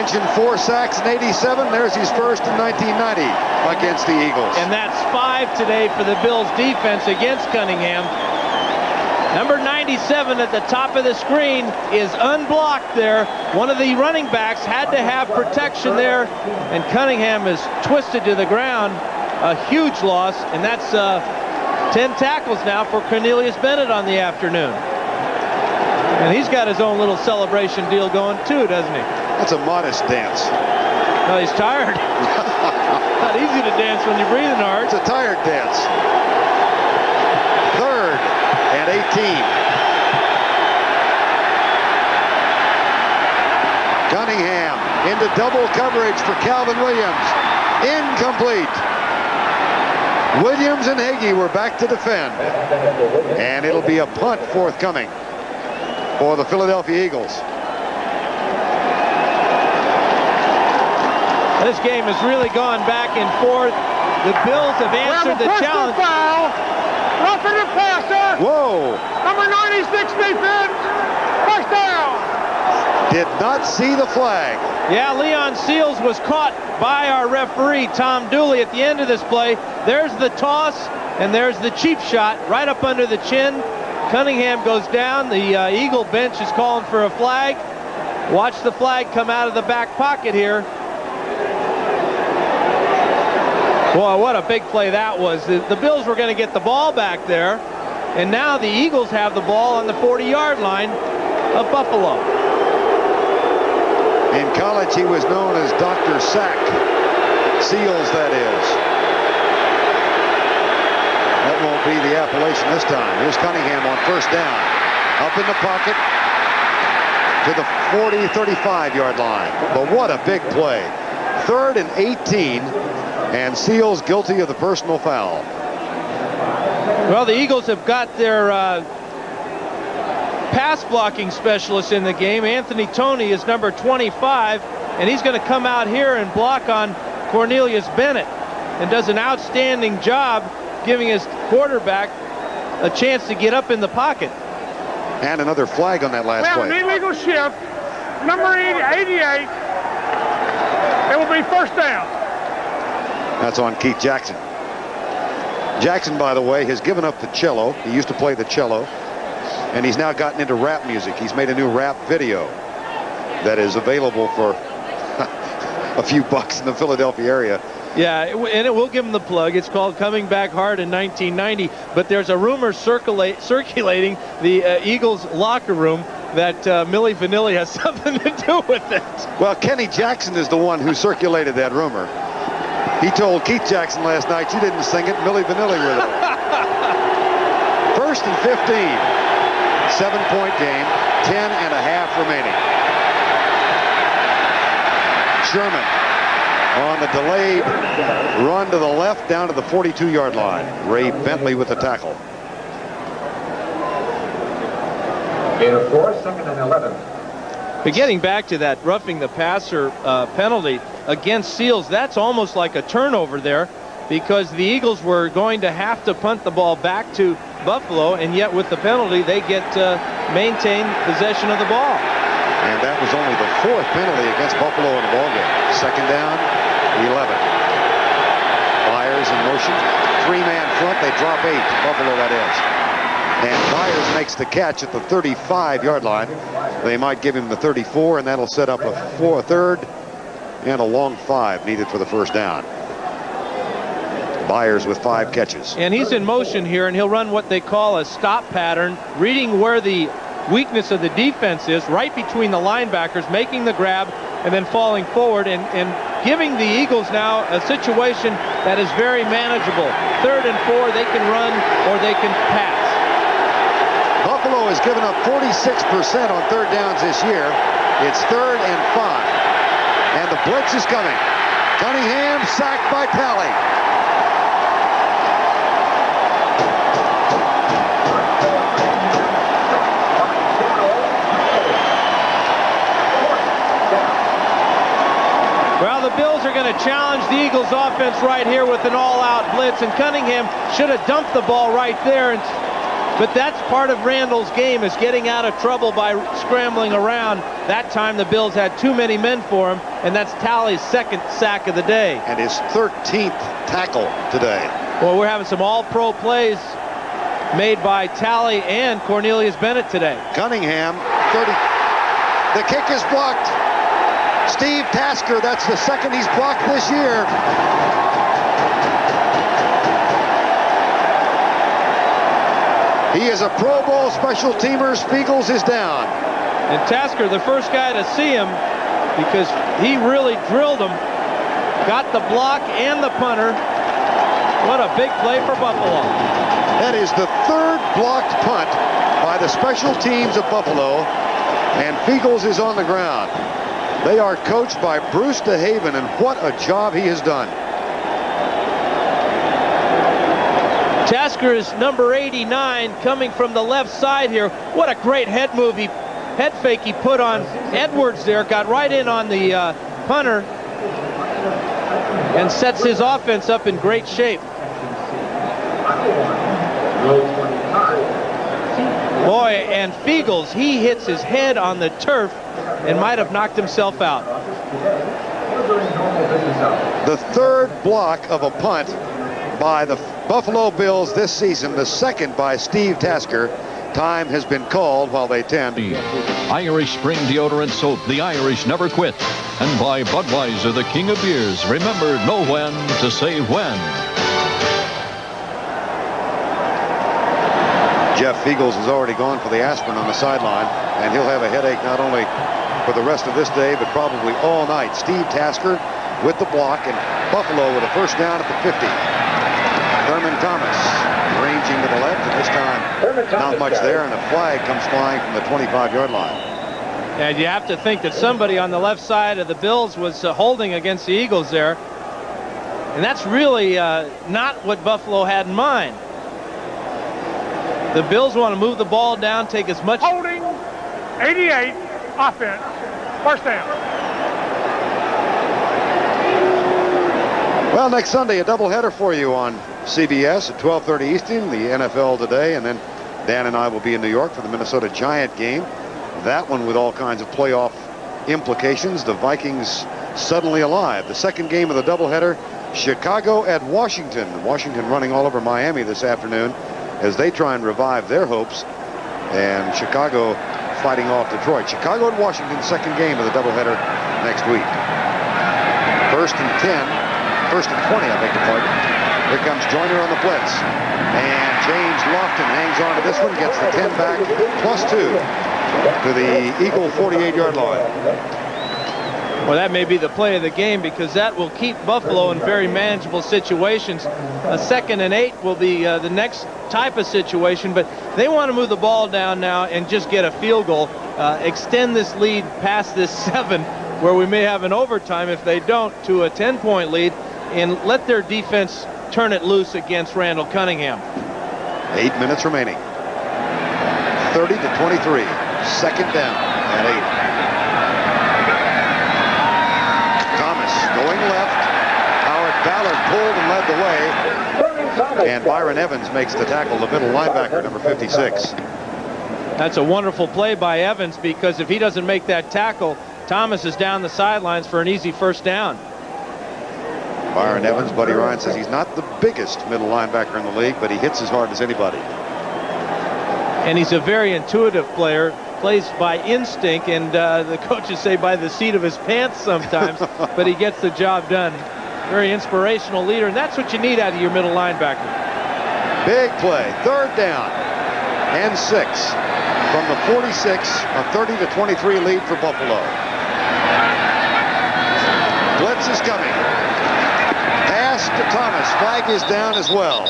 Mentioned 4 sacks in '87. There's his first in 1990 against the Eagles. And that's 5 today for the Bills defense against Cunningham. Number 97 at the top of the screen is unblocked there. One of the running backs had to have protection there, and Cunningham is twisted to the ground. A huge loss, and that's 10 tackles now for Cornelius Bennett on the afternoon. And he's got his own little celebration deal going too, doesn't he? That's a modest dance. No, he's tired. Not easy to dance when you're breathing hard. It's a tired dance. 3rd and 18. Cunningham into double coverage for Calvin Williams. Incomplete. Williams and Hagee were back to defend. And it'll be a punt forthcoming for the Philadelphia Eagles. This game has really gone back and forth. The Bills have answered the challenge. Foul. Roughing the passer. Whoa. Number 96 defense. First down. Did not see the flag. Yeah, Leon Seals was caught by our referee, Tom Dooley, at the end of this play. There's the toss, and there's the cheap shot right up under the chin. Cunningham goes down. The Eagle bench is calling for a flag. Watch the flag come out of the back pocket here. Boy, what a big play that was. The Bills were going to get the ball back there, and now the Eagles have the ball on the 40-yard line of Buffalo. In college, he was known as Dr. Sack. Seals, that is. That won't be the appellation this time. Here's Cunningham on first down. Up in the pocket to the 40, 35-yard line. But what a big play. 3rd and 18, and Seals guilty of the personal foul. Well, the Eagles have got their pass blocking specialist in the game. Anthony Toney is number 25, and he's going to come out here and block on Cornelius Bennett, and does an outstanding job giving his quarterback a chance to get up in the pocket. And another flag on that last play. Well, an illegal shift. Number 88. It will be first down. That's on Keith Jackson. Jackson, by the way, has given up the cello. He used to play the cello, and he's now gotten into rap music. He's made a new rap video that is available for a few bucks in the Philadelphia area. Yeah, and it will give him the plug. It's called Coming Back Hard in 1990. But there's a rumor circulating the Eagles locker room that Milli Vanilli has something to do with it. Well, Kenny Jackson is the one who circulated that rumor. He told Keith Jackson last night, you didn't sing it, Milli Vanilli with it. 1st and 15. 7-point game, 10.5 remaining. Sherman on the delayed run to the left down to the 42-yard line. Ray Bentley with the tackle. Gain of 4, 2nd and 11. But getting back to that roughing the passer penalty against Seals, that's almost like a turnover there, because the Eagles were going to have to punt the ball back to Buffalo, and yet with the penalty they get maintain possession of the ball. And that was only the 4th penalty against Buffalo in the ballgame. 2nd down, 11. Byers in motion. 3-man front. They drop 8. Buffalo, that is. And Byers makes the catch at the 35-yard line. They might give him the 34, and that'll set up a 3rd and a long 5 needed for the first down. Byers with 5 catches. And he's in motion here, and he'll run what they call a stop pattern, reading where the weakness of the defense is, right between the linebackers, making the grab and then falling forward, and giving the Eagles now a situation that is very manageable. 3rd and 4, they can run or they can pass. Buffalo has given up 46% on 3rd downs this year. It's 3rd and 5. And the blitz is coming. Cunningham sacked by Talley. Well, the Bills are going to challenge the Eagles offense right here with an all-out blitz, and Cunningham should have dumped the ball right there and But that's part of Randall's game, is getting out of trouble by scrambling around. That time the Bills had too many men for him, and that's Talley's second sack of the day. And his 13th tackle today. Well, we're having some all-pro plays made by Talley and Cornelius Bennett today. Cunningham, 30. The kick is blocked. Steve Tasker, that's the second he's blocked this year. He is a Pro Bowl special teamer. Spiegels is down. And Tasker, the first guy to see him, because he really drilled him. Got the block and the punter. What a big play for Buffalo. That is the third blocked punt by the special teams of Buffalo. And Spiegels is on the ground. They are coached by Bruce DeHaven, and what a job he has done. Tasker is number 89 coming from the left side here. What a great head fake he put on Edwards there. Got right in on the punter and sets his offense up in great shape. Boy, and Spiegels, he hits his head on the turf and might have knocked himself out. The third block of a punt by the Buffalo Bills this season, the second by Steve Tasker. Time has been called while they tend. Irish Spring Deodorant Soap, the Irish never quit. And by Budweiser, the king of beers. Remember, know when to say when. Jeff Spiegels has already gone for the aspirin on the sideline, and he'll have a headache not only for the rest of this day, but probably all night. Steve Tasker with the block, and Buffalo with a first down at the 50. Thurman Thomas ranging to the left, and this time not much there, and a flag comes flying from the 25-yard line. And you have to think that somebody on the left side of the Bills was holding against the Eagles there. And that's really not what Buffalo had in mind. The Bills want to move the ball down, take as much... Holding, 88, offense, first down. Well, next Sunday, a doubleheader for you on CBS at 12:30 Eastern, the NFL Today, and then Dan and I will be in New York for the Minnesota Giant game. That one with all kinds of playoff implications. The Vikings suddenly alive. The second game of the doubleheader, Chicago at Washington. Washington running all over Miami this afternoon as they try and revive their hopes, and Chicago fighting off Detroit. Chicago at Washington, second game of the doubleheader next week. First and 20, I beg your pardon. Here comes Joyner on the blitz. And James Lofton hangs on to this one, gets the 10 back, +2 to the Eagle 48-yard line. Well, that may be the play of the game, because that will keep Buffalo in very manageable situations. A 2nd and 8 will be the next type of situation, but they want to move the ball down now and just get a field goal. Extend this lead past this 7, where we may have an overtime if they don't, to a 10-point lead, and let their defense turn it loose against Randall Cunningham. 8 minutes remaining. 30-23. Second down at 8. Thomas going left. Howard Ballard pulled and led the way. And Byron Evans makes the tackle, the middle linebacker, number 56. That's a wonderful play by Evans, because if he doesn't make that tackle, Thomas is down the sidelines for an easy first down. Byron Evans, Buddy Ryan says he's not the biggest middle linebacker in the league, but he hits as hard as anybody. And he's a very intuitive player, plays by instinct, and the coaches say by the seat of his pants sometimes, but he gets the job done. Very inspirational leader, and that's what you need out of your middle linebacker. Big play, third down and 6 from the 46, a 30-23 lead for Buffalo. Blitz is coming. Pass to Thomas. Flag is down as well.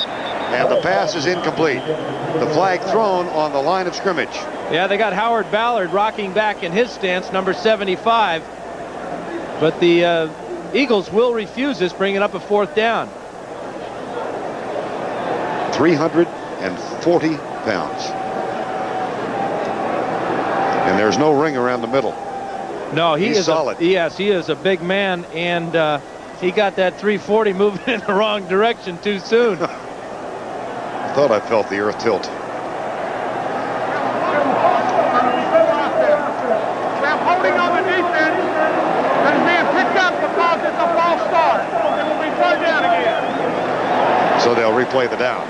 And the pass is incomplete. The flag thrown on the line of scrimmage. Yeah, they got Howard Ballard rocking back in his stance, number 75. But the Eagles will refuse this, bringing up a 4th down. 340 pounds. And there's no ring around the middle. No, he's solid. Yes, he is a big man, and he got that 340 moving in the wrong direction too soon. I thought I felt the earth tilt. So they'll replay the down.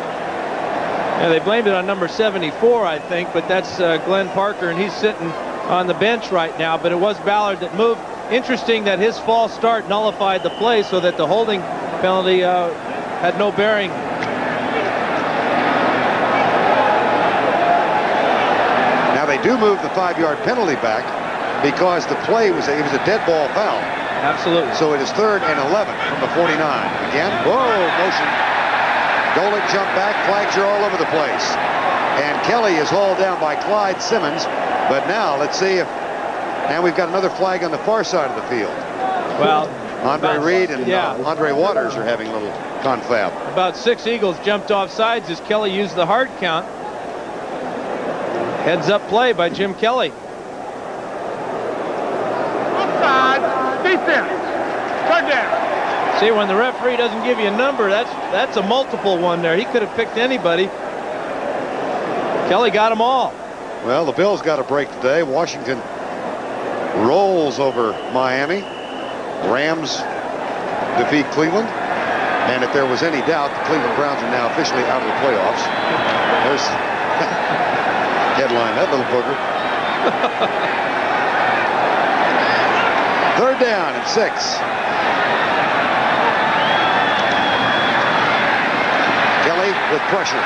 Yeah, they blamed it on number 74, I think, but that's Glenn Parker, and he's sitting on the bench right now. But it was Ballard that moved. Interesting that his false start nullified the play so that the holding penalty had no bearing. Now they do move the 5-yard penalty back because the play was a dead ball foul. Absolutely. So it is 3rd and 11 from the 49. Again, whoa, motion. Golick jumped back, flags are all over the place. And Kelly is hauled down by Clyde Simmons. But now, let's see if, now we've got another flag on the far side of the field. Well, Andre Reed and Andre Waters are having a little confab. About 6 Eagles jumped off sides as Kelly used the hard count. Heads up play by Jim Kelly. Offside, defense, third down. See, when the referee doesn't give you a number, that's a multiple one there. He could have picked anybody. Kelly got them all. Well, the Bills got a break today. Washington rolls over Miami. Rams defeat Cleveland. And if there was any doubt, the Cleveland Browns are now officially out of the playoffs. There's headline, that little booger. 3rd down and 6. Kelly with pressure.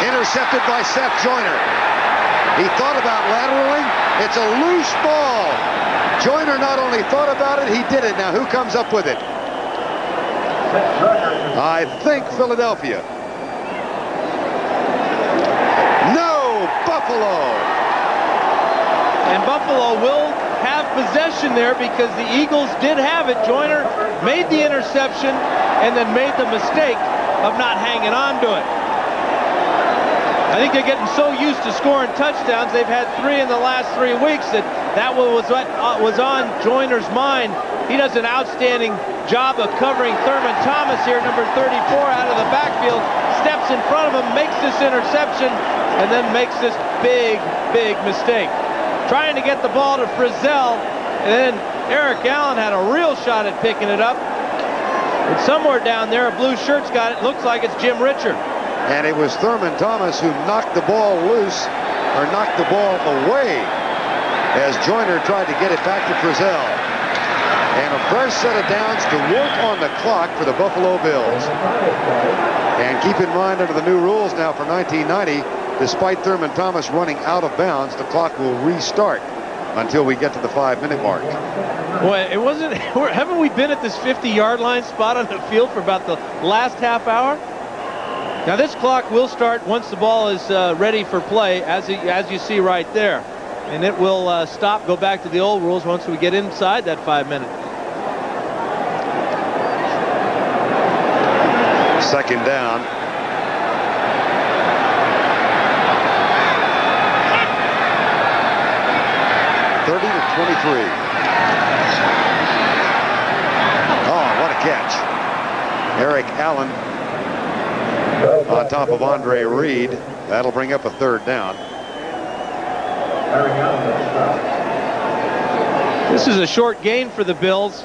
Intercepted by Seth Joyner. He thought about lateraling. It's a loose ball. Joyner not only thought about it, he did it. Now who comes up with it? I think Philadelphia. No, Buffalo. And Buffalo will have possession there because the Eagles did have it. Joyner made the interception and then made the mistake of not hanging on to it. I think they're getting so used to scoring touchdowns. They've had 3 in the last 3 weeks that was what was on Joyner's mind. He does an outstanding job of covering Thurman Thomas here, number 34, out of the backfield. Steps in front of him, makes this interception, and then makes this big, big mistake. Trying to get the ball to Frizzell, and then Eric Allen had a real shot at picking it up. And somewhere down there, a blue shirt's got it. Looks like it's Jim Richard. And it was Thurman Thomas who knocked the ball loose, or knocked the ball away, as Joyner tried to get it back to Frizzell. And a fresh set of downs to work on the clock for the Buffalo Bills. And keep in mind, under the new rules now for 1990, despite Thurman Thomas running out of bounds, the clock will restart until we get to the 5-minute mark. Boy, it wasn't, haven't we been at this 50-yard line spot on the field for about the last half hour? Now this clock will start once the ball is ready for play, as you see right there. And it will stop, go back to the old rules once we get inside that 5-minute. 2nd down. (30 to 23). Oh, what a catch. Eric Allen on top of Andre Reed. That'll bring up a 3rd down. This is a short gain for the Bills.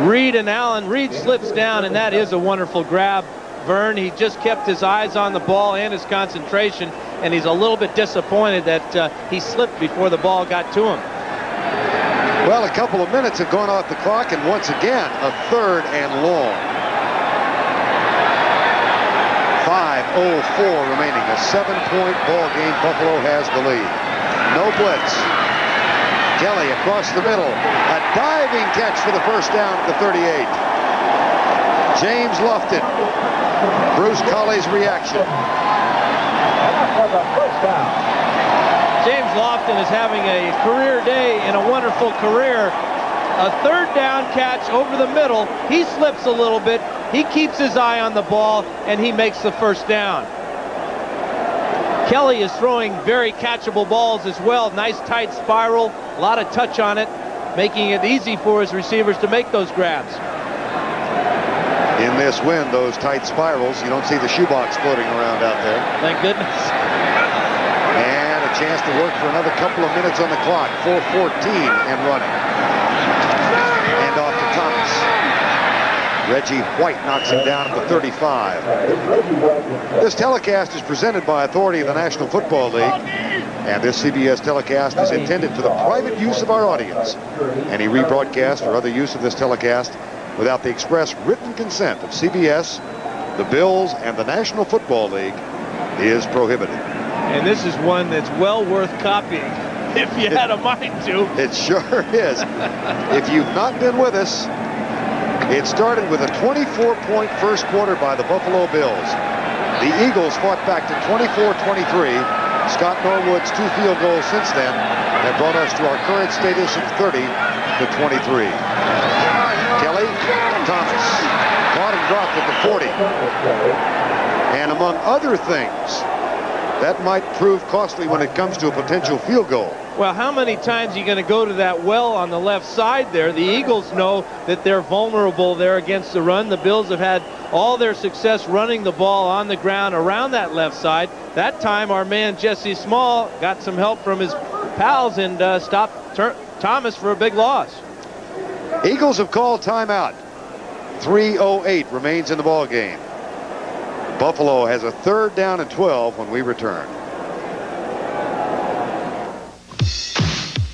Reed and Allen. Reed slips down, and that is a wonderful grab. Vern, he just kept his eyes on the ball and his concentration, and he's a little bit disappointed that he slipped before the ball got to him. Well, a couple of minutes have gone off the clock, and once again, a 3rd and long. 5:04 remaining. A 7-point ball game. Buffalo has the lead. No blitz. Kelly across the middle. A diving catch for the 1st down at the 38. James Lofton. Bruce Colley's reaction. James Lofton is having a career day and a wonderful career. A 3rd down catch over the middle. He slips a little bit. He keeps his eye on the ball, and he makes the 1st down. Kelly is throwing very catchable balls as well. Nice tight spiral, a lot of touch on it, making it easy for his receivers to make those grabs. In this wind, those tight spirals, you don't see the shoebox floating around out there. Thank goodness. And a chance to work for another couple of minutes on the clock. 4:14 and running. And off to Thomas. Reggie White knocks him down at the 35. This telecast is presented by authority of the National Football League, and this CBS telecast is intended for the private use of our audience. Any rebroadcast or other use of this telecast without the express written consent of CBS, the Bills, and the National Football League is prohibited. And this is one that's well worth copying if you had a mind to. It sure is. If you've not been with us, it started with a 24-point first quarter by the Buffalo Bills. The Eagles fought back to 24-23. Scott Norwood's 2 field goals since then have brought us to our current status of 30-23. Kelly, Thomas, caught and dropped at the 40. And among other things, that might prove costly when it comes to a potential field goal. Well, how many times are you going to go to that well on the left side there? The Eagles know that they're vulnerable there against the run. The Bills have had all their success running the ball on the ground around that left side. That time, our man Jesse Small got some help from his pals and stopped Thomas for a big loss. Eagles have called timeout. 3:08 remains in the ball game. Buffalo has a 3rd down and 12 when we return.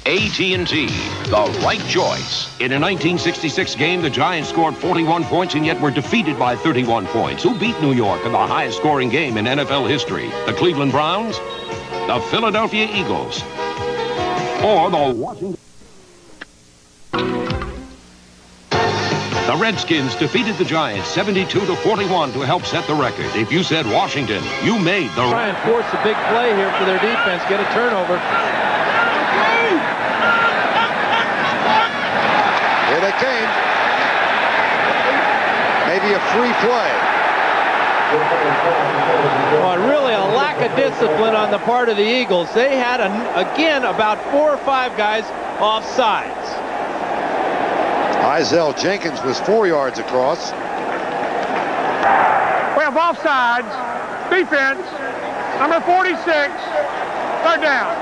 AT&T, the right choice. In a 1966 game, the Giants scored 41 points and yet were defeated by 31 points. Who beat New York in the highest scoring game in NFL history? The Cleveland Browns, the Philadelphia Eagles, or the Washington... The Redskins defeated the Giants 72-41 to help set the record. If you said Washington, you made the... Try and force a big play here for their defense, get a turnover. Here they came. Maybe a free play. Well, really a lack of discipline on the part of the Eagles. They had, again, about 4 or 5 guys off sides. Izell Jenkins was 4 yards across. We have offsides. Defense. Number 46. 3rd down.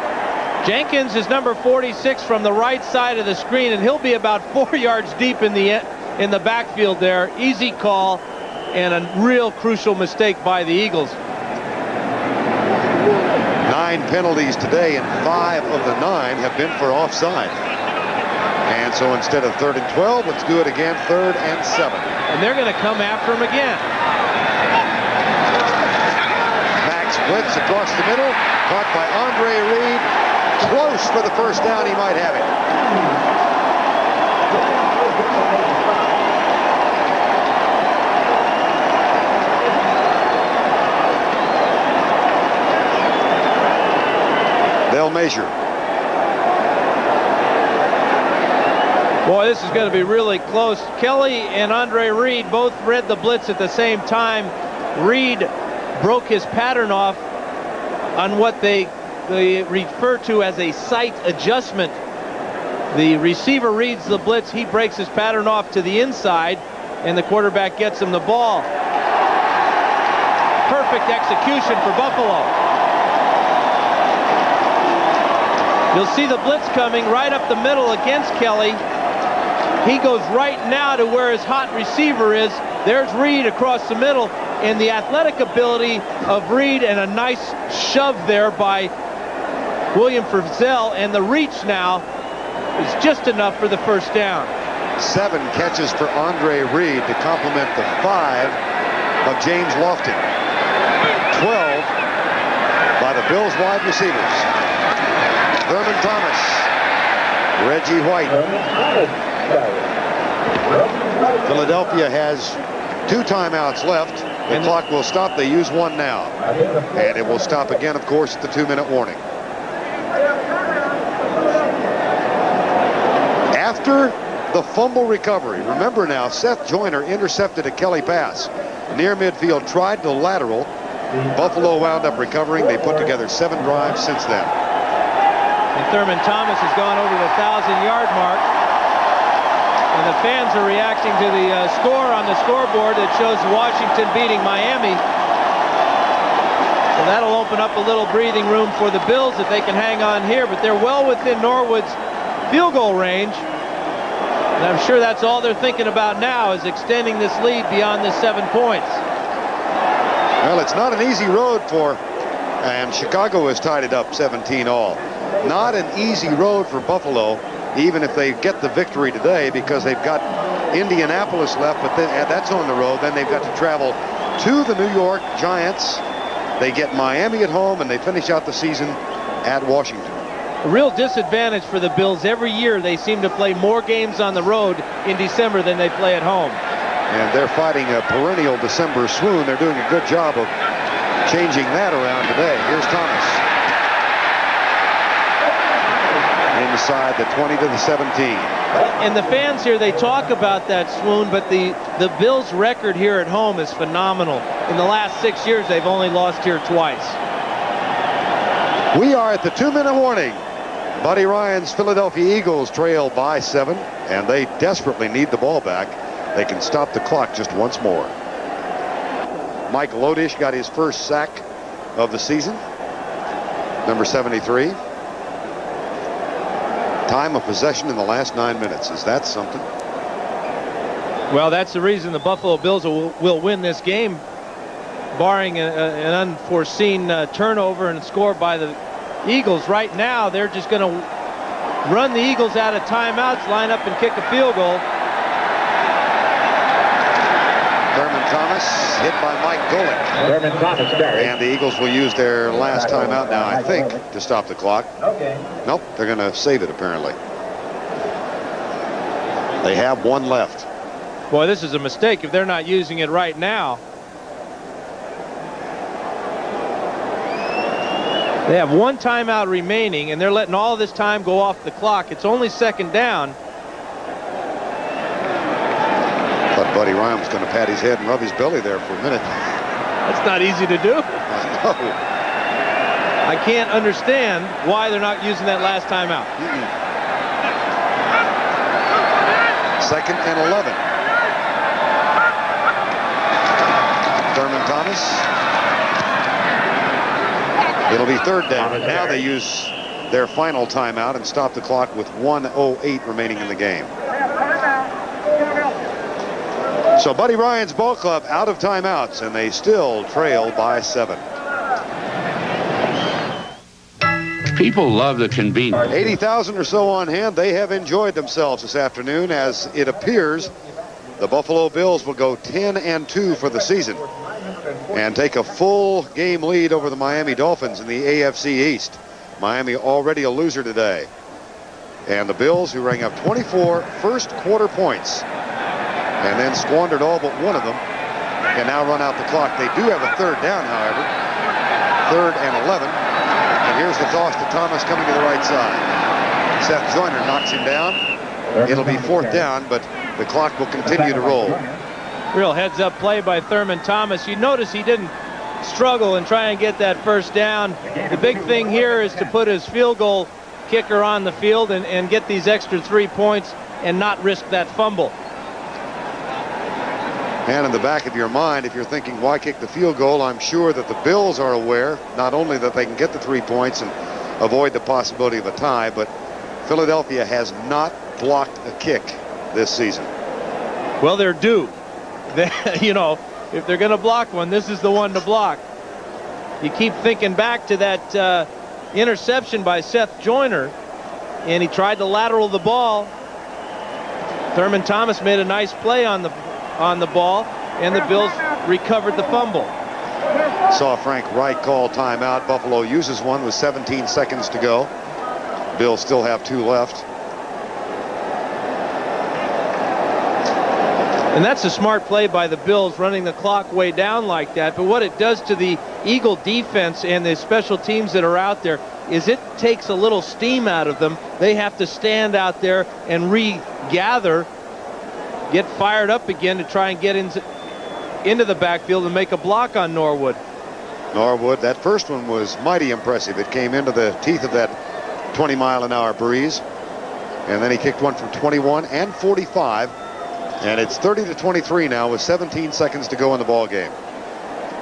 Jenkins is number 46 from the right side of the screen, and he'll be about 4 yards deep in the backfield there. Easy call and a real crucial mistake by the Eagles. 9 penalties today, and 5 of the 9 have been for offside. And so instead of 3rd and 12, let's do it again, 3rd and 7. And they're going to come after him again. Max blitz across the middle, caught by Andre Reed. Close for the 1st down. He might have it. They'll measure. Boy, this is going to be really close. Kelly and Andre Reed both read the blitz at the same time. Reed broke his pattern off on what they refer to as a sight adjustment. The receiver reads the blitz, he breaks his pattern off to the inside, and the quarterback gets him the ball. Perfect execution for Buffalo. You'll see the blitz coming right up the middle against Kelly. He goes right now to where his hot receiver is. There's Reed across the middle, and the athletic ability of Reed and a nice shove there by William Frizzell, and the reach now is just enough for the 1st down. 7 catches for Andre Reed to complement the 5 of James Lofton. 12 by the Bills wide receivers. Thurman Thomas, Reggie White. Philadelphia has 2 timeouts left. The clock will stop. They use 1 now. And it will stop again, of course, at the 2-minute warning. After the fumble recovery, remember now, Seth Joyner intercepted a Kelly pass. Near midfield, tried to lateral. Buffalo wound up recovering. They put together 7 drives since then. And Thurman Thomas has gone over the 1,000-yard mark. And the fans are reacting to the score on the scoreboard that shows Washington beating Miami. So that'll open up a little breathing room for the Bills if they can hang on here. But they're well within Norwood's field goal range. And I'm sure that's all they're thinking about now, is extending this lead beyond the 7 points. Well, it's not an easy road for, and Chicago has tied it up 17 all. Not an easy road for Buffalo, even if they get the victory today, because they've got Indianapolis left, but that's on the road. Then they've got to travel to the New York Giants. They get Miami at home, and they finish out the season at Washington. A real disadvantage for the Bills. Every year they seem to play more games on the road in December than they play at home. And they're fighting a perennial December swoon. They're doing a good job of changing that around today. Here's Thomas. Inside the 20 to the 17. And the fans here, they talk about that swoon, but the Bills' record here at home is phenomenal. In the last 6 years, they've only lost here twice. We are at the 2-minute warning. Buddy Ryan's Philadelphia Eagles trail by 7, and they desperately need the ball back. They can stop the clock just once more. Mike Lodish got his first sack of the season, number 73. Time of possession in the last 9 minutes. Is that something? Well, that's the reason the Buffalo Bills will win this game, barring an unforeseen turnover and score by the Eagles. Right now, they're just going to run the Eagles out of timeouts, line up and kick a field goal. Thurman Thomas hit by Mike Golick. Thurman Thomas carry. And the Eagles will use their last timeout now, I think, to stop the clock. Okay. Nope, they're going to save it, apparently. They have one left. Boy, this is a mistake if they're not using it right now. They have one timeout remaining, and they're letting all this time go off the clock. It's only second down. Thought Buddy Ryan was going to pat his head and rub his belly there for a minute. That's not easy to do. I know. I can't understand why they're not using that last timeout. Second and 11. Thurman Thomas. It'll be third down. Now they use their final timeout and stop the clock with 1:08 remaining in the game. So Buddy Ryan's ball club out of timeouts, and they still trail by 7. People love the convenience. 80,000 or so on hand. They have enjoyed themselves this afternoon, as it appears the Buffalo Bills will go 10-2 for the season and take a full game lead over the Miami Dolphins in the AFC East. Miami already a loser today. And the Bills, who rang up 24 first quarter points and then squandered all but one of them, can now run out the clock. They do have a third down, however. 3rd and 11. And here's the toss to Thomas coming to the right side. Seth Joyner knocks him down. It'll be 4th down, but the clock will continue to roll. Real heads-up play by Thurman Thomas. You notice he didn't struggle and try and get that first down. The big thing here is to put his field goal kicker on the field and get these extra 3 points and not risk that fumble. And in the back of your mind, if you're thinking, why kick the field goal, I'm sure that the Bills are aware not only that they can get the 3 points and avoid the possibility of a tie, but Philadelphia has not blocked a kick this season. Well, they're due. You know, if they're going to block one, this is the one to block. You keep thinking back to that interception by Seth Joyner, and he tried to lateral the ball. Thurman Thomas made a nice play on the ball, and the Bills recovered the fumble. Saw Frank Reich call timeout. Buffalo uses one with 17 seconds to go. Bills still have 2 left. And that's a smart play by the Bills, running the clock way down like that. But what it does to the Eagle defense and the special teams that are out there is it takes a little steam out of them. They have to stand out there and regather, get fired up again to try and get into the backfield and make a block on Norwood. Norwood, that first one was mighty impressive. It came into the teeth of that 20-mile-an-hour breeze. And then he kicked one from 21 and 45. And it's 30-23 now with 17 seconds to go in the ball game.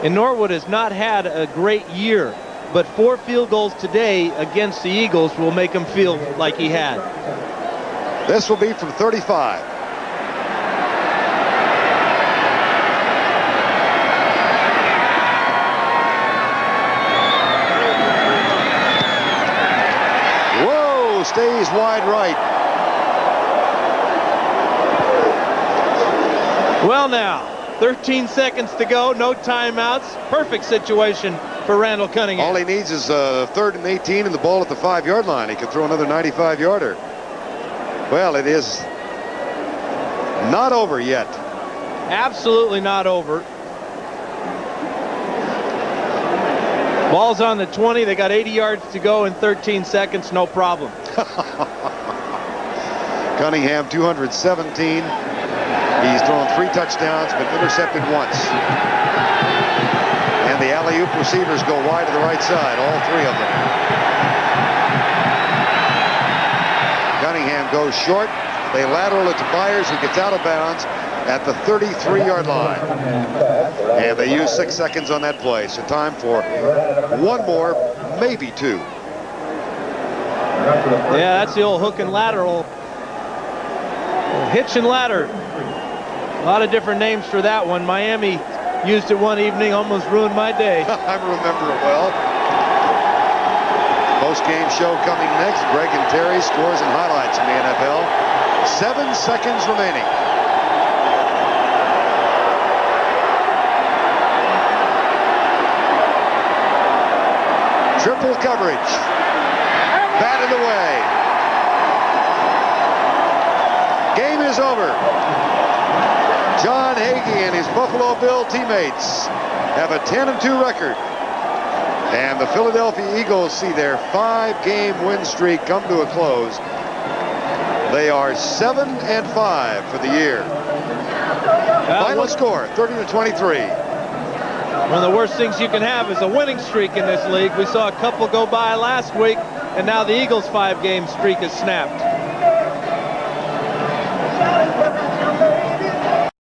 And Norwood has not had a great year, but 4 field goals today against the Eagles will make him feel like he had. This will be from 35. Whoa, stays wide right. Well now, 13 seconds to go, no timeouts. Perfect situation for Randall Cunningham. All he needs is 3rd and 18 and the ball at the 5-yard line. He could throw another 95-yarder. Well, it is not over yet. Absolutely not over. Ball's on the 20. They got 80 yards to go in 13 seconds. No problem. Cunningham, 217. He's thrown 3 touchdowns, been intercepted once. And the alley-oop receivers go wide to the right side, all 3 of them. Cunningham goes short. They lateral it to Byers, who gets out of bounds at the 33-yard line. And they use 6 seconds on that play. So time for 1 more, maybe 2. Yeah, that's the old hook and lateral. Hitch and ladder. A lot of different names for that one. Miami used it one evening, almost ruined my day. I remember it well. Post-game show coming next. Greg and Terry, scores and highlights in the NFL. 7 seconds remaining. Triple coverage. Batted away. Game is over. John Hagee and his Buffalo Bill teammates have a 10-2 record. And the Philadelphia Eagles see their 5-game win streak come to a close. They are 7-5 for the year. Final score, 30-23. One of the worst things you can have is a winning streak in this league. We saw a couple go by last week, and now the Eagles' 5-game streak is snapped.